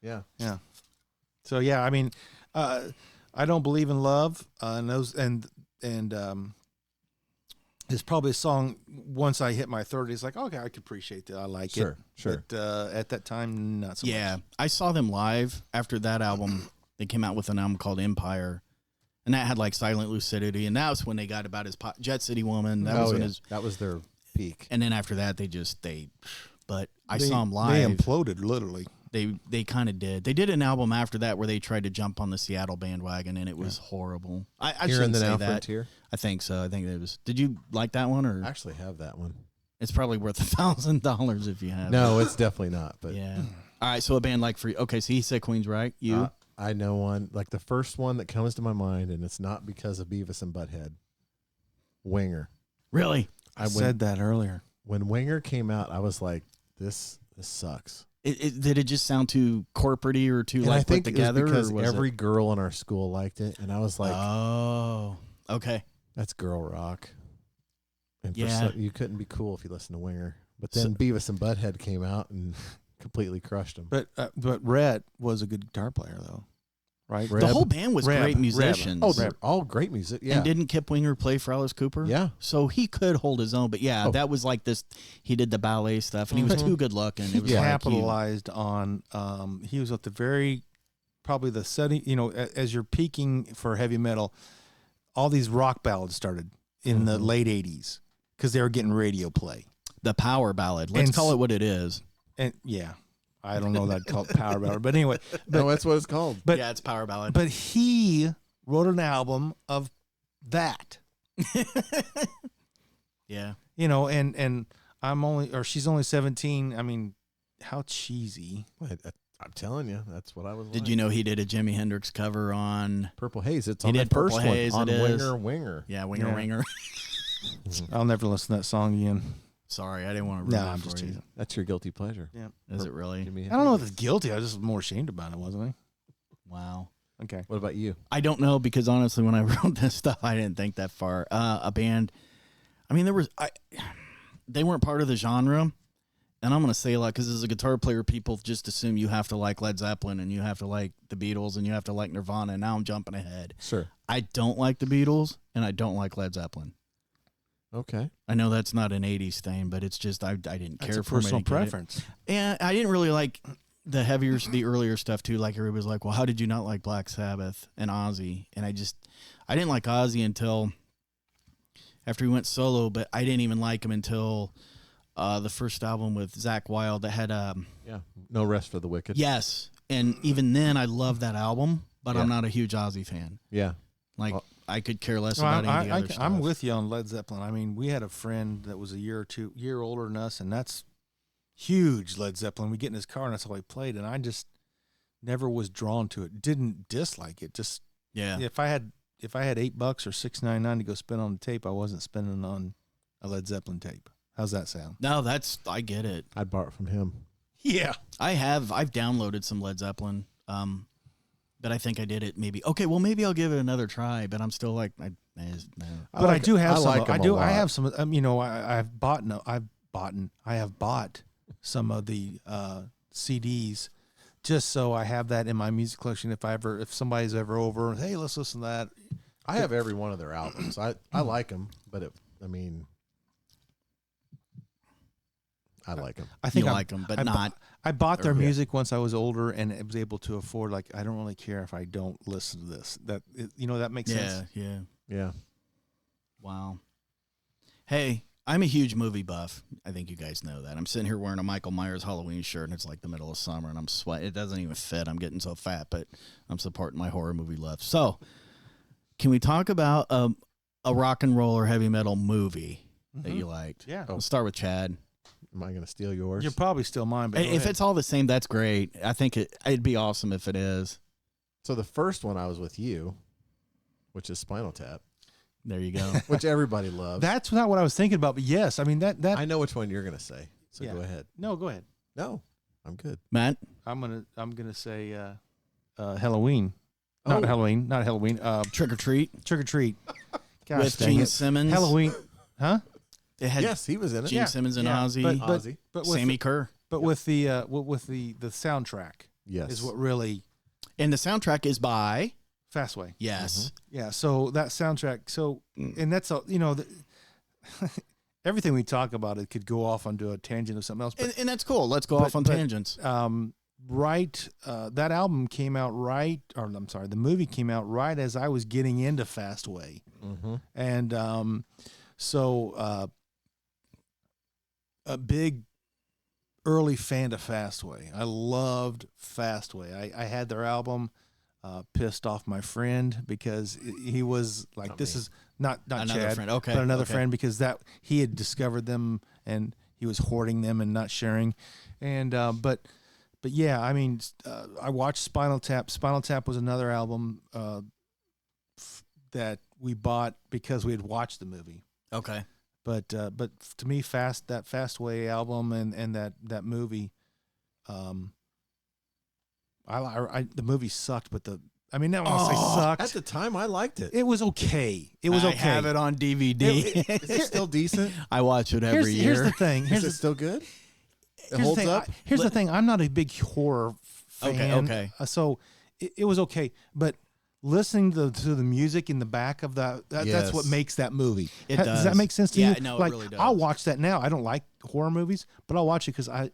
Speaker 2: Yeah.
Speaker 3: Yeah. So yeah, I mean, I don't believe in love, and those and it's probably a song. Once I hit my 30s, like okay, I can appreciate that. I like it.
Speaker 2: Sure.
Speaker 3: But at that time, not so
Speaker 1: Yeah,
Speaker 3: much.
Speaker 1: I saw them live after that album. They came out with an album called Empire, and that had like Silent Lucidity, and that was when they got about his Jet City Woman. That was when his,
Speaker 2: That was their peak.
Speaker 1: and then after that but I
Speaker 3: They-
Speaker 1: saw them
Speaker 3: They
Speaker 1: live.
Speaker 3: imploded literally.
Speaker 1: They kind of did. They did an album after that where they tried to jump on the Seattle bandwagon, and it was horrible. I
Speaker 2: Here
Speaker 1: shouldn't
Speaker 2: and the
Speaker 1: say
Speaker 2: Now
Speaker 1: that.
Speaker 2: Frontier.
Speaker 1: I think so. I think it was. Did you like that one, or
Speaker 2: I actually have that one.
Speaker 1: it's probably worth $1,000 if you have it.
Speaker 2: No, it's definitely not. But
Speaker 1: Yeah. All right. So a band like Free. Okay. So he said Queensryche. You.
Speaker 2: I know one, like the first one that comes to my mind, and it's not because of Beavis and Butthead. Winger.
Speaker 1: Really?
Speaker 3: I said that earlier.
Speaker 2: When Winger came out, I was like, this sucks.
Speaker 1: Did it just sound too corporate-y or too
Speaker 2: And I
Speaker 1: like
Speaker 2: think
Speaker 1: put together?
Speaker 2: it was
Speaker 1: or
Speaker 2: because
Speaker 1: was
Speaker 2: every
Speaker 1: it?
Speaker 2: girl in our school liked it, and I was like,
Speaker 1: Oh, okay.
Speaker 2: that's girl rock. And
Speaker 1: Yeah.
Speaker 2: you couldn't be cool if you listened to Winger. But then Beavis and Butthead came out and completely crushed them.
Speaker 3: But Rhett was a good guitar player, though, right?
Speaker 2: Reb.
Speaker 1: The whole band was
Speaker 3: Reb.
Speaker 1: great musicians.
Speaker 2: Oh, they're all great music. Yeah.
Speaker 1: And didn't Kip Winger play for Alice Cooper?
Speaker 2: Yeah.
Speaker 1: So he could hold his own. But yeah,
Speaker 2: Oh.
Speaker 1: that was like this. He did the ballet stuff, and he was too good looking. It was
Speaker 3: He
Speaker 1: like
Speaker 3: capitalized on. He was at the very, probably the setting. You know, as you're peaking for heavy metal, all these rock ballads started in the late '80s because they were getting radio play.
Speaker 1: the power ballad. Let's
Speaker 3: And
Speaker 1: call it what it is.
Speaker 3: And yeah, I don't know that called power ballad, but anyway,
Speaker 2: No, that's what it's called.
Speaker 3: but
Speaker 1: Yeah, it's power ballad.
Speaker 3: but he wrote an album of that.
Speaker 1: Yeah.
Speaker 3: You know, and she's only 17. I mean, how cheesy.
Speaker 2: I'm telling you, that's what I was.
Speaker 1: Did you know he did a Jimi Hendrix cover on?
Speaker 2: Purple Haze? It's
Speaker 1: He
Speaker 2: on
Speaker 1: did
Speaker 2: that first
Speaker 1: Purple Haze,
Speaker 2: one on
Speaker 1: it is.
Speaker 2: Winger.
Speaker 1: Yeah, Winger
Speaker 3: Yeah.
Speaker 1: Winger.
Speaker 3: I'll never listen to that song again.
Speaker 1: Sorry, I didn't want to
Speaker 3: No,
Speaker 1: ruin it
Speaker 3: I'm
Speaker 1: for
Speaker 3: just
Speaker 1: you.
Speaker 3: teasing.
Speaker 2: That's your guilty pleasure.
Speaker 3: Yeah.
Speaker 1: Is it really?
Speaker 2: Jimmy
Speaker 3: I don't know if
Speaker 2: Hendrix.
Speaker 3: it's guilty. I was just more ashamed about it, wasn't
Speaker 1: Wow.
Speaker 3: I? Okay.
Speaker 2: What about you?
Speaker 1: I don't know because honestly, when I wrote this stuff, I didn't think that far. A band. I mean, they weren't part of the genre, and I'm gonna say a lot because as a guitar player, people just assume you have to like Led Zeppelin and you have to like the Beatles and you have to like Nirvana. And now I'm jumping ahead.
Speaker 2: Sure.
Speaker 1: I don't like the Beatles and I don't like Led Zeppelin.
Speaker 2: Okay.
Speaker 1: I know that's not an '80s thing, but it's just I didn't
Speaker 3: That's
Speaker 1: care
Speaker 3: a
Speaker 1: for 'em, I
Speaker 3: personal
Speaker 1: didn't get it.
Speaker 3: preference.
Speaker 1: And I didn't really like the earlier stuff too. Like everybody was like, "Well, how did you not like Black Sabbath and Ozzy?" And I didn't like Ozzy until after he went solo. But I didn't even like him until the first album with Zakk Wylde that had
Speaker 2: Yeah. No Rest for the Wicked.
Speaker 1: Yes, and even then I loved that album, but I'm
Speaker 2: Yeah.
Speaker 1: not a huge Ozzy fan.
Speaker 2: Yeah.
Speaker 1: Like I could care less
Speaker 3: Well,
Speaker 1: about any of the other stuff.
Speaker 3: I'm with you on Led Zeppelin. I mean, we had a friend that was a year older than us, and that's huge Led Zeppelin. We get in his car, and that's all he played, and I just never was drawn to it. Didn't dislike it. Just
Speaker 1: Yeah.
Speaker 3: if I had $8 or $6.99 to go spend on the tape, I wasn't spending on a Led Zeppelin tape. How's that sound?
Speaker 1: No, I get it.
Speaker 2: I'd borrow it from him.
Speaker 3: Yeah.
Speaker 1: I've downloaded some Led Zeppelin, but I think I did it maybe. Okay, well maybe I'll give it another try, but I'm still like, no.
Speaker 3: But I do have some.
Speaker 2: like 'em
Speaker 3: I
Speaker 2: a
Speaker 3: do. I
Speaker 2: lot.
Speaker 3: have some. You know, I have bought. No, I have bought some of the CDs, just so I have that in my music collection. If somebody's ever over, hey, let's listen to that.
Speaker 2: I have every one of their albums. I like them, but I like them.
Speaker 3: I think
Speaker 1: You
Speaker 3: I
Speaker 1: like 'em, but
Speaker 3: I
Speaker 1: not-
Speaker 3: I bought their
Speaker 1: or-
Speaker 3: music once I was older and was able to afford. Like, I don't really care if I don't listen to this. That that makes sense.
Speaker 1: Yeah.
Speaker 2: Yeah.
Speaker 1: Wow. Hey, I'm a huge movie buff. I think you guys know that. I'm sitting here wearing a Michael Myers Halloween shirt, and it's like the middle of summer, and I'm sweating. It doesn't even fit. I'm getting so fat, but I'm supporting my horror movie love. So, can we talk about a rock and roll or heavy metal movie that you liked?
Speaker 3: Yeah.
Speaker 1: Let's start with Chad.
Speaker 2: Am I going to steal yours?
Speaker 3: You're probably still mine, but go
Speaker 1: If
Speaker 3: ahead.
Speaker 1: it's all the same, that's great. I think it'd be awesome if it is.
Speaker 2: So the first one I was with you, which is Spinal Tap,
Speaker 1: There you go.
Speaker 2: which everybody loves.
Speaker 3: That's not what I was thinking about. But yes, I mean that.
Speaker 2: I know which one you're going to say. So
Speaker 3: Yeah.
Speaker 2: go ahead.
Speaker 3: No, go ahead.
Speaker 2: No, I'm good.
Speaker 1: Matt?
Speaker 3: I'm gonna say Halloween.
Speaker 2: Oh.
Speaker 3: Not Halloween.
Speaker 1: Trick or Treat
Speaker 3: Trick or Treat. Gosh,
Speaker 1: with
Speaker 3: dang
Speaker 1: Gene
Speaker 3: it.
Speaker 1: Simmons.
Speaker 3: Halloween, huh?
Speaker 1: It had
Speaker 2: Yes, he was in it.
Speaker 1: Gene Simmons and Ozzy.
Speaker 2: Ozzy.
Speaker 3: But with
Speaker 1: Sammy Kerr.
Speaker 3: with the soundtrack
Speaker 2: Yes.
Speaker 3: is what really
Speaker 1: And the soundtrack is by,
Speaker 3: Fastway.
Speaker 1: yes.
Speaker 3: Yeah. So that soundtrack. So and that's a everything we talk about it could go off onto a tangent of something else. But
Speaker 1: And that's cool. Let's go off on tangents.
Speaker 3: that album came out right, or I'm sorry, the movie came out right as I was getting into Fastway, and so a big early fan of Fastway. I loved Fastway. I had their album. Pissed off my friend because he was like,
Speaker 2: Not
Speaker 3: this
Speaker 2: me.
Speaker 3: is not
Speaker 1: Another
Speaker 3: Chad,
Speaker 1: friend. Okay,
Speaker 3: but another
Speaker 1: okay.
Speaker 3: friend because that he had discovered them and he was hoarding them and not sharing, and but but yeah, I mean, I watched Spinal Tap. Spinal Tap was another album that we bought because we had watched the movie.
Speaker 1: Okay.
Speaker 3: But to me, that Fastway album and that movie, the movie sucked, but I mean, I don't want to say sucked.
Speaker 2: At the time, I liked it.
Speaker 3: It was okay. It was
Speaker 1: I
Speaker 3: okay.
Speaker 1: have it on DVD.
Speaker 2: Is it still decent?
Speaker 1: I watch it every year.
Speaker 3: Here's the thing.
Speaker 2: Is it still good? It holds up?
Speaker 3: Here's the thing. I'm not a big horror fan.
Speaker 1: Okay.
Speaker 3: So it was okay, but listening to the music in the back of that's
Speaker 2: Yes.
Speaker 3: what makes that movie.
Speaker 1: It
Speaker 3: Does that
Speaker 1: does.
Speaker 3: make sense to
Speaker 1: Yeah,
Speaker 3: you?
Speaker 1: no, it
Speaker 3: Like,
Speaker 1: really does.
Speaker 3: I'll watch that now. I don't like horror movies, but I'll watch it because I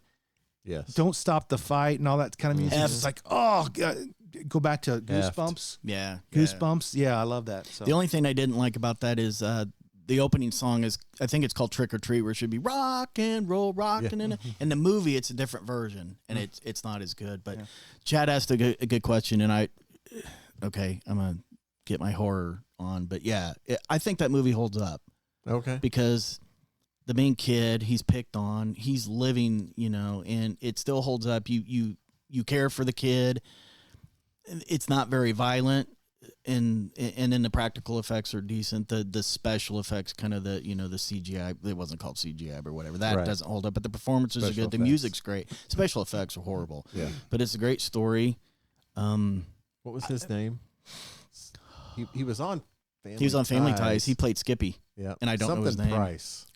Speaker 2: Yes.
Speaker 3: don't stop the fight and all that kind of music.
Speaker 1: F.
Speaker 3: It's like, oh, God. Go back to Goosebumps.
Speaker 1: Yeah.
Speaker 3: Goosebumps. Yeah, I love that. So
Speaker 1: The only thing I didn't like about that is the opening song is, I think it's called Trick or Treat, where it should be rock and roll, rockin' in it. In the movie, it's a different version, and it's not as good. But Chad asked a good question, and I'm going to get my horror on. But yeah, I think that movie holds up
Speaker 2: Okay.
Speaker 1: because the main kid, he's picked on, he's living, and it still holds up. You care for the kid. It's not very violent, and then the practical effects are decent. The special effects, kind of the CGI. It wasn't called CGI or whatever. That
Speaker 2: Right.
Speaker 1: doesn't hold up. But the performances are
Speaker 2: Special
Speaker 1: good. The
Speaker 2: effects.
Speaker 1: music's great. Special effects are horrible.
Speaker 2: Yeah.
Speaker 1: But it's a great story.
Speaker 2: What was his name? He was on Family
Speaker 1: He was on Family Ties. He played Skippy.
Speaker 2: Yeah.
Speaker 1: and I don't know his
Speaker 2: Something
Speaker 1: name.
Speaker 2: Price.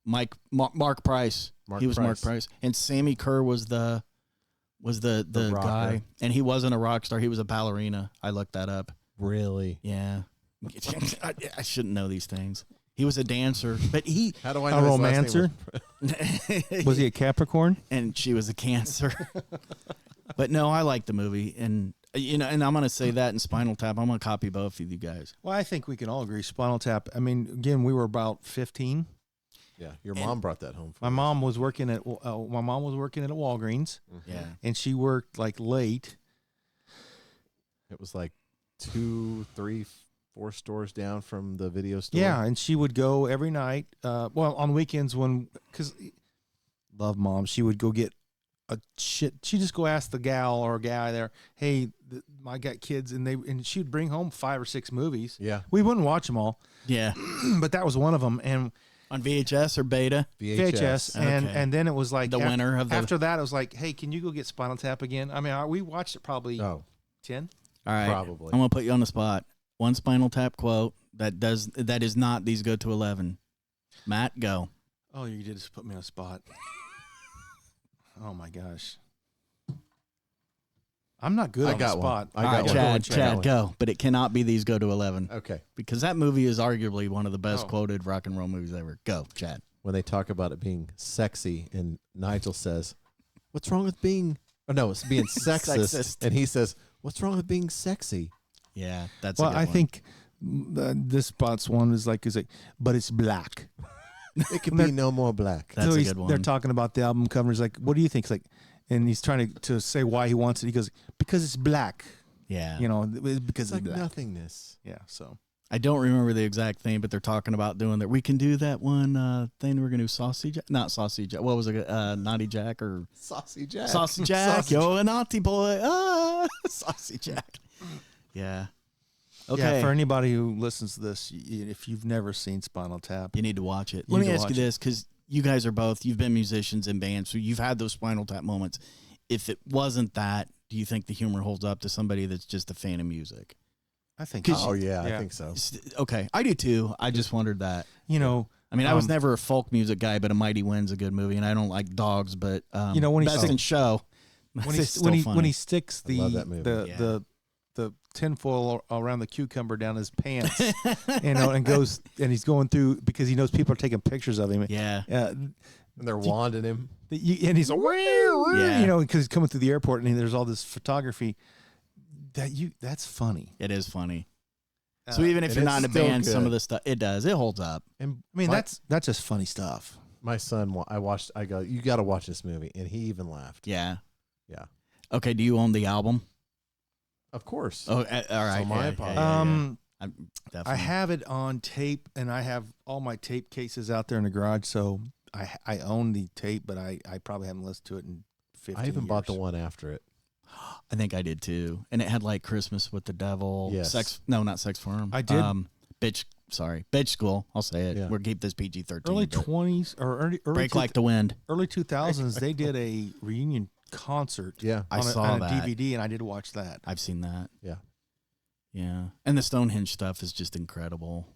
Speaker 1: Mark Price.
Speaker 2: Mark
Speaker 1: He was Mark
Speaker 2: Price.
Speaker 1: Price, and Sammy Kerr was the
Speaker 2: The rocker.
Speaker 1: guy, and he wasn't a rock star. He was a ballerina. I looked that up.
Speaker 2: Really?
Speaker 1: Yeah, I shouldn't know these things. He was a dancer, but he
Speaker 2: How do I
Speaker 3: A
Speaker 2: know his last name
Speaker 3: romancer? Was he a Capricorn?
Speaker 1: and she was a Cancer. But no, I like the movie, and and I'm gonna say that in Spinal Tap. I'm gonna copy both of you guys.
Speaker 3: Well, I think we can all agree. Spinal Tap. I mean, again, we were about 15.
Speaker 2: Yeah, your mom brought that home for
Speaker 3: My
Speaker 2: us.
Speaker 3: mom was working at Walgreens,
Speaker 1: Yeah,
Speaker 3: and she worked like late.
Speaker 2: It was like 2, 3, 4 stores down from the video store.
Speaker 3: Yeah, and she would go every night. Well, on weekends because love mom, she would go get a shit. She'd just go ask the gal or guy there, "Hey, I got kids," and she'd bring home 5 or 6 movies.
Speaker 2: Yeah.
Speaker 3: We wouldn't watch them all,
Speaker 1: yeah.
Speaker 3: but that was one of them. And
Speaker 1: On VHS or Beta.
Speaker 3: VHS, and
Speaker 1: Okay.
Speaker 3: and then it was like
Speaker 1: The winner of the-
Speaker 3: after that, it was like, "Hey, can you go get Spinal Tap again?" I mean, we watched it probably
Speaker 2: Oh,
Speaker 3: 10.
Speaker 1: All right,
Speaker 2: probably.
Speaker 1: I'm gonna put you on the spot. One Spinal Tap quote that is not these go to 11. Matt, go.
Speaker 3: Oh, you did just put me on a spot. Oh my gosh. I'm not good
Speaker 2: I
Speaker 3: on
Speaker 2: got
Speaker 3: the
Speaker 2: one.
Speaker 3: spot.
Speaker 2: I
Speaker 1: All
Speaker 2: got
Speaker 1: right,
Speaker 2: one.
Speaker 1: Chad,
Speaker 2: I got
Speaker 1: Chad,
Speaker 2: one.
Speaker 1: go. But it cannot be these go to 11
Speaker 2: Okay.
Speaker 1: because that movie is arguably one of the best
Speaker 3: Oh.
Speaker 1: quoted rock and roll movies ever. Go, Chad.
Speaker 2: When they talk about it being sexy, and Nigel says, "What's wrong with being?" Oh no, it's being sexist.
Speaker 1: Sexist.
Speaker 2: And he says, "What's wrong with being sexy?"
Speaker 1: Yeah, that's
Speaker 3: Well,
Speaker 1: a good
Speaker 3: I
Speaker 1: one.
Speaker 3: think this spot's one is like, but it's black.
Speaker 2: It can be no more black.
Speaker 1: That's a
Speaker 3: he's-
Speaker 1: good one.
Speaker 3: They're talking about the album cover. He's like, "What do you think?" It's like, and he's trying to say why he wants it. He goes, "Because it's black."
Speaker 1: Yeah.
Speaker 3: Because
Speaker 2: It's like
Speaker 3: black.
Speaker 2: nothingness.
Speaker 3: Yeah. So
Speaker 1: I don't remember the exact thing, but they're talking about doing that. We can do that one thing. We're going to do Sausage, not Sausage. What was it? Naughty Jack or
Speaker 2: Saucy Jack.
Speaker 1: Sausage Jack?
Speaker 2: Sausage-
Speaker 1: Yo, a naughty boy. Sausage Jack. Yeah. Okay.
Speaker 3: yeah, for anybody who listens to this, if you've never seen Spinal Tap,
Speaker 1: You need to watch it.
Speaker 3: You
Speaker 1: Let
Speaker 3: need
Speaker 1: me
Speaker 3: to
Speaker 1: ask you
Speaker 3: watch it.
Speaker 1: this, because you guys are both, you've been musicians in bands, so you've had those Spinal Tap moments. If it wasn't that, do you think the humor holds up to somebody that's just a fan of music?
Speaker 3: I think.
Speaker 2: Oh yeah, I think so.
Speaker 1: Okay, I do too. I just wondered that.
Speaker 3: You know,
Speaker 1: I mean, I was
Speaker 3: Um,
Speaker 1: never a folk music guy, but A Mighty Wind's a good movie, and I don't like dogs, but
Speaker 3: when he
Speaker 1: Best
Speaker 3: stick-
Speaker 1: in Show,
Speaker 3: when
Speaker 1: it's
Speaker 3: he
Speaker 1: still
Speaker 3: when
Speaker 1: funny.
Speaker 3: he sticks
Speaker 2: I love that movie.
Speaker 3: the tinfoil around the cucumber down his pants, and goes and he's going through because he knows people are taking pictures of him.
Speaker 1: Yeah.
Speaker 2: And they're wanding him.
Speaker 3: And he's like,
Speaker 1: Yeah.
Speaker 3: because he's coming through the airport and there's all this photography. That's funny.
Speaker 1: It is funny. So even if
Speaker 2: and
Speaker 1: you're not in a
Speaker 2: it's still
Speaker 1: band, some
Speaker 2: good.
Speaker 1: of the stuff, it holds up.
Speaker 2: And
Speaker 3: I mean,
Speaker 2: my,
Speaker 3: that's just funny stuff.
Speaker 2: my son. I go, you got to watch this movie, and he even laughed.
Speaker 1: Yeah.
Speaker 2: Yeah.
Speaker 1: Okay, do you own the album?
Speaker 2: Of course.
Speaker 1: Oh, all right.
Speaker 2: So my
Speaker 1: yeah,
Speaker 2: apologies.
Speaker 1: yeah. I'm
Speaker 3: I
Speaker 1: definitely.
Speaker 3: have it on tape, and I have all my tape cases out there in the garage. So I own the tape, but I probably haven't listened to it in 15
Speaker 2: I even bought the
Speaker 3: years.
Speaker 2: one after it.
Speaker 1: I think I did too. And it had like Christmas with the Devil.
Speaker 2: Yes.
Speaker 1: Not Sex Farm.
Speaker 3: I did.
Speaker 1: Bitch School. I'll say it.
Speaker 2: Yeah.
Speaker 1: We'll keep this PG-13.
Speaker 3: Early
Speaker 1: but
Speaker 3: 20s or early
Speaker 1: Break Like the Wind.
Speaker 3: early 2000s, they did a reunion concert.
Speaker 2: Yeah.
Speaker 1: I
Speaker 3: on
Speaker 1: saw
Speaker 3: a
Speaker 1: that.
Speaker 3: DVD, and I did watch that.
Speaker 1: I've seen that.
Speaker 2: Yeah.
Speaker 1: Yeah. And the Stonehenge stuff is just incredible.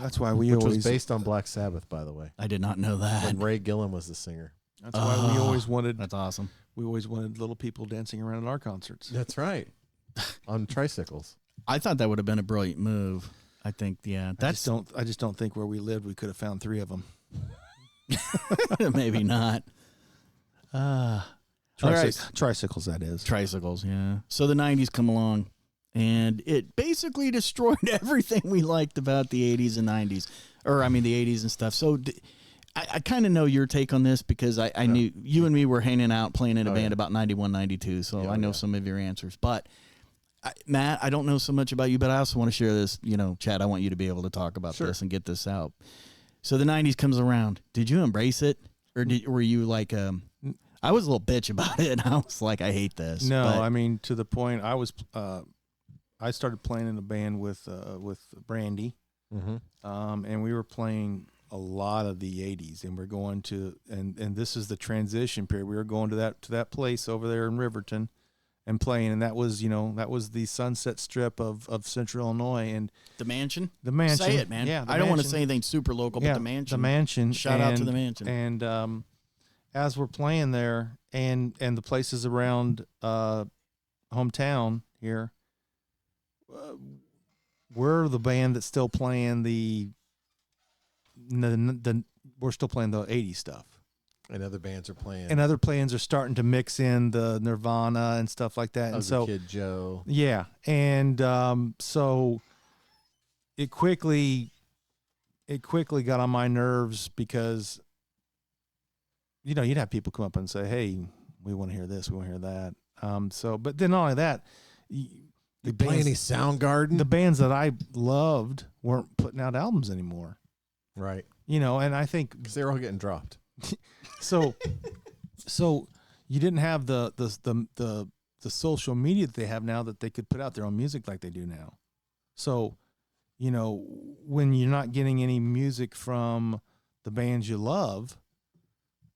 Speaker 3: That's why we
Speaker 2: Which
Speaker 3: always
Speaker 2: was based on Black Sabbath, by the way.
Speaker 1: I did not know that.
Speaker 2: When Ray Gillen was the singer.
Speaker 3: That's why we always wanted
Speaker 1: That's awesome.
Speaker 3: little people dancing around at our concerts.
Speaker 2: That's right. On tricycles.
Speaker 1: I thought that would have been a brilliant move. I think, yeah,
Speaker 3: I just don't think where we lived we could have found 3 of them.
Speaker 1: maybe not. All right.
Speaker 3: Tricycles, that is.
Speaker 1: Tricycles, yeah. So the 90s come along, and it basically destroyed everything we liked about the 80s and 90s. Or, I mean, the 80s and stuff. So I kind of know your take on this because I knew you and me were hanging out playing in a band about 91, 92. So I know some of your answers. But, Matt, I don't know so much about you, but I also want to share this. You know, Chad, I want you to be able to talk about this and get this out. So the 90s comes around. Did you embrace it? Or were you like, I was a little bitch about it, and I was like, I hate this.
Speaker 3: No,
Speaker 1: but,
Speaker 3: I mean, to the point, I started playing in a band with Brandy, and we were playing a lot of the 80s, and we're going to, and this is the transition period. We were going to that place over there in Riverton and playing, and that was the Sunset Strip of Central Illinois, and
Speaker 1: the Mansion?
Speaker 3: the Mansion.
Speaker 1: Say it, man.
Speaker 3: Yeah,
Speaker 1: I don't want to say anything super local, but the Mansion.
Speaker 3: The Mansion.
Speaker 1: Shout out to the Mansion.
Speaker 3: And as we're playing there, and the places around hometown here, we're the band that's still playing we're still playing the 80s stuff.
Speaker 2: And other bands are playing.
Speaker 3: And other bands are starting to mix in the Nirvana and stuff like that. And so,
Speaker 2: Kid Joe.
Speaker 3: yeah. And so it quickly got on my nerves because, you know, you'd have people come up and say, hey, we want to hear this, we want to hear that. But then not only that,
Speaker 2: You play any Soundgarden?
Speaker 3: the bands that I loved weren't putting out albums anymore.
Speaker 2: Right.
Speaker 3: You know, and I think
Speaker 2: Because they were all getting dropped.
Speaker 3: so you didn't have the social media that they have now that they could put out their own music like they do now. So, you know, when you're not getting any music from the bands you love,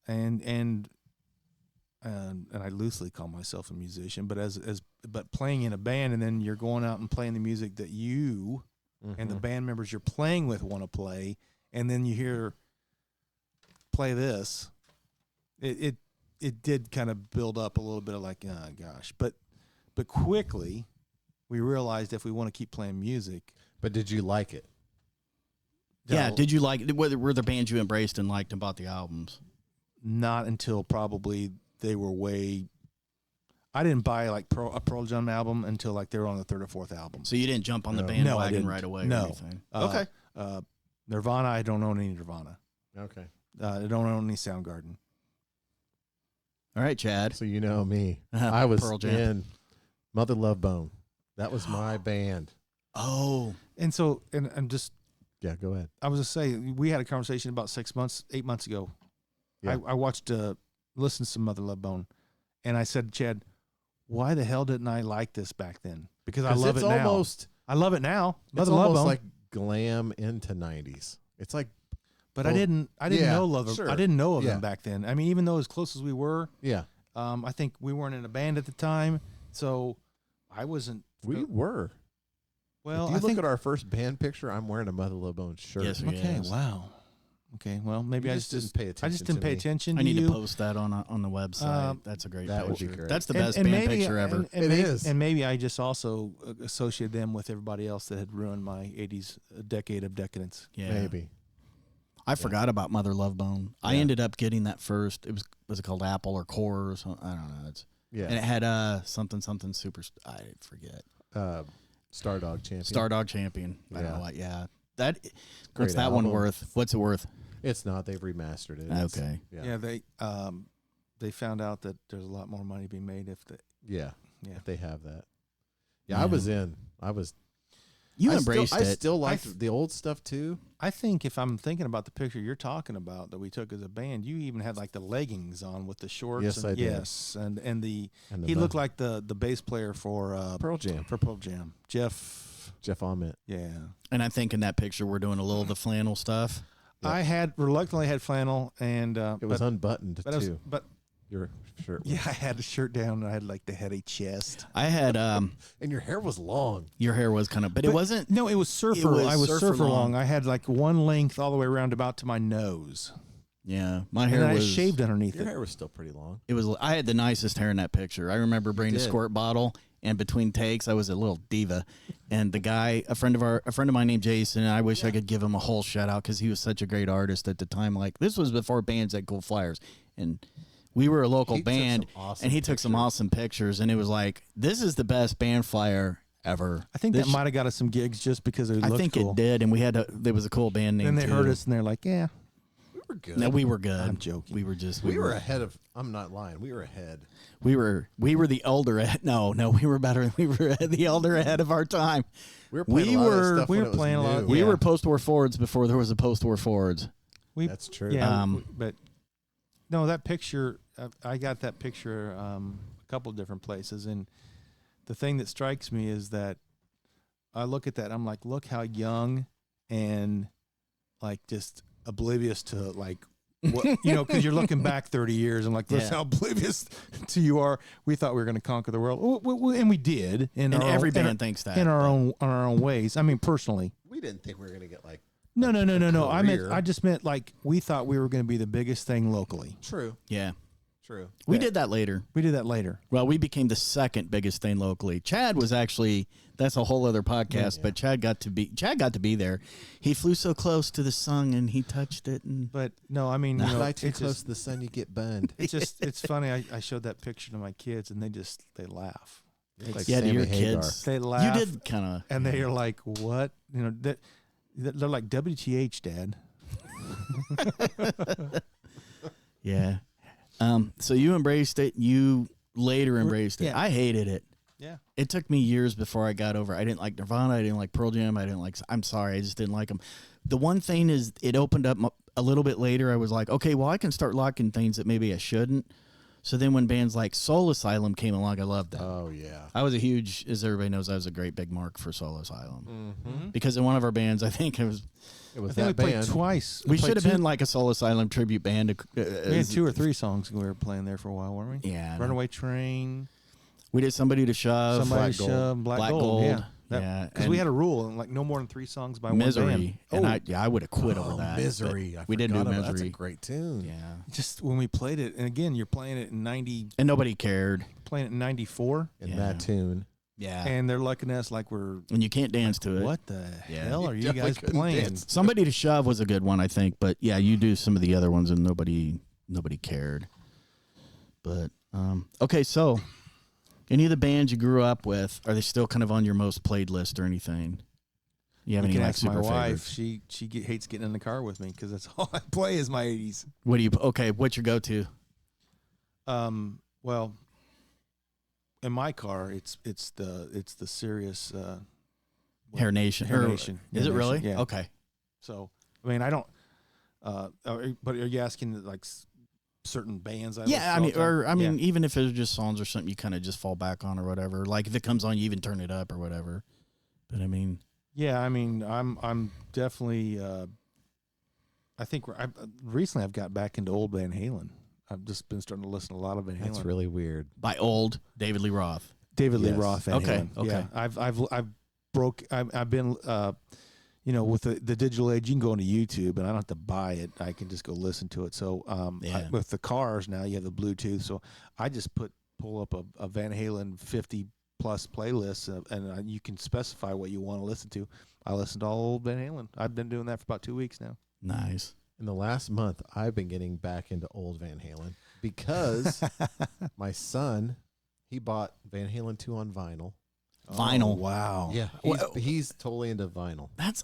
Speaker 3: and I loosely call myself a musician, but but playing in a band, and then you're going out and playing the music that you and the band members you're playing with want to play, and then you hear play this, it did kind of build up a little bit of like, oh gosh, but quickly we realized if we want to keep playing music.
Speaker 2: But did you like it?
Speaker 1: Yeah, did you like, were the bands you embraced and liked and bought the albums?
Speaker 3: Not until probably they were I didn't buy like a Pearl Jam album until like they were on the 3rd or 4th album.
Speaker 1: So you didn't jump on the
Speaker 3: No, I
Speaker 1: bandwagon
Speaker 3: didn't.
Speaker 1: right away
Speaker 3: No.
Speaker 1: or anything?
Speaker 3: Okay. Nirvana, I don't own any Nirvana.
Speaker 2: Okay.
Speaker 3: I don't own any Soundgarden.
Speaker 1: All right, Chad.
Speaker 2: So you know me. I was
Speaker 1: Pearl Jam.
Speaker 2: in Mother Love Bone. That was my band.
Speaker 1: Oh.
Speaker 3: And so, and I'm just,
Speaker 2: Yeah, go ahead.
Speaker 3: I was just saying, we had a conversation about 8 months ago.
Speaker 2: Yeah.
Speaker 3: I watched, listened to some Mother Love Bone, and I said, Chad, why the hell didn't I like this back then? Because I love it now. I love it now.
Speaker 2: It's
Speaker 3: Mother Love
Speaker 2: almost
Speaker 3: Bone.
Speaker 2: like glam into 90s. It's like,
Speaker 3: But I didn't
Speaker 2: Yeah,
Speaker 3: know Love.
Speaker 2: sure.
Speaker 3: I didn't know of
Speaker 2: Yeah.
Speaker 3: them back then. I mean, even though as close as we were,
Speaker 2: yeah,
Speaker 3: I think we weren't in a band at the time, so I wasn't.
Speaker 2: we were.
Speaker 3: Well,
Speaker 2: If you
Speaker 3: I
Speaker 2: look
Speaker 3: think.
Speaker 2: at our first band picture, I'm wearing a Mother Love Bone shirt.
Speaker 1: Yes, sir.
Speaker 3: Okay.
Speaker 1: Yes.
Speaker 3: Wow. Okay. Well, maybe
Speaker 2: You
Speaker 3: I
Speaker 2: just
Speaker 3: just
Speaker 2: didn't pay attention
Speaker 3: I just didn't
Speaker 2: to
Speaker 3: pay
Speaker 2: me.
Speaker 3: attention.
Speaker 1: I need
Speaker 3: you.
Speaker 1: to post that on the website. That's a great
Speaker 2: that would
Speaker 1: picture.
Speaker 2: be great.
Speaker 1: That's the
Speaker 3: And-
Speaker 1: best
Speaker 3: and
Speaker 1: band
Speaker 3: maybe-
Speaker 1: picture ever.
Speaker 3: And
Speaker 2: It
Speaker 3: maybe,
Speaker 2: is.
Speaker 3: And maybe I just also associated them with everybody else that had ruined my 80s decade of decadence.
Speaker 1: Yeah.
Speaker 2: Maybe.
Speaker 1: I forgot about Mother Love Bone. I
Speaker 2: Yeah.
Speaker 1: ended up getting that first. Was it called Apple or Core or something? I don't know.
Speaker 2: Yeah.
Speaker 1: And it had something super. I forget.
Speaker 2: Stardog Champion.
Speaker 1: Stardog Champion. I don't
Speaker 2: Yeah.
Speaker 1: know what. Yeah. That.
Speaker 2: Great
Speaker 1: What's that one
Speaker 2: album.
Speaker 1: worth? What's it worth?
Speaker 2: It's not. They've remastered it. It's-
Speaker 1: Okay.
Speaker 2: Yeah.
Speaker 3: Yeah, they found out that there's a lot more money being made if
Speaker 2: Yeah.
Speaker 3: Yeah.
Speaker 2: If they have that. Yeah, I was in.
Speaker 1: You
Speaker 2: I
Speaker 1: embraced
Speaker 2: still, I
Speaker 1: it.
Speaker 2: still liked the old stuff too.
Speaker 3: I think if I'm thinking about the picture you're talking about that we took as a band, you even had like the leggings on with the shorts.
Speaker 2: Yes,
Speaker 3: and,
Speaker 2: I did.
Speaker 3: Yes, and
Speaker 2: And
Speaker 3: he looked like the bass player for
Speaker 2: Pearl Jam.
Speaker 3: Pearl Jam. Jeff
Speaker 2: Ament.
Speaker 3: Yeah.
Speaker 1: And I think in that picture we're doing a little of the flannel stuff.
Speaker 2: Yep.
Speaker 3: I had reluctantly had flannel and
Speaker 2: It was unbuttoned
Speaker 3: but
Speaker 2: too.
Speaker 3: but
Speaker 2: Your shirt.
Speaker 3: yeah, I had the shirt down and I had like the heady chest.
Speaker 1: I had
Speaker 2: And your hair was long.
Speaker 1: your hair was kind of, but it wasn't.
Speaker 3: No, it was surfer.
Speaker 1: It was
Speaker 3: I was
Speaker 1: surfer
Speaker 3: surfer long.
Speaker 1: long.
Speaker 3: I had like one length all the way around about to my nose.
Speaker 1: Yeah, my
Speaker 3: And
Speaker 1: hair
Speaker 3: I
Speaker 1: was
Speaker 3: shaved underneath
Speaker 2: Your
Speaker 3: it.
Speaker 2: hair was still pretty long.
Speaker 1: It was. I had the nicest hair in that picture. I remember bringing a
Speaker 2: did.
Speaker 1: squirt bottle, and between takes, I was a little diva. And the guy, a friend of mine named Jason, and I wish I could give him a whole shout out because he was such a great artist at the time. Like this was before bands had cool flyers, and we were a local
Speaker 2: He took
Speaker 1: band,
Speaker 2: some awesome
Speaker 1: and he took some
Speaker 2: pictures.
Speaker 1: awesome pictures, and it was like this is the best band flyer ever.
Speaker 3: I think
Speaker 1: This-
Speaker 3: that might have got us some gigs just because it looked
Speaker 1: I think
Speaker 3: cool.
Speaker 1: it did, and we had there was a cool band name.
Speaker 3: Then they
Speaker 1: too.
Speaker 3: heard us and they're like, yeah.
Speaker 2: We were good.
Speaker 1: No, we were good.
Speaker 3: I'm joking.
Speaker 1: We were just
Speaker 2: we were ahead of. I'm not lying. We were ahead.
Speaker 1: we were the elder. No, we were better. We were the elder ahead of our time.
Speaker 2: We were playing a lot of stuff
Speaker 3: we
Speaker 2: when
Speaker 3: were
Speaker 2: it was
Speaker 3: playing a lot-
Speaker 2: new.
Speaker 1: We
Speaker 3: Yeah.
Speaker 1: were post-war forwards before there was a post-war forwards.
Speaker 2: That's true.
Speaker 3: Yeah,
Speaker 1: Um,
Speaker 3: but no, that picture, I got that picture a couple of different places. And the thing that strikes me is that I look at that, I'm like, look how young and like just oblivious to like, what, you know, because you're looking back 30 years and like, look
Speaker 1: Yeah.
Speaker 3: how oblivious to you are. We thought we were going to conquer the world, and we did.
Speaker 1: And
Speaker 3: our
Speaker 1: every
Speaker 3: own,
Speaker 1: band thinks that.
Speaker 3: in our own ways. I mean, personally.
Speaker 2: We didn't think we were gonna get like.
Speaker 3: No.
Speaker 2: career.
Speaker 3: I just meant like we thought we were going to be the biggest thing locally.
Speaker 2: True.
Speaker 1: Yeah.
Speaker 2: True.
Speaker 1: We
Speaker 3: Yeah.
Speaker 1: did that later.
Speaker 3: We did that later.
Speaker 1: Well, we became the second biggest thing locally. Chad was actually, that's a whole other podcast, but Chad got to be there. He flew so close to the sun and he touched it. And
Speaker 3: But no, I mean, you know,
Speaker 2: Fly too
Speaker 3: it's
Speaker 2: close
Speaker 3: just,
Speaker 2: to the sun, you get burned.
Speaker 3: it's funny. I showed that picture to my kids and they laugh.
Speaker 2: Like
Speaker 1: yeah, to
Speaker 2: Sammy
Speaker 1: your
Speaker 2: Hagar.
Speaker 1: kids.
Speaker 3: They laugh.
Speaker 1: You did kind of.
Speaker 3: And they are like, what? You know, they're like, WTH, Dad.
Speaker 1: Yeah. So you embraced it. You later embraced it.
Speaker 3: yeah.
Speaker 1: I hated it.
Speaker 3: Yeah.
Speaker 1: It took me years before I got over. I didn't like Nirvana. I didn't like Pearl Jam. I'm sorry. I just didn't like them. The one thing is it opened up a little bit later. I was like, okay, well, I can start liking things that maybe I shouldn't. So then when bands like Soul Asylum came along, I loved that.
Speaker 2: Oh yeah.
Speaker 1: I was a huge, as everybody knows, I was a great big mark for Soul Asylum.
Speaker 2: Mm-hmm.
Speaker 1: Because in one of our bands, I think it was,
Speaker 2: It was
Speaker 3: I think we
Speaker 2: that
Speaker 3: played
Speaker 2: band.
Speaker 3: twice.
Speaker 1: we
Speaker 3: played
Speaker 1: should have
Speaker 3: two-
Speaker 1: been like a Soul Asylum tribute band.
Speaker 3: We had 2 or 3 songs we were playing there for a while, weren't we?
Speaker 1: Yeah. I know.
Speaker 3: Runaway Train,
Speaker 1: We did Somebody to Shove.
Speaker 3: Somebody
Speaker 2: Black Gold.
Speaker 3: Shove, Black Gold.
Speaker 1: Gold.
Speaker 3: Yeah.
Speaker 1: Yeah,
Speaker 3: Because we
Speaker 1: and
Speaker 3: had a rule, like no more than 3 songs by one band.
Speaker 1: Misery. And
Speaker 3: Oh,
Speaker 1: I would have quit over
Speaker 2: Oh,
Speaker 1: that.
Speaker 2: Misery.
Speaker 1: but
Speaker 2: I
Speaker 1: we didn't do
Speaker 2: forgot about- That's a
Speaker 1: Misery.
Speaker 2: great tune.
Speaker 1: Yeah.
Speaker 3: just when we played it, and again, you're playing it in
Speaker 1: And nobody cared.
Speaker 3: playing it in 94,
Speaker 2: In
Speaker 1: Yeah.
Speaker 2: that tune.
Speaker 1: Yeah.
Speaker 3: and they're looking at us like we're,
Speaker 1: And you can't dance to it.
Speaker 3: what the
Speaker 1: Yeah.
Speaker 3: hell are you
Speaker 2: definitely
Speaker 3: guys
Speaker 2: couldn't
Speaker 3: playing?
Speaker 2: dance.
Speaker 1: Somebody to Shove was a good one, I think. But yeah, you do some of the other ones and nobody cared. But okay, so any of the bands you grew up with, are they still kind of on your most played list or anything? You have
Speaker 3: You
Speaker 1: any
Speaker 3: can
Speaker 1: like
Speaker 3: ask my
Speaker 1: super
Speaker 3: wife.
Speaker 1: favorites?
Speaker 3: She hates getting in the car with me because that's all I play is my 80s.
Speaker 1: What do you okay, what's your go to?
Speaker 3: Well, in my car, it's the Sirius.
Speaker 1: Hair Nation.
Speaker 3: Hair
Speaker 1: Or-
Speaker 3: Nation.
Speaker 1: Is
Speaker 3: Hair
Speaker 1: it really?
Speaker 3: Nation, yeah.
Speaker 1: Okay.
Speaker 3: So I mean, I don't. But are you asking like certain bands?
Speaker 1: Yeah, I mean,
Speaker 3: Yeah.
Speaker 1: even if it's just songs or something you kind of just fall back on or whatever. Like if it comes on, you even turn it up or whatever. But I mean,
Speaker 3: Yeah, I mean, I'm definitely. I think recently I've got back into old Van Halen. I've just been starting to listen to a lot of Van Halen.
Speaker 2: That's really weird.
Speaker 1: by old David Lee Roth.
Speaker 3: David Lee
Speaker 2: Yes.
Speaker 3: Roth. Van
Speaker 1: Okay,
Speaker 3: Halen.
Speaker 1: okay.
Speaker 3: Yeah, I've been. You know, with the digital age, you can go into YouTube, and I don't have to buy it. I can just go listen to it. So,
Speaker 1: Yeah.
Speaker 3: with the cars now, you have the Bluetooth. So, I just pull up a Van Halen 50 plus playlist, and you can specify what you want to listen to. I listen to all old Van Halen. I've been doing that for about 2 weeks now.
Speaker 1: Nice.
Speaker 2: In the last month, I've been getting back into old Van Halen because my son, he bought Van Halen 2 on vinyl.
Speaker 1: Vinyl.
Speaker 3: Oh, wow.
Speaker 2: Yeah, he's totally into vinyl.
Speaker 1: That's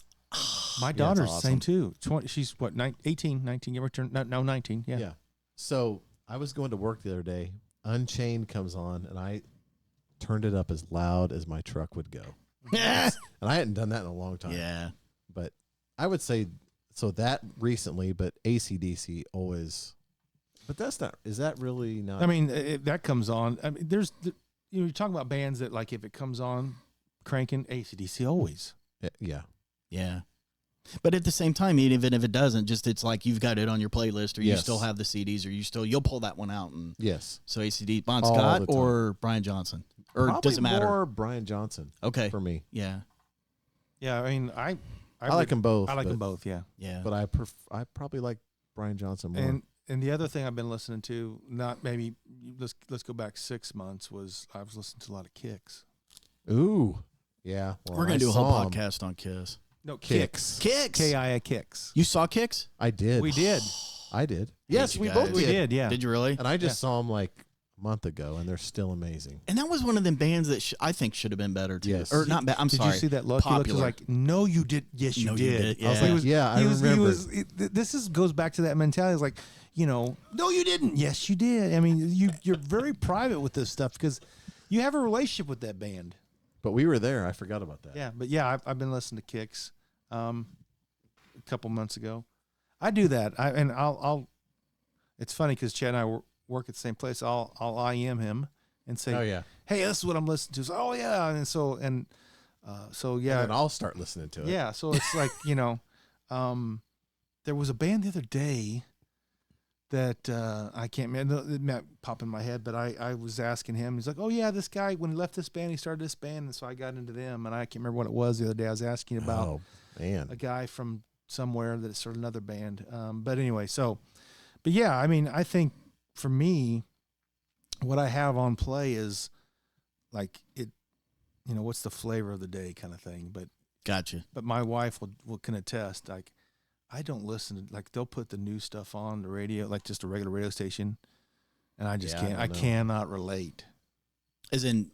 Speaker 3: My daughter's the
Speaker 1: awesome.
Speaker 3: same too. 20, she's what, 18, 19, give her turn. No, 19. Yeah.
Speaker 2: Yeah. So I was going to work the other day. Unchained comes on, and I turned it up as loud as my truck would go. And I hadn't done that in a long time.
Speaker 1: Yeah.
Speaker 2: But I would say so that recently, but AC/DC always. But that's not. Is that really not?
Speaker 3: I mean, that comes on. I mean, you're talking about bands that like if it comes on, cranking AC/DC always.
Speaker 2: Yeah.
Speaker 1: Yeah. But at the same time, even if it doesn't, just it's like you've got it on your playlist, or you
Speaker 2: Yes.
Speaker 1: still have the CDs, or you'll pull that one out. And
Speaker 2: Yes.
Speaker 1: so ACD, Bon
Speaker 2: All
Speaker 1: Scott
Speaker 2: the time.
Speaker 1: or Brian Johnson, or
Speaker 2: Probably
Speaker 1: does it matter?
Speaker 2: more Brian Johnson
Speaker 1: Okay.
Speaker 2: for me.
Speaker 1: Yeah.
Speaker 3: Yeah, I mean, I
Speaker 2: like them both.
Speaker 3: I like
Speaker 2: but,
Speaker 3: them both. Yeah.
Speaker 1: Yeah.
Speaker 2: But I probably like Brian Johnson more.
Speaker 3: And the other thing I've been listening to, not maybe let's go back 6 months, was I was listening to a lot of Kicks.
Speaker 2: Ooh. Yeah. Well,
Speaker 1: We're gonna
Speaker 2: I
Speaker 1: do a whole
Speaker 2: saw 'em.
Speaker 1: podcast on Kiss.
Speaker 3: No,
Speaker 2: Kicks.
Speaker 1: Kicks.
Speaker 3: K-I-A Kicks.
Speaker 1: You saw Kicks?
Speaker 2: I did.
Speaker 3: We did.
Speaker 2: I did. Yes,
Speaker 1: you
Speaker 2: we
Speaker 1: guys.
Speaker 2: both
Speaker 3: We
Speaker 2: did.
Speaker 3: did, yeah.
Speaker 1: Did you really?
Speaker 2: And I just saw them like a month ago, and they're still amazing.
Speaker 1: And that was one of them bands that I think should have been better too.
Speaker 2: Yes.
Speaker 1: Or not bad. I'm
Speaker 3: Did
Speaker 1: sorry.
Speaker 3: you see that look? He looked
Speaker 1: Popular.
Speaker 3: like, no, you did. Yes, you
Speaker 1: No, you
Speaker 3: did.
Speaker 1: did.
Speaker 2: I was
Speaker 1: Yeah.
Speaker 2: like, yeah, I remember.
Speaker 3: This goes back to that mentality. It's like, no, you didn't. Yes, you did. I mean, you're very private with this stuff because you have a relationship with that band.
Speaker 2: But we were there. I forgot about that.
Speaker 3: Yeah, but yeah, I've been listening to Kicks a couple months ago. I do that. I'll it's funny because Chad and I work at the same place. I'll IM him and say,
Speaker 2: Oh yeah.
Speaker 3: hey, this is what I'm listening to. So, oh yeah, and so yeah,
Speaker 2: And then I'll start listening to it.
Speaker 3: yeah. So it's like there was a band the other day that I can't remember. It might pop in my head, but I was asking him. He's like, oh yeah, this guy when he left this band, he started this band, and so I got into them. And I can't remember what it was the other day. I was asking about
Speaker 2: Oh man.
Speaker 3: a guy from somewhere that started another band. But anyway, but yeah, I mean, I think for me, what I have on play is like it, what's the flavor of the day kind of thing.
Speaker 1: Gotcha.
Speaker 3: But my wife can attest. Like, I don't listen to, like, they'll put the new stuff on the radio, like just a regular radio station, and I just can't. I cannot relate.
Speaker 1: As in,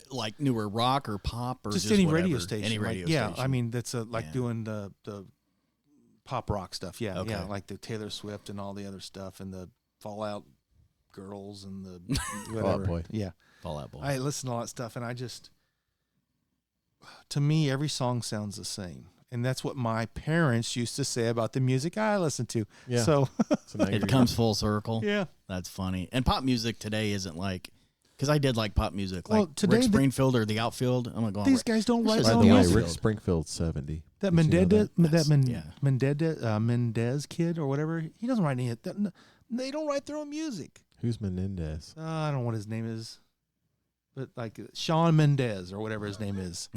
Speaker 1: like newer rock or pop or
Speaker 3: Just any
Speaker 1: whatever?
Speaker 3: radio station.
Speaker 1: Any
Speaker 3: Like,
Speaker 1: radio
Speaker 3: yeah,
Speaker 1: station.
Speaker 3: I mean that's like
Speaker 1: Yeah.
Speaker 3: doing the pop rock stuff. Yeah,
Speaker 1: Okay.
Speaker 3: yeah, like the Taylor Swift and all the other stuff, and the Fallout Girls and the whatever.
Speaker 2: Fall Out Boy.
Speaker 3: Yeah,
Speaker 1: Fall Out Boy.
Speaker 3: I listen to all that stuff, and I just, to me, every song sounds the same. And that's what my parents used to say about the music I listened to.
Speaker 2: Yeah.
Speaker 3: So,
Speaker 2: So now
Speaker 1: It
Speaker 2: you're-
Speaker 1: comes full circle.
Speaker 3: yeah.
Speaker 1: That's funny. And pop music today isn't like, because I did like pop music,
Speaker 3: Well,
Speaker 1: like
Speaker 3: today
Speaker 1: Rick
Speaker 3: the-
Speaker 1: Springfield or The Outfield. I'm like, going,
Speaker 3: These guys don't write
Speaker 1: This
Speaker 2: By
Speaker 1: is
Speaker 3: their
Speaker 2: the
Speaker 3: own
Speaker 2: way,
Speaker 1: Outfield.
Speaker 3: music.
Speaker 2: Rick Springfield's 70.
Speaker 3: That
Speaker 2: Did you know
Speaker 3: Mendez kid or whatever, he doesn't write any. They don't write their own music.
Speaker 2: Who's Menendez?
Speaker 3: I don't know what his name is, but like Shawn Mendez or whatever his name is.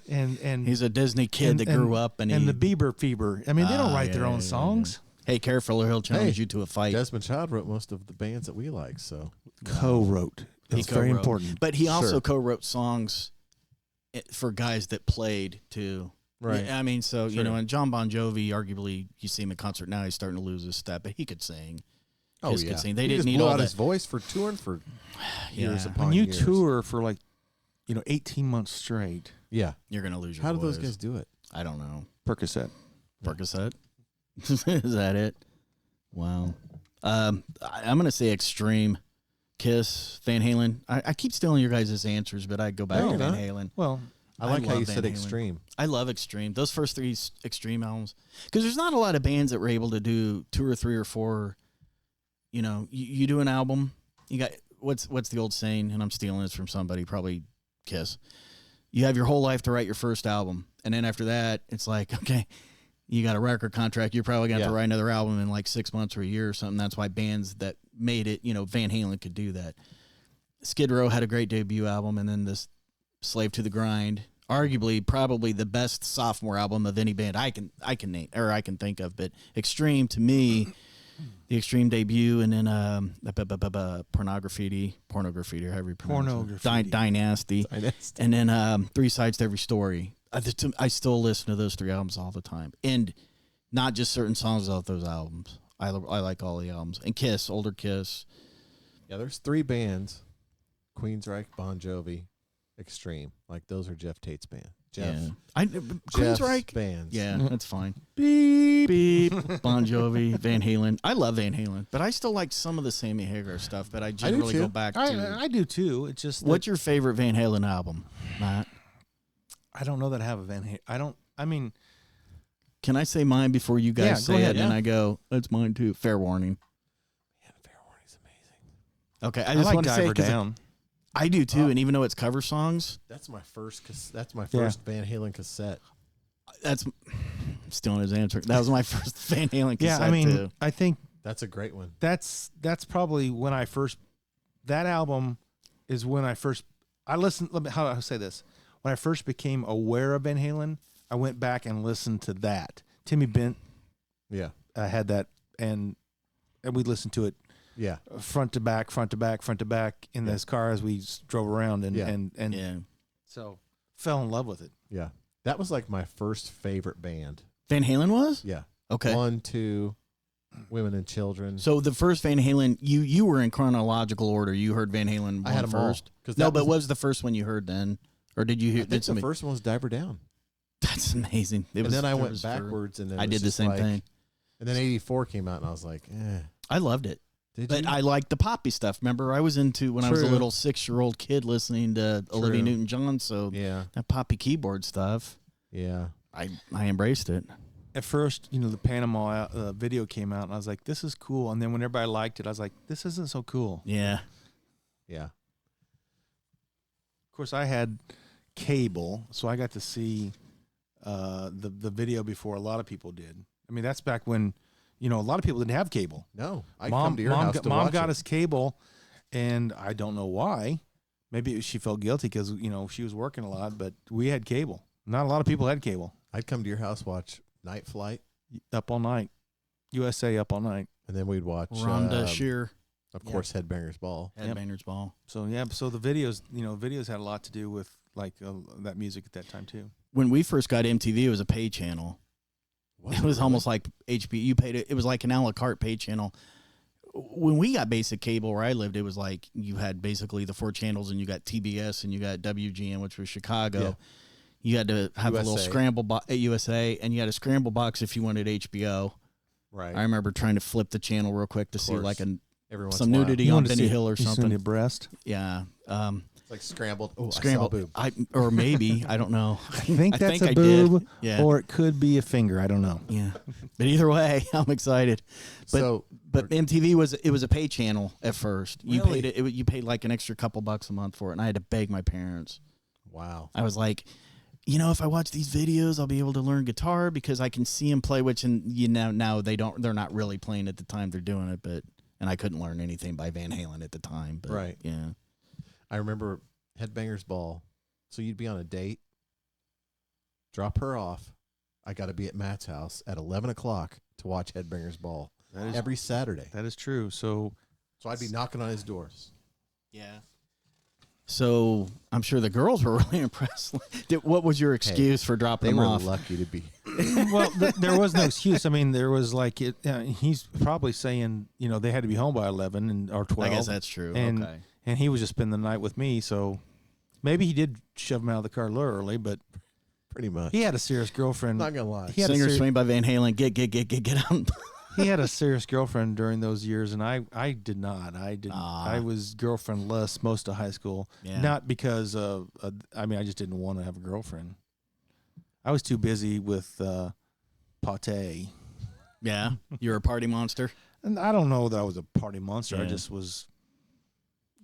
Speaker 3: and
Speaker 1: he's a Disney kid
Speaker 3: and-
Speaker 1: that grew
Speaker 3: and-
Speaker 1: up and
Speaker 3: and
Speaker 1: he,
Speaker 3: the Bieber Fever. I mean, they don't
Speaker 1: Ah,
Speaker 3: write their
Speaker 1: yeah,
Speaker 3: own
Speaker 1: yeah, yeah,
Speaker 3: songs.
Speaker 1: hey, careful or he'll challenge
Speaker 2: Hey,
Speaker 1: you to a fight.
Speaker 2: Desmond Child wrote most of the bands that we like. So
Speaker 3: Co-wrote.
Speaker 1: He
Speaker 3: It's very
Speaker 1: co-wrote.
Speaker 3: important.
Speaker 1: But he also
Speaker 2: Sure.
Speaker 1: co-wrote songs for guys that played too.
Speaker 2: right.
Speaker 1: Yeah, I mean, so,
Speaker 2: Sure.
Speaker 1: and John Bon Jovi, arguably, you see him in concert now, he's starting to lose his step, but he could sing.
Speaker 2: Oh
Speaker 1: Kiss
Speaker 2: yeah.
Speaker 1: could sing. They
Speaker 2: He
Speaker 1: didn't
Speaker 2: just
Speaker 1: need
Speaker 2: blew
Speaker 1: all
Speaker 2: out
Speaker 1: that.
Speaker 2: his voice for touring for years
Speaker 1: Yeah.
Speaker 2: upon
Speaker 3: When you
Speaker 2: years.
Speaker 3: tour for like, 18 months straight,
Speaker 2: Yeah.
Speaker 1: You're going to lose your
Speaker 2: How do those
Speaker 1: voice.
Speaker 2: guys do it?
Speaker 1: I don't know.
Speaker 3: Percocet.
Speaker 1: Percocet? Is that it? Wow. I'm going to say Extreme, Kiss, Van Halen. I keep stealing your guys' answers, but I go back
Speaker 2: No,
Speaker 1: to Van
Speaker 2: not.
Speaker 1: Halen.
Speaker 3: Well,
Speaker 2: I like how
Speaker 1: love
Speaker 2: you
Speaker 1: Van
Speaker 2: said
Speaker 1: Halen.
Speaker 2: extreme.
Speaker 1: I love Extreme. Those first three Extreme albums. Because there's not a lot of bands that were able to do 2 or 3 or 4. You do an album. You got, what's the old saying? And I'm stealing this from somebody, probably Kiss. You have your whole life to write your first album. And then after that, it's like, okay, you got a record contract. You're probably going to have to write another album in like 6 months or a year or something. That's why bands that made it, Van Halen could do that. Skid Row had a great debut album, and then this Slave to the Grind, arguably probably the best sophomore album of any band I can name or I can think of. But Extreme, to me, the Extreme debut, and then Pornography, or however you pronounce it.
Speaker 3: Pornography.
Speaker 1: Dynasty,
Speaker 2: Dynasty.
Speaker 1: and then 3 Sides to Every Story. I still listen to those 3 albums all the time, and not just certain songs off those albums. I like all the albums. And Kiss, older Kiss.
Speaker 2: Yeah, there's 3 bands: Queensryche, Bon Jovi, Extreme. Like those are Jeff Tate's band. Jeff.
Speaker 1: Yeah.
Speaker 2: Jeff's
Speaker 1: Queensryche.
Speaker 2: bands.
Speaker 1: Yeah, that's fine.
Speaker 3: beep.
Speaker 1: Beep. Bon Jovi, Van Halen. I love Van Halen, but I still like some of the Sammy Hagar stuff. But I generally
Speaker 2: too.
Speaker 1: go back to.
Speaker 3: I do too. It's just
Speaker 1: What's your favorite Van Halen album, Matt?
Speaker 3: I don't know that I have a Van Halen. I don't. I mean,
Speaker 1: Can I say mine before you guys
Speaker 3: Yeah,
Speaker 1: say
Speaker 3: go
Speaker 1: it?
Speaker 3: ahead.
Speaker 1: And I go, that's mine too. Fair warning.
Speaker 2: Man, Fair Warning's amazing.
Speaker 1: Okay, I
Speaker 3: I
Speaker 1: just
Speaker 3: like
Speaker 1: want to say
Speaker 3: Diver
Speaker 1: 'cause
Speaker 3: Down.
Speaker 1: I do too.
Speaker 2: Oh.
Speaker 1: And even though it's cover songs,
Speaker 2: That's my first. That's my
Speaker 3: Yeah.
Speaker 2: first Van Halen cassette.
Speaker 1: that's still in his answer. That was my first Van Halen
Speaker 3: Yeah,
Speaker 1: cassette
Speaker 3: I mean,
Speaker 1: too.
Speaker 3: I think
Speaker 2: That's a great one.
Speaker 3: that's probably when I first. That album is when I first. I listened. How do I say this? When I first became aware of Van Halen, I went back and listened to that. Timmy Bent
Speaker 2: Yeah,
Speaker 3: had that, and we listened to it
Speaker 2: yeah.
Speaker 3: front to back, front to back, front to back in
Speaker 2: Yeah.
Speaker 3: this car as we drove around, and
Speaker 2: Yeah.
Speaker 3: and
Speaker 1: Yeah.
Speaker 3: so fell in love with it.
Speaker 2: Yeah, that was like my first favorite band.
Speaker 1: Van Halen was?
Speaker 2: Yeah,
Speaker 1: Okay.
Speaker 2: 1, 2, Women and Children.
Speaker 1: So the first Van Halen, you were in chronological order. You heard Van Halen
Speaker 2: I had
Speaker 1: one
Speaker 2: them all,
Speaker 1: first.
Speaker 2: 'cause
Speaker 1: No,
Speaker 2: that
Speaker 1: but
Speaker 2: was-
Speaker 1: what was the first one you heard then? Or did you hear?
Speaker 2: I think
Speaker 1: Did
Speaker 2: the
Speaker 1: somebody?
Speaker 2: first one was Diver Down,
Speaker 1: That's amazing. It
Speaker 2: and
Speaker 1: was-
Speaker 2: then I
Speaker 1: it
Speaker 2: went
Speaker 1: was for-
Speaker 2: backwards, and then
Speaker 1: I
Speaker 2: it was
Speaker 1: did the
Speaker 2: just
Speaker 1: same
Speaker 2: like-
Speaker 1: thing.
Speaker 2: And then '84 came out, and I was like,
Speaker 1: I loved it,
Speaker 2: Did
Speaker 1: but
Speaker 2: you?
Speaker 1: I liked the poppy stuff. Remember, I was into when I was a
Speaker 2: True.
Speaker 1: little 6-year-old kid listening to Olivia
Speaker 2: True.
Speaker 1: Newton-John. So
Speaker 2: Yeah,
Speaker 1: that poppy keyboard stuff,
Speaker 2: yeah.
Speaker 1: I embraced it.
Speaker 3: At first, the Panama video came out, and I was like, "This is cool." And then when everybody liked it, I was like, "This isn't so cool."
Speaker 1: Yeah.
Speaker 2: Yeah.
Speaker 3: Of course, I had cable, so I got to see the video before a lot of people did. I mean, that's back when a lot of people didn't have cable.
Speaker 2: No, I come to your house to
Speaker 3: Mom
Speaker 2: watch
Speaker 3: got
Speaker 2: it.
Speaker 3: us cable, and I don't know why. Maybe she felt guilty because she was working a lot, but we had cable. Not a lot of people had cable.
Speaker 2: I'd come to your house, watch Night Flight,
Speaker 3: Up all night, USA Up all night.
Speaker 2: and then we'd watch
Speaker 1: Rhonda Shear,
Speaker 2: of course, Headbangers Ball.
Speaker 1: Headbangers Ball.
Speaker 3: So so the videos, videos had a lot to do with like that music at that time too.
Speaker 1: When we first got MTV, it was a pay channel. It was almost like HBO. You paid it. It was like an a la carte pay channel. When we got basic cable where I lived, it was like you had basically the 4 channels, and you got TBS and you got WGN, which was Chicago.
Speaker 2: Yeah.
Speaker 1: You had to have a little
Speaker 2: USA.
Speaker 1: scramble box at USA, and you had a scramble box if you wanted HBO.
Speaker 2: Right.
Speaker 1: I remember trying to flip the channel real quick to see
Speaker 2: course.
Speaker 1: like
Speaker 2: Every once
Speaker 1: some
Speaker 2: in a while.
Speaker 1: nudity
Speaker 3: You
Speaker 1: on
Speaker 3: wanted to
Speaker 1: Benny
Speaker 3: see-
Speaker 1: Hill or
Speaker 3: you seen
Speaker 1: something.
Speaker 3: the breast.
Speaker 1: Yeah.
Speaker 2: It's like scrambled. Oh,
Speaker 1: Scramble.
Speaker 2: I saw a boob.
Speaker 1: Or maybe I don't know.
Speaker 3: I think
Speaker 1: I
Speaker 3: that's
Speaker 1: think
Speaker 3: a
Speaker 1: I did.
Speaker 3: boob,
Speaker 1: Yeah.
Speaker 3: or it could be a finger. I don't know.
Speaker 1: Yeah. But either way, I'm excited. But
Speaker 2: So,
Speaker 1: But MTV was a pay channel at first. You
Speaker 2: Really?
Speaker 1: paid it. You paid like an extra couple bucks a month for it, and I had to beg my parents.
Speaker 2: wow.
Speaker 1: I was like, if I watch these videos, I'll be able to learn guitar because I can see them play. Which now they're not really playing at the time they're doing it, and I couldn't learn anything by Van Halen at the time. But
Speaker 2: Right.
Speaker 1: Yeah.
Speaker 2: I remember Headbangers Ball. So you'd be on a date, drop her off. I got to be at Matt's house at 11 o'clock to watch Headbangers Ball
Speaker 3: That is
Speaker 2: every Saturday.
Speaker 3: that is true. So
Speaker 2: So I'd be knocking on his door.
Speaker 1: Yeah. So I'm sure the girls were really impressed. What was your excuse for dropping
Speaker 2: They
Speaker 1: them
Speaker 2: were
Speaker 1: off?
Speaker 2: lucky to be.
Speaker 3: well, there was no excuse. I mean, there was like it. He's probably saying they had to be home by 11 or 12.
Speaker 1: I guess that's true.
Speaker 3: And
Speaker 1: okay.
Speaker 3: and he was just spending the night with me. So maybe he did shove him out of the car a little early, but
Speaker 2: Pretty much.
Speaker 3: he had a serious girlfriend.
Speaker 2: I'm not going to lie.
Speaker 3: He had a
Speaker 1: Singer
Speaker 3: seri-
Speaker 1: Swing by Van Halen. Get out.
Speaker 3: He had a serious girlfriend during those years, and I did not. I didn't.
Speaker 1: Ah.
Speaker 3: I was girlfriendless most of high school.
Speaker 1: Yeah.
Speaker 3: Not because of. I mean, I just didn't want to have a girlfriend. I was too busy with pate,
Speaker 1: Yeah. You're a party monster.
Speaker 3: and I don't know that I was a party monster. I
Speaker 1: Yeah.
Speaker 3: just was.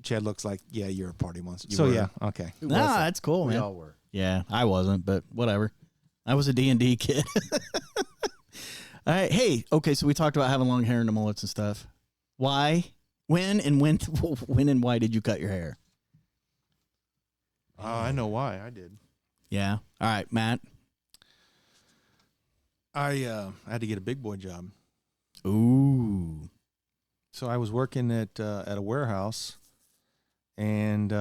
Speaker 3: Chad looks like, yeah, you're a party monster.
Speaker 2: You
Speaker 3: So
Speaker 2: were.
Speaker 3: yeah, okay.
Speaker 2: Who
Speaker 1: Nah,
Speaker 2: wasn't?
Speaker 1: that's cool,
Speaker 2: We
Speaker 1: man.
Speaker 2: all were.
Speaker 1: Yeah, I wasn't, but whatever. I was a D&D kid. All right. Hey, okay, so we talked about having long hair and the mullets and stuff. Why? When and why did you cut your hair?
Speaker 3: I know why I did.
Speaker 1: Yeah. All right, Matt.
Speaker 3: I had to get a big boy job.
Speaker 1: Ooh.
Speaker 3: So I was working at a warehouse, and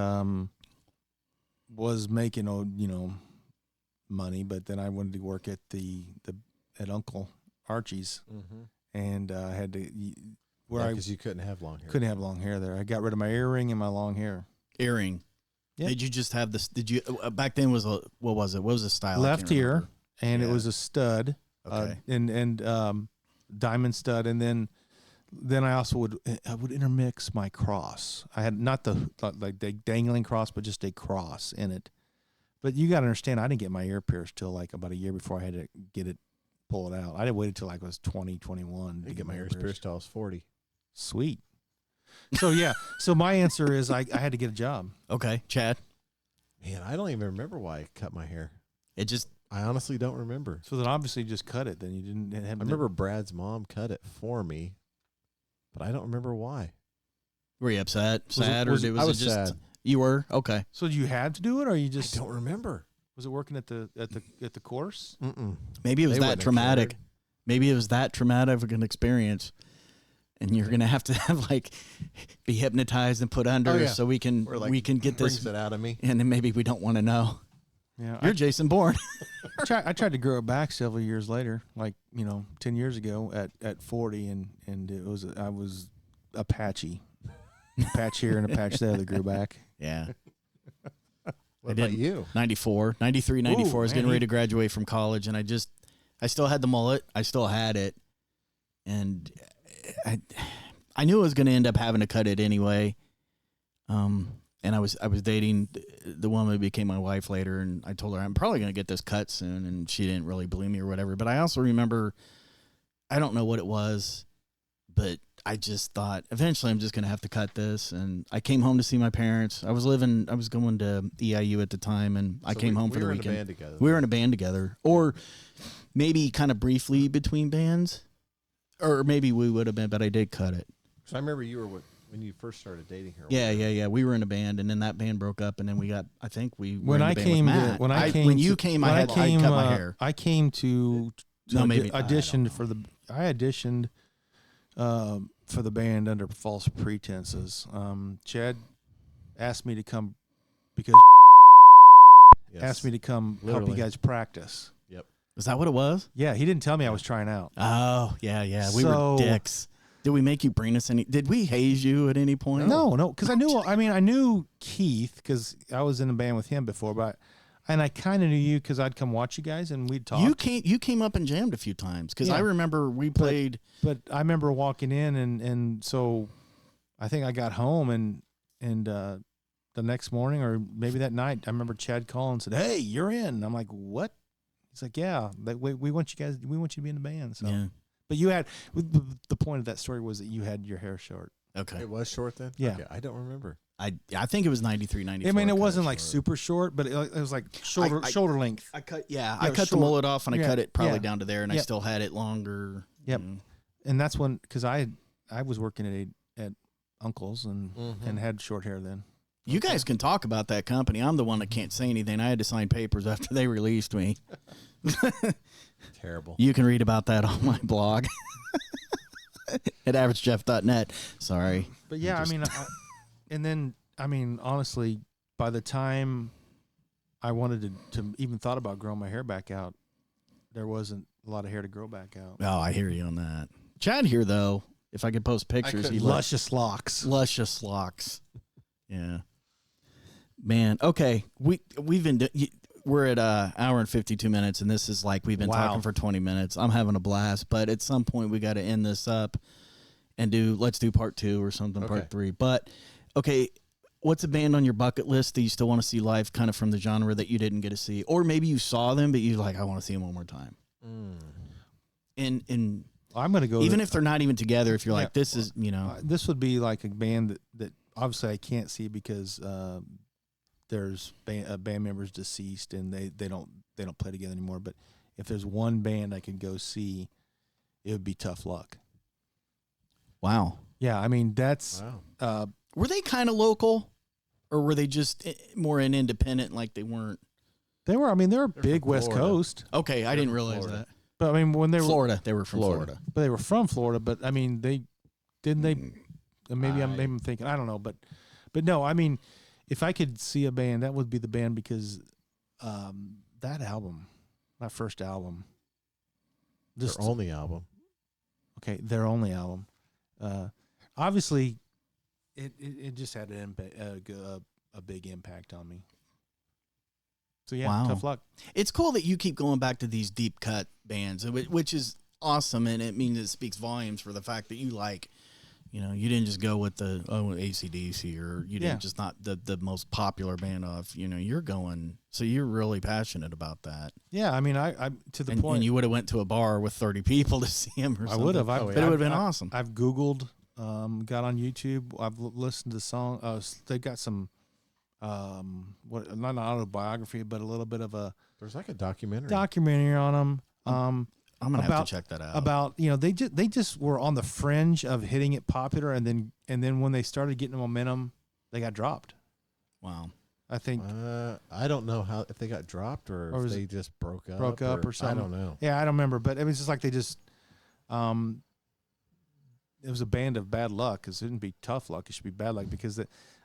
Speaker 3: was making money, but then I wanted to work at at Uncle Archie's,
Speaker 2: Mm-hmm.
Speaker 3: and I had to where
Speaker 2: Because you couldn't have long hair.
Speaker 3: I couldn't have long hair there. I got rid of my earring and my long hair.
Speaker 1: Earring.
Speaker 3: Yeah.
Speaker 1: Did you just have this? Did you back then was what was it? What was the style? I
Speaker 3: Left
Speaker 1: can't
Speaker 3: ear,
Speaker 1: remember.
Speaker 3: and it
Speaker 1: Yeah.
Speaker 3: was a stud,
Speaker 1: Okay.
Speaker 3: and diamond stud, and then I also would intermix my cross. I had not the like the dangling cross, but just a cross in it. But you got to understand, I didn't get my ear pierced till like about a year before I had to pull it out. I didn't wait until like I was 20, 21
Speaker 2: I didn't get my ears pierced till I was 40.
Speaker 3: Sweet. So yeah, so my answer is I had to get a job.
Speaker 1: Okay, Chad.
Speaker 2: Man, I don't even remember why I cut my hair. I honestly don't remember.
Speaker 3: So then obviously just cut it. Then you didn't have.
Speaker 2: I remember Brad's mom cut it for me, but I don't remember why.
Speaker 1: Were you upset,
Speaker 3: it-
Speaker 1: sad,
Speaker 3: was
Speaker 1: or
Speaker 3: it-
Speaker 1: was
Speaker 2: I
Speaker 1: it
Speaker 2: was
Speaker 1: just
Speaker 2: sad.
Speaker 1: you were okay?
Speaker 3: So you had to do it, or you just
Speaker 2: I don't remember.
Speaker 3: was it working at the course?
Speaker 2: Mm-mm.
Speaker 1: Maybe it was
Speaker 2: They
Speaker 1: that
Speaker 2: wouldn't have
Speaker 1: traumatic.
Speaker 2: cared.
Speaker 1: Maybe it was that traumatic of an experience, and you're gonna have like be hypnotized and put under
Speaker 2: Oh, yeah.
Speaker 1: so we can
Speaker 2: Or like
Speaker 1: get
Speaker 2: brings
Speaker 1: this,
Speaker 2: it out of me.
Speaker 1: and then maybe we don't want to know.
Speaker 3: Yeah,
Speaker 1: You're Jason Bourne.
Speaker 3: I tried to grow it back several years later, like 10 years ago at 40, and I was a patchy, patch here and a patch there that grew back.
Speaker 1: Yeah.
Speaker 2: What
Speaker 1: I
Speaker 2: about
Speaker 1: didn't.
Speaker 2: you?
Speaker 1: 94, 93, 94. I was
Speaker 3: man,
Speaker 1: getting ready
Speaker 3: he-
Speaker 1: to graduate from college, and I still had the mullet. I still had it, and I knew I was going to end up having to cut it anyway. And I was dating the woman who became my wife later, and I told her I'm probably going to get this cut soon, and she didn't really believe me or whatever. But I also remember, I don't know what it was, but I just thought eventually I'm just going to have to cut this. And I came home to see my parents. I was going to EIU at the time, and I came home for the
Speaker 2: we were
Speaker 1: weekend.
Speaker 2: in a band together.
Speaker 1: We were in a band together, or maybe kind of briefly between bands, or maybe we would have been, but I did cut it.
Speaker 2: So I remember you were when you first started dating her.
Speaker 1: Yeah. We were in a band, and then that band broke up, and then I think we were
Speaker 3: When
Speaker 1: in
Speaker 3: I
Speaker 1: the band
Speaker 3: came
Speaker 1: with
Speaker 3: to,
Speaker 1: Matt.
Speaker 3: when I came
Speaker 1: when
Speaker 3: to-
Speaker 1: you came,
Speaker 3: when
Speaker 1: I cut my hair.
Speaker 3: I came to
Speaker 1: No, maybe- I don't
Speaker 3: auditioned
Speaker 1: know.
Speaker 3: for the. I auditioned for the band under false pretenses. Chad asked me to come because
Speaker 2: Yes.
Speaker 3: asked me to come help
Speaker 2: Literally.
Speaker 3: you guys practice.
Speaker 1: Is that what it was?
Speaker 3: Yeah, he didn't tell me I was trying out.
Speaker 1: Oh, yeah. We
Speaker 3: So-
Speaker 1: were dicks. Did we make you bring us any? Did we haze you at any point?
Speaker 3: No, because I knew Keith because I was in a band with him before, and I kind of knew you because I'd come watch you guys and we'd talk.
Speaker 1: You came up and jammed a few times because
Speaker 3: Yeah.
Speaker 1: I remember we played.
Speaker 3: But I remember walking in and so I think I got home and the next morning or maybe that night I remember Chad calling and said, "Hey, you're in." And I'm like, "What?" He's like, "Yeah, we want you to be in the band." So,
Speaker 1: Yeah.
Speaker 3: but you had the point of that story was that you had your hair short.
Speaker 1: Okay.
Speaker 2: It was short then.
Speaker 3: Yeah.
Speaker 2: Okay, I don't remember.
Speaker 1: I think it was 93, 94.
Speaker 3: I mean, it
Speaker 1: cut
Speaker 3: wasn't like
Speaker 1: short.
Speaker 3: super short, but it was like shoulder length.
Speaker 1: I cut.
Speaker 3: Yeah,
Speaker 1: I cut the
Speaker 3: short.
Speaker 1: mullet off and I
Speaker 3: Yeah,
Speaker 1: cut it probably
Speaker 3: yeah.
Speaker 1: down to there, and I
Speaker 3: Yep.
Speaker 1: still had it longer.
Speaker 3: Yep.
Speaker 1: you know.
Speaker 3: And that's when because I was working at Uncle's and
Speaker 2: Mhm.
Speaker 3: had short hair then.
Speaker 1: You guys can talk about that company. I'm the one that can't say anything. I had to sign papers after they released me.
Speaker 2: Terrible.
Speaker 1: You can read about that on my blog at averagejeff.net. Sorry.
Speaker 3: But yeah,
Speaker 1: Just-
Speaker 3: I mean, and then I mean, honestly, by the time I wanted to even thought about growing my hair back out, there wasn't a lot of hair to grow back out.
Speaker 1: Oh, I hear you on that. Chad here, though, if I could post pictures,
Speaker 2: could
Speaker 1: he
Speaker 3: Luscious locks.
Speaker 1: luscious locks. Yeah. Man, okay. We've been we're at an hour and 52 minutes, and this is like we've been
Speaker 3: Wow.
Speaker 1: talking for 20 minutes. I'm having a blast, but at some point we got to end this up and let's do part 2 or something,
Speaker 2: Okay.
Speaker 1: part 3. But okay, what's a band on your bucket list that you still want to see live, kind of from the genre that you didn't get to see, or maybe you saw them but you're like, I want to see them one more time. And
Speaker 3: I'm going to go.
Speaker 1: even if they're not even together, if you're
Speaker 3: Yeah.
Speaker 1: like, this is
Speaker 3: this would be like a band that obviously I can't see because there's band members deceased and they don't play together anymore. But if there's one band I could go see, it would be Tough Luck.
Speaker 1: wow.
Speaker 3: Yeah, I mean that's
Speaker 2: Wow.
Speaker 1: Were they kind of local, or were they just more an independent? Like they weren't.
Speaker 3: they were. I mean they're
Speaker 2: They're
Speaker 3: big
Speaker 2: from
Speaker 3: West
Speaker 2: Florida.
Speaker 3: Coast,
Speaker 1: Okay, I didn't
Speaker 2: from
Speaker 1: realize
Speaker 2: Florida.
Speaker 1: that.
Speaker 3: but I mean when they were
Speaker 1: Florida, they were from
Speaker 2: Florida.
Speaker 1: Florida.
Speaker 3: but they were from Florida. But I mean they didn't they. Maybe
Speaker 2: I-
Speaker 3: I'm thinking I don't know, but no. I mean, if I could see a band, that would be the band because that album, that first album, just
Speaker 2: Their only album.
Speaker 3: okay, their only album. Obviously, it just had a big impact on me. So yeah,
Speaker 1: Wow.
Speaker 3: Tough Luck.
Speaker 1: It's cool that you keep going back to these deep cut bands, which is awesome, and it means it speaks volumes for the fact that you like You know, you didn't just go with the AC/DC or you
Speaker 3: Yeah.
Speaker 1: didn't just not the most popular band of. You know, you're going. So you're really passionate about that.
Speaker 3: Yeah, I mean, I to the
Speaker 1: And
Speaker 3: point.
Speaker 1: you would have went to a bar with 30 people to see him or
Speaker 3: I
Speaker 1: something.
Speaker 3: would have.
Speaker 2: Oh,
Speaker 1: But it would have been awesome.
Speaker 3: I've Googled, got on YouTube. I've listened to song. They got some, what not an autobiography, but a little bit of a
Speaker 2: There's like a documentary.
Speaker 3: documentary on them.
Speaker 1: I'm gonna have
Speaker 3: about-
Speaker 1: to check that out.
Speaker 3: About they just were on the fringe of hitting it popular, and then when they started getting momentum, they got dropped.
Speaker 1: Wow.
Speaker 3: I think.
Speaker 2: I don't know if they got dropped or if
Speaker 3: was
Speaker 2: they just broke up.
Speaker 3: or something.
Speaker 2: I don't know.
Speaker 3: Yeah, I don't remember, but it was just like they just. It was a band of bad luck because it wouldn't be tough luck; it should be bad luck because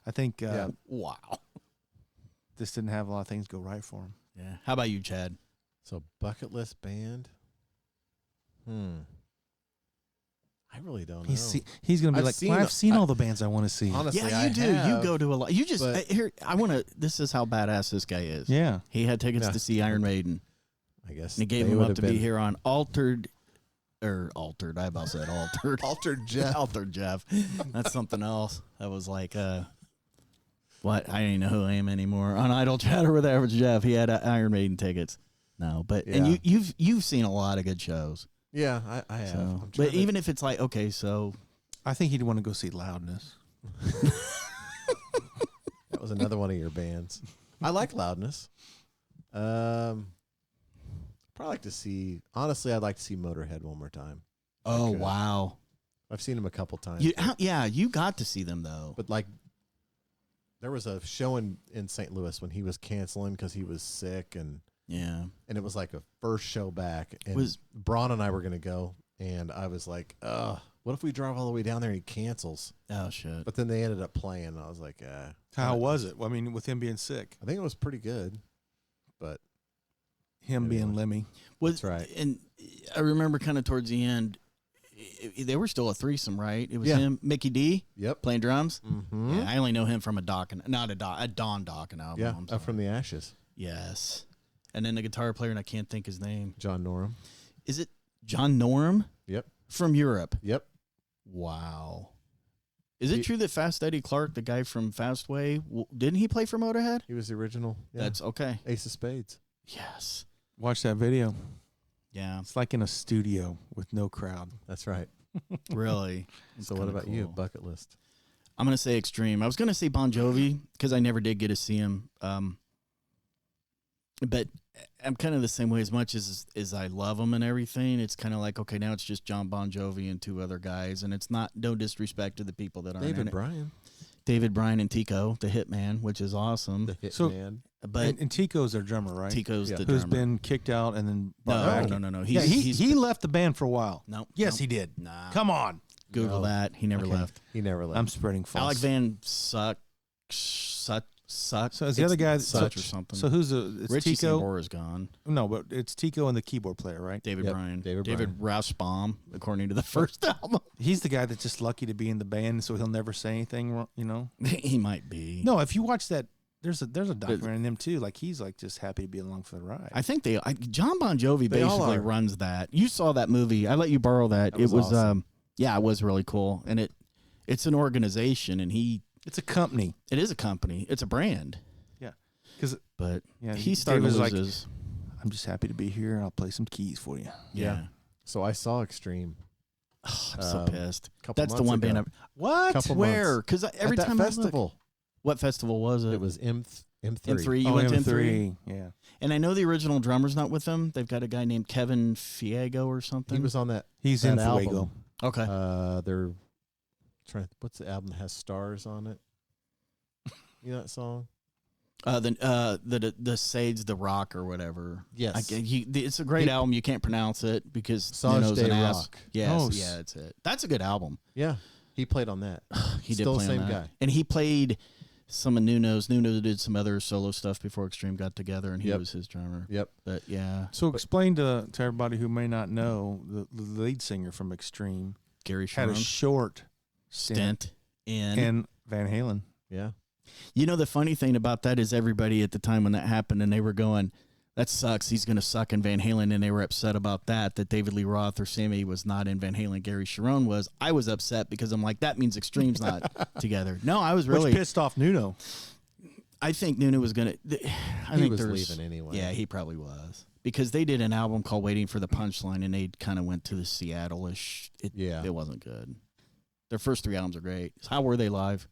Speaker 3: I think
Speaker 1: Wow.
Speaker 3: this didn't have a lot of things go right for them.
Speaker 1: Yeah. How about you, Chad?
Speaker 2: So bucket list band. I really don't know.
Speaker 3: He's gonna be
Speaker 2: I've
Speaker 3: like,
Speaker 2: seen-
Speaker 3: well, I've seen
Speaker 2: I-
Speaker 3: all the bands I want to see.
Speaker 2: Honestly,
Speaker 1: Yeah,
Speaker 2: I
Speaker 1: you do.
Speaker 2: have,
Speaker 1: You go to a lot. You just
Speaker 2: but-
Speaker 1: here. I want to. This is how badass this guy is.
Speaker 3: Yeah,
Speaker 1: He had tickets
Speaker 2: Yeah.
Speaker 1: to see Iron Maiden.
Speaker 2: I guess
Speaker 1: And he gave
Speaker 2: they
Speaker 1: him
Speaker 2: would
Speaker 1: up
Speaker 2: have
Speaker 1: to
Speaker 2: been
Speaker 1: be here on Altered. I about said Altered.
Speaker 2: Altered Jeff.
Speaker 1: Altered Jeff. That's something else. That was like, what? I don't even know who I am anymore. On Idle Chatter with Average Jeff, he had Iron Maiden tickets. No, but and
Speaker 2: Yeah.
Speaker 1: you've seen a lot of good shows.
Speaker 2: Yeah, I have.
Speaker 1: So,
Speaker 2: I'm
Speaker 1: but
Speaker 2: trying to-
Speaker 1: even if it's like, okay, so
Speaker 3: I think he'd want to go see Loudness.
Speaker 2: that was another one of your bands. I like Loudness. Probably like to see. Honestly, I'd like to see Motorhead one more time.
Speaker 1: oh
Speaker 2: Okay.
Speaker 1: wow,
Speaker 2: I've seen them a couple times.
Speaker 1: you got to see them though.
Speaker 2: But like, there was a show in St. Louis when he was canceling because he was sick, and
Speaker 1: Yeah,
Speaker 2: it was like a first show back. And
Speaker 1: Was-
Speaker 2: Braun and I were gonna go, and I was like, what if we drive all the way down there and he cancels?
Speaker 1: oh shit.
Speaker 2: But then they ended up playing. And I was like,
Speaker 3: How was it? I mean, with him being sick,
Speaker 2: I think it was pretty good. But
Speaker 3: him being
Speaker 2: Anyway.
Speaker 3: Lemmy.
Speaker 1: Was
Speaker 2: That's right.
Speaker 1: And I remember kind of towards the end, they were still a threesome, right? It was
Speaker 2: Yeah.
Speaker 1: him, Mickey D,
Speaker 2: yep.
Speaker 1: playing drums.
Speaker 2: Mm-hmm.
Speaker 1: Yeah, I only know him from a Don Dokken album.
Speaker 2: Yeah,
Speaker 1: I'm sorry.
Speaker 2: from the Ashes.
Speaker 1: Yes. And then the guitar player, and I can't think his name.
Speaker 2: John Norum.
Speaker 1: Is it John Norm
Speaker 2: Yep.
Speaker 1: from Europe?
Speaker 2: Yep.
Speaker 1: Wow. Is it
Speaker 2: He-
Speaker 1: true that Fast Eddie Clark, the guy from Fastway, didn't he play for Motorhead?
Speaker 2: He was the original. Yeah.
Speaker 1: That's okay.
Speaker 2: Ace of Spades.
Speaker 1: Yes.
Speaker 3: Watch that video.
Speaker 1: Yeah.
Speaker 3: It's like in a studio with no crowd.
Speaker 2: That's right.
Speaker 1: Really. It's
Speaker 2: So what
Speaker 1: kinda
Speaker 2: about you?
Speaker 1: cool.
Speaker 2: Bucket list.
Speaker 1: I'm gonna say Extreme. I was gonna say Bon Jovi because I never did get to see him. But I'm kind of the same way. As much as I love him and everything, it's kind of like, okay, now it's just John Bon Jovi and two other guys, and it's not no disrespect to the people that aren't in
Speaker 2: David
Speaker 1: it.
Speaker 2: Bryan.
Speaker 1: David Bryan and Tico, the Hitman, which is awesome.
Speaker 2: The
Speaker 3: So-
Speaker 2: Hitman.
Speaker 1: But
Speaker 3: And Tico's their drummer, right?
Speaker 1: Tico's
Speaker 2: Yeah.
Speaker 1: the
Speaker 3: Who's
Speaker 1: drummer.
Speaker 3: been kicked out and then brought
Speaker 1: no,
Speaker 3: back.
Speaker 1: no, no, no.
Speaker 3: Yeah, he left the band for a while.
Speaker 1: No.
Speaker 3: Yes,
Speaker 1: no,
Speaker 3: he did.
Speaker 1: Nah.
Speaker 3: Come on.
Speaker 1: Google
Speaker 2: No.
Speaker 1: that. He never
Speaker 3: Okay.
Speaker 1: left.
Speaker 2: He never left.
Speaker 3: I'm spreading false.
Speaker 1: Alec Van Suck. So
Speaker 3: So is the other guy
Speaker 1: Such or something.
Speaker 3: So who's it's
Speaker 1: Richie
Speaker 3: Tico?
Speaker 1: Sambora is gone.
Speaker 3: No, but it's Tico and the keyboard player, right?
Speaker 1: David
Speaker 2: Yep,
Speaker 1: Bryan.
Speaker 2: David
Speaker 1: Rausbaum, according to the first album.
Speaker 3: He's the guy that's just lucky to be in the band, so he'll never say anything wrong,
Speaker 1: He might be.
Speaker 3: No, if you watch that, there's a documentary on them too. Like he's like just happy to be along for the ride.
Speaker 1: I think John Bon Jovi
Speaker 2: They all
Speaker 1: basically
Speaker 2: are.
Speaker 1: runs that. You saw that movie. I let you borrow that.
Speaker 2: That
Speaker 1: It
Speaker 2: was
Speaker 1: was
Speaker 2: awesome.
Speaker 1: yeah, it was really cool. And it's an organization, and
Speaker 3: It's a company.
Speaker 1: it is a company. It's a brand.
Speaker 3: Yeah, because
Speaker 1: But
Speaker 3: yeah,
Speaker 1: he started to
Speaker 3: David's
Speaker 1: lose
Speaker 3: like,
Speaker 1: his
Speaker 3: I'm just happy to be here. I'll play some keys for you.
Speaker 1: yeah.
Speaker 2: So I saw Extreme.
Speaker 1: I'm so
Speaker 2: Um,
Speaker 1: pissed.
Speaker 2: Couple
Speaker 1: That's the
Speaker 2: months
Speaker 1: one band.
Speaker 2: ago.
Speaker 3: What?
Speaker 2: Couple
Speaker 1: Where?
Speaker 2: months.
Speaker 1: Because every
Speaker 2: At that
Speaker 1: time I look,
Speaker 2: festival.
Speaker 1: what festival was it?
Speaker 2: It was M3.
Speaker 1: M3. You
Speaker 3: Oh,
Speaker 1: went to
Speaker 3: M3. Yeah.
Speaker 1: And I know the original drummer's not with them. They've got a guy named Kevin Fiego or something.
Speaker 2: He was on that.
Speaker 3: He's
Speaker 2: that
Speaker 3: in
Speaker 2: album.
Speaker 3: Fuego.
Speaker 1: okay.
Speaker 2: They're what's the album that has stars on it? You know that song?
Speaker 1: The Sage the Rock or whatever.
Speaker 2: Yes.
Speaker 1: It's a great album. You can't pronounce it because
Speaker 2: Sage
Speaker 1: Nuno's
Speaker 2: de
Speaker 1: an ass.
Speaker 2: Rock.
Speaker 1: Yes,
Speaker 3: Oh,
Speaker 1: yeah, that's it. That's a good album.
Speaker 2: Yeah. He played on that.
Speaker 1: He
Speaker 2: Still
Speaker 1: did
Speaker 2: the
Speaker 1: play
Speaker 2: same
Speaker 1: on that.
Speaker 2: guy.
Speaker 1: And he played some of Nuno's. Nuno did some other solo stuff before Extreme got together, and he
Speaker 2: Yep.
Speaker 1: was his drummer.
Speaker 2: Yep.
Speaker 1: But yeah,
Speaker 3: So explain to everybody who may not know the lead singer from Extreme
Speaker 1: Gary
Speaker 3: had a
Speaker 1: Sharon
Speaker 3: short stint
Speaker 1: stint in.
Speaker 3: in Van Halen.
Speaker 2: Yeah.
Speaker 1: You know, the funny thing about that is everybody at the time when that happened, and they were going, that sucks. He's going to suck in Van Halen, and they were upset about that David Lee Roth or Sammy was not in Van Halen. Gary Sharon was. I was upset because I'm like, that means Extreme's not together. No, I was really
Speaker 3: Which pissed off Nuno.
Speaker 1: I think Nuno was going to. I
Speaker 2: He
Speaker 1: think
Speaker 2: was
Speaker 1: there's
Speaker 2: leaving anyway.
Speaker 1: Yeah, he probably was because they did an album called "Waiting for the Punchline," and they kind of went to the Seattle-ish. It wasn't good. Their first 3 albums are great. How were they live?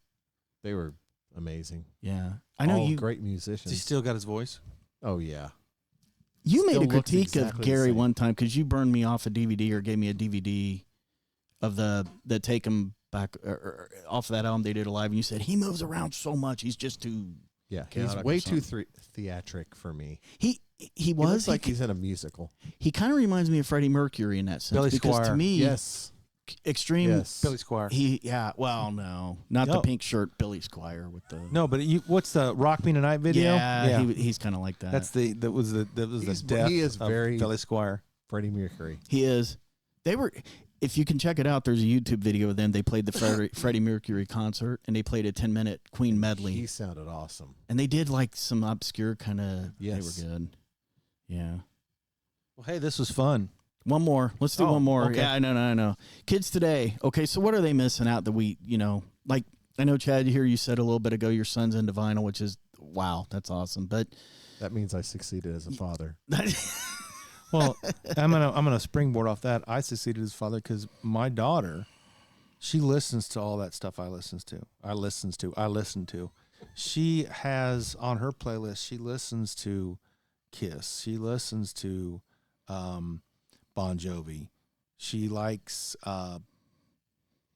Speaker 2: They were amazing.
Speaker 1: Yeah, I know
Speaker 2: All
Speaker 1: you.
Speaker 2: great
Speaker 3: Has
Speaker 2: musicians.
Speaker 3: he still got his voice?
Speaker 2: Oh yeah.
Speaker 1: You made
Speaker 2: Still
Speaker 1: a
Speaker 2: looks
Speaker 1: critique
Speaker 2: exactly
Speaker 1: of
Speaker 2: the
Speaker 1: Gary
Speaker 2: same.
Speaker 1: one time because you burned me off a DVD or gave me a DVD of the Take Him Back or off that album they did live, and you said he moves around so much, he's just too.
Speaker 2: Yeah,
Speaker 1: Chaotic
Speaker 2: he's
Speaker 1: or
Speaker 2: way too
Speaker 1: something.
Speaker 2: theatric for me.
Speaker 1: He
Speaker 2: He
Speaker 1: was
Speaker 2: looks like he's in a musical.
Speaker 1: he kind of reminds me of Freddie Mercury in that sense
Speaker 3: Billy
Speaker 1: because to
Speaker 3: Squier.
Speaker 1: me,
Speaker 2: Yes.
Speaker 1: Extreme.
Speaker 2: Yes.
Speaker 3: Billy Squier.
Speaker 1: Well, no, not the
Speaker 3: No.
Speaker 1: pink shirt, Billy Squier with the.
Speaker 3: No, but what's the Rock Me Tonight video?
Speaker 1: Yeah, he's kind of like that.
Speaker 3: That was the
Speaker 2: He's-
Speaker 3: death
Speaker 2: he is
Speaker 3: of
Speaker 2: very-
Speaker 3: Billy Squier.
Speaker 2: Freddie Mercury.
Speaker 1: He is. They were. If you can check it out, there's a YouTube video of them. They played the Freddie Mercury concert, and they played a 10-minute Queen medley.
Speaker 2: He sounded awesome.
Speaker 1: And they did like some obscure kind of.
Speaker 2: Yes.
Speaker 1: They were good. Yeah.
Speaker 3: Well, hey, this was fun.
Speaker 1: One more. Let's do
Speaker 3: Oh,
Speaker 1: one more.
Speaker 3: okay.
Speaker 1: Yeah, I know. Kids today. Okay, so what are they missing out that we, like, I know, Chad, here you said a little bit ago your son's into vinyl, which is, wow, that's awesome. But
Speaker 2: That means I succeeded as a father.
Speaker 3: Well, I'm gonna springboard off that. I succeeded as father because my daughter, she listens to all that stuff I listen to. She has on her playlist. She listens to Kiss. She listens to Bon Jovi. She likes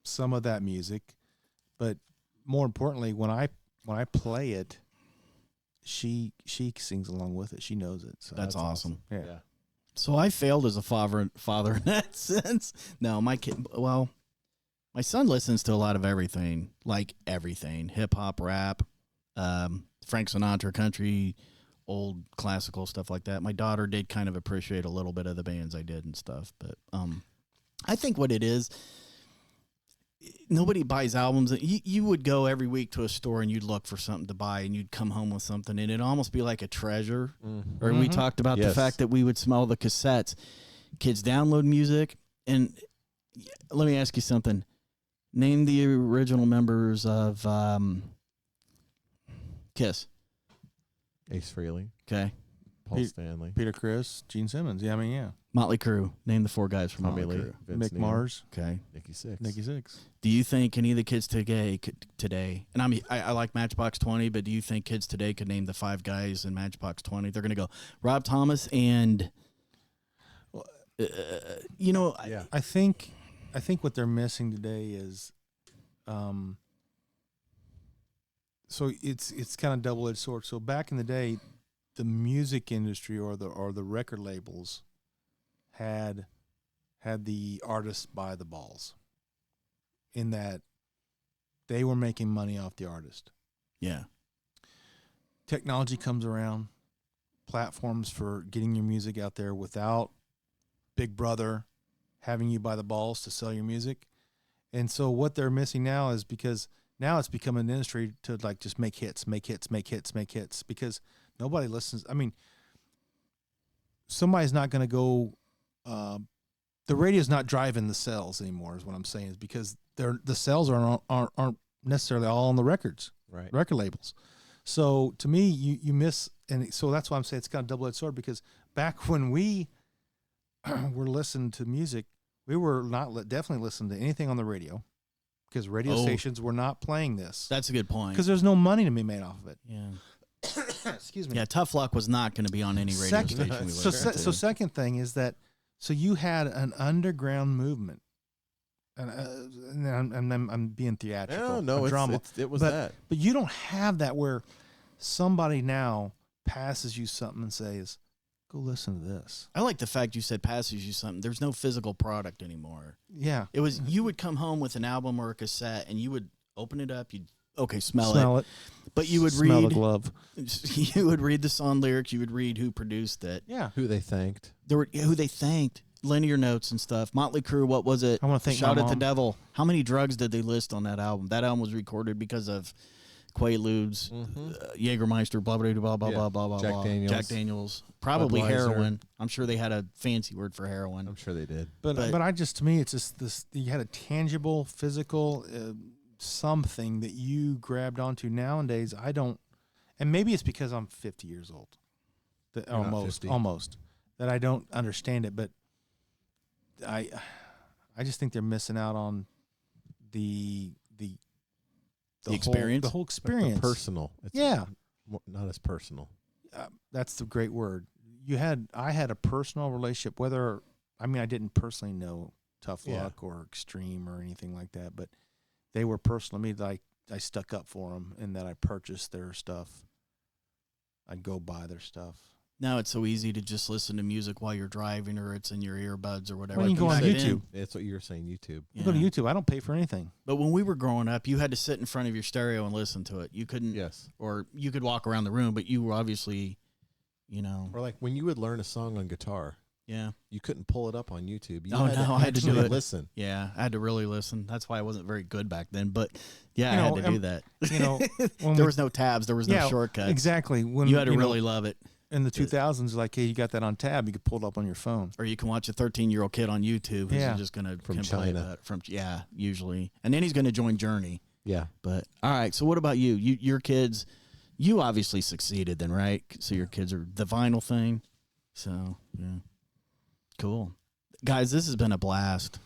Speaker 3: some of that music, but more importantly, when I play it, she sings along with it. She knows it. So
Speaker 1: that's awesome.
Speaker 3: Yeah.
Speaker 1: So I failed as a father in that sense. No, my son listens to a lot of everything, like everything, hip hop, rap, Frank Sinatra, country, old classical stuff like that. My daughter did kind of appreciate a little bit of the bands I did and stuff, but I think what it is, nobody buys albums. You would go every week to a store and you'd look for something to buy and you'd come home with something and it'd almost be like a treasure.
Speaker 2: Mm-hmm.
Speaker 1: Or we talked about the
Speaker 2: Yes.
Speaker 1: fact that we would smell the cassettes. Kids download music. And let me ask you something. Name the original members of Kiss.
Speaker 2: Ace Frehley,
Speaker 1: Okay.
Speaker 2: Paul Stanley,
Speaker 3: Peter Criss, Gene Simmons. Yeah, I mean, yeah.
Speaker 1: Motley Crue. Name the 4 guys from
Speaker 2: Tommy
Speaker 1: Motley
Speaker 2: Lee,
Speaker 1: Crue.
Speaker 2: Vince
Speaker 3: Mick
Speaker 2: Neil,
Speaker 3: Mars,
Speaker 1: Okay.
Speaker 2: Nikki Sixx.
Speaker 3: Nikki Sixx.
Speaker 1: Do you think any of the kids today, and I like Matchbox 20, but do you think kids today could name the 5 guys in Matchbox 20? They're going to go Rob Thomas and,
Speaker 2: Yeah.
Speaker 3: I think what they're missing today is, so it's kind of double-edged sword. So back in the day, the music industry or the record labels had the artists by the balls, in that they were making money off the artist.
Speaker 1: yeah.
Speaker 3: Technology comes around, platforms for getting your music out there without Big Brother having you by the balls to sell your music. And so what they're missing now is, because now it's become an industry to like just make hits, because nobody listens. I mean, somebody's not going to go, the radio's not driving the sales anymore is what I'm saying, is because the sales aren't necessarily all on the record labels. So to me, you miss, and so that's why I'm saying it's kind of double-edged sword, because back when we were listening to music, we were not definitely listening to anything on the radio, because radio stations were not playing this.
Speaker 1: That's a good point.
Speaker 3: Because there's no money to be made off of it.
Speaker 1: Yeah.
Speaker 3: Excuse me.
Speaker 1: Yeah, Tough Luck was not going to be on any radio station we listened to.
Speaker 3: So second thing is that, so you had an underground movement, and I'm being theatrical.
Speaker 2: No,
Speaker 3: drama.
Speaker 2: it was
Speaker 3: but,
Speaker 2: that.
Speaker 3: But you don't have that where somebody now passes you something and says, "Go listen to this."
Speaker 1: I like the fact you said passes you something. There's no physical product anymore.
Speaker 3: Yeah,
Speaker 1: It was, you would come home with an album or a cassette and you would open it up. You'd, smell it. But you would
Speaker 3: smell
Speaker 1: read
Speaker 3: the glove.
Speaker 1: You would read the song lyrics. You would read who produced it.
Speaker 3: Yeah,
Speaker 2: Who they thanked.
Speaker 1: There were who they thanked, linear notes and stuff. Motley Crue, what was it?
Speaker 3: I wanna thank
Speaker 1: Shout
Speaker 3: my
Speaker 1: at the
Speaker 3: mom.
Speaker 1: Devil. How many drugs did they list on that album? That album was recorded because of Quaaludes, Jägermeister, blah blah blah blah blah
Speaker 2: Yeah.
Speaker 1: blah blah
Speaker 2: Jack
Speaker 1: blah.
Speaker 2: Daniels.
Speaker 1: Jack Daniels. Probably
Speaker 2: Budweiser.
Speaker 1: heroin. I'm sure they had a fancy word for heroin.
Speaker 2: I'm sure they did.
Speaker 3: But I just, to me, it's just this. You had a tangible, physical something that you grabbed onto. Nowadays, I don't, and maybe it's because I'm 50 years old. That
Speaker 2: You're not
Speaker 3: almost
Speaker 2: 50.
Speaker 3: that I don't understand it. But I just think they're missing out on the
Speaker 1: experience?
Speaker 3: the whole
Speaker 2: Like
Speaker 3: experience.
Speaker 2: the personal. It's
Speaker 3: Yeah.
Speaker 2: not as personal.
Speaker 3: That's the great word. I had a personal relationship, I didn't personally know Tough
Speaker 2: Yeah.
Speaker 3: Luck or Extreme or anything like that, but they were personal to me. Like I stuck up for them and that I purchased their stuff. I'd go buy their stuff.
Speaker 1: Now it's so easy to just listen to music while you're driving, or it's in your earbuds or whatever.
Speaker 3: Well, you can go on
Speaker 1: Back
Speaker 3: YouTube.
Speaker 1: then,
Speaker 2: That's what you were saying. YouTube.
Speaker 3: I go to YouTube. I don't pay for anything.
Speaker 1: But when we were growing up, you had to sit in front of your stereo and listen to it. You couldn't,
Speaker 2: Yes.
Speaker 1: or you could walk around the room, but you were obviously,
Speaker 2: Or like when you would learn a song on guitar,
Speaker 1: yeah,
Speaker 2: you couldn't pull it up on YouTube. You
Speaker 1: Oh,
Speaker 2: had
Speaker 1: no,
Speaker 2: to
Speaker 1: I had to do
Speaker 2: actually
Speaker 1: it.
Speaker 2: listen.
Speaker 1: yeah. I had to really listen. That's why I wasn't very good back then. But yeah,
Speaker 3: You
Speaker 1: I
Speaker 3: know,
Speaker 1: had to do that.
Speaker 3: You know, when
Speaker 1: There
Speaker 3: we-
Speaker 1: was no tabs. There was no shortcuts.
Speaker 3: Exactly. When
Speaker 1: You had to
Speaker 3: know,
Speaker 1: really love it.
Speaker 3: in the 2000s, like, hey, you got that on tab, you could pull it up on your phone.
Speaker 1: Or you can watch a 13-year-old kid on YouTube who's
Speaker 3: Yeah.
Speaker 1: just going to
Speaker 2: From
Speaker 1: complain
Speaker 2: China.
Speaker 1: about it. From usually. And then he's going to join Journey.
Speaker 2: Yeah.
Speaker 1: But all right, so what about you? Your kids, you obviously succeeded then, right? So your kids are the vinyl thing. So, yeah. Cool. Guys, this has been a blast.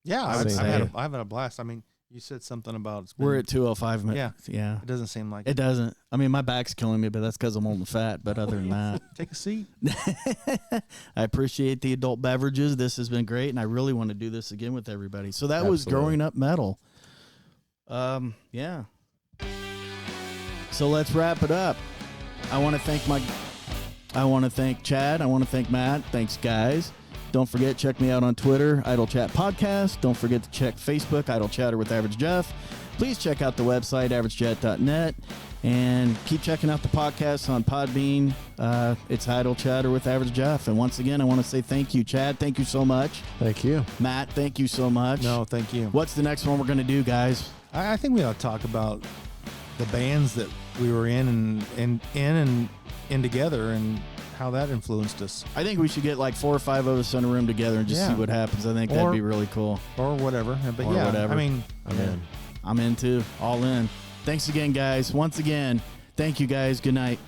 Speaker 3: Yeah,
Speaker 2: I
Speaker 3: I've
Speaker 2: would
Speaker 3: had
Speaker 2: say-
Speaker 3: I've had a blast. I mean, you said something about it's
Speaker 1: We're
Speaker 3: been-
Speaker 1: at 2:05 minutes. Yeah.
Speaker 3: It doesn't seem like
Speaker 1: It doesn't. I mean, my back's killing me, but that's because I'm old and fat. But other than that,
Speaker 3: Take a seat.
Speaker 1: I appreciate the adult beverages. This has been great, and I really want to do this again with everybody. So that was
Speaker 2: Absolutely.
Speaker 1: Growing Up Metal. Yeah. So let's wrap it up. I want to thank Chad. I want to thank Matt. Thanks, guys. Don't forget, check me out on Twitter, Idle Chat Podcast. Don't forget to check Facebook, Idle Chatter with Average Jeff. Please check out the website, averagejet.net. And keep checking out the podcast on Podbean. It's Idle Chatter with Average Jeff. And once again, I want to say thank you, Chad. Thank you so much.
Speaker 2: Thank you.
Speaker 1: Matt, thank you so much.
Speaker 3: No, thank you.
Speaker 1: What's the next one we're going to do, guys?
Speaker 3: I think we ought to talk about the bands that we were in and together and how that influenced us
Speaker 1: I think we should get like 4 or 5 of us in a room together and just
Speaker 3: Yeah.
Speaker 1: see what happens. I think
Speaker 3: Or-
Speaker 1: that'd be really cool.
Speaker 3: or whatever. But
Speaker 1: Or
Speaker 3: yeah,
Speaker 1: whatever.
Speaker 3: I mean,
Speaker 2: I'm in.
Speaker 1: I'm in too. All in. Thanks again, guys. Once again, thank you, guys. Good night.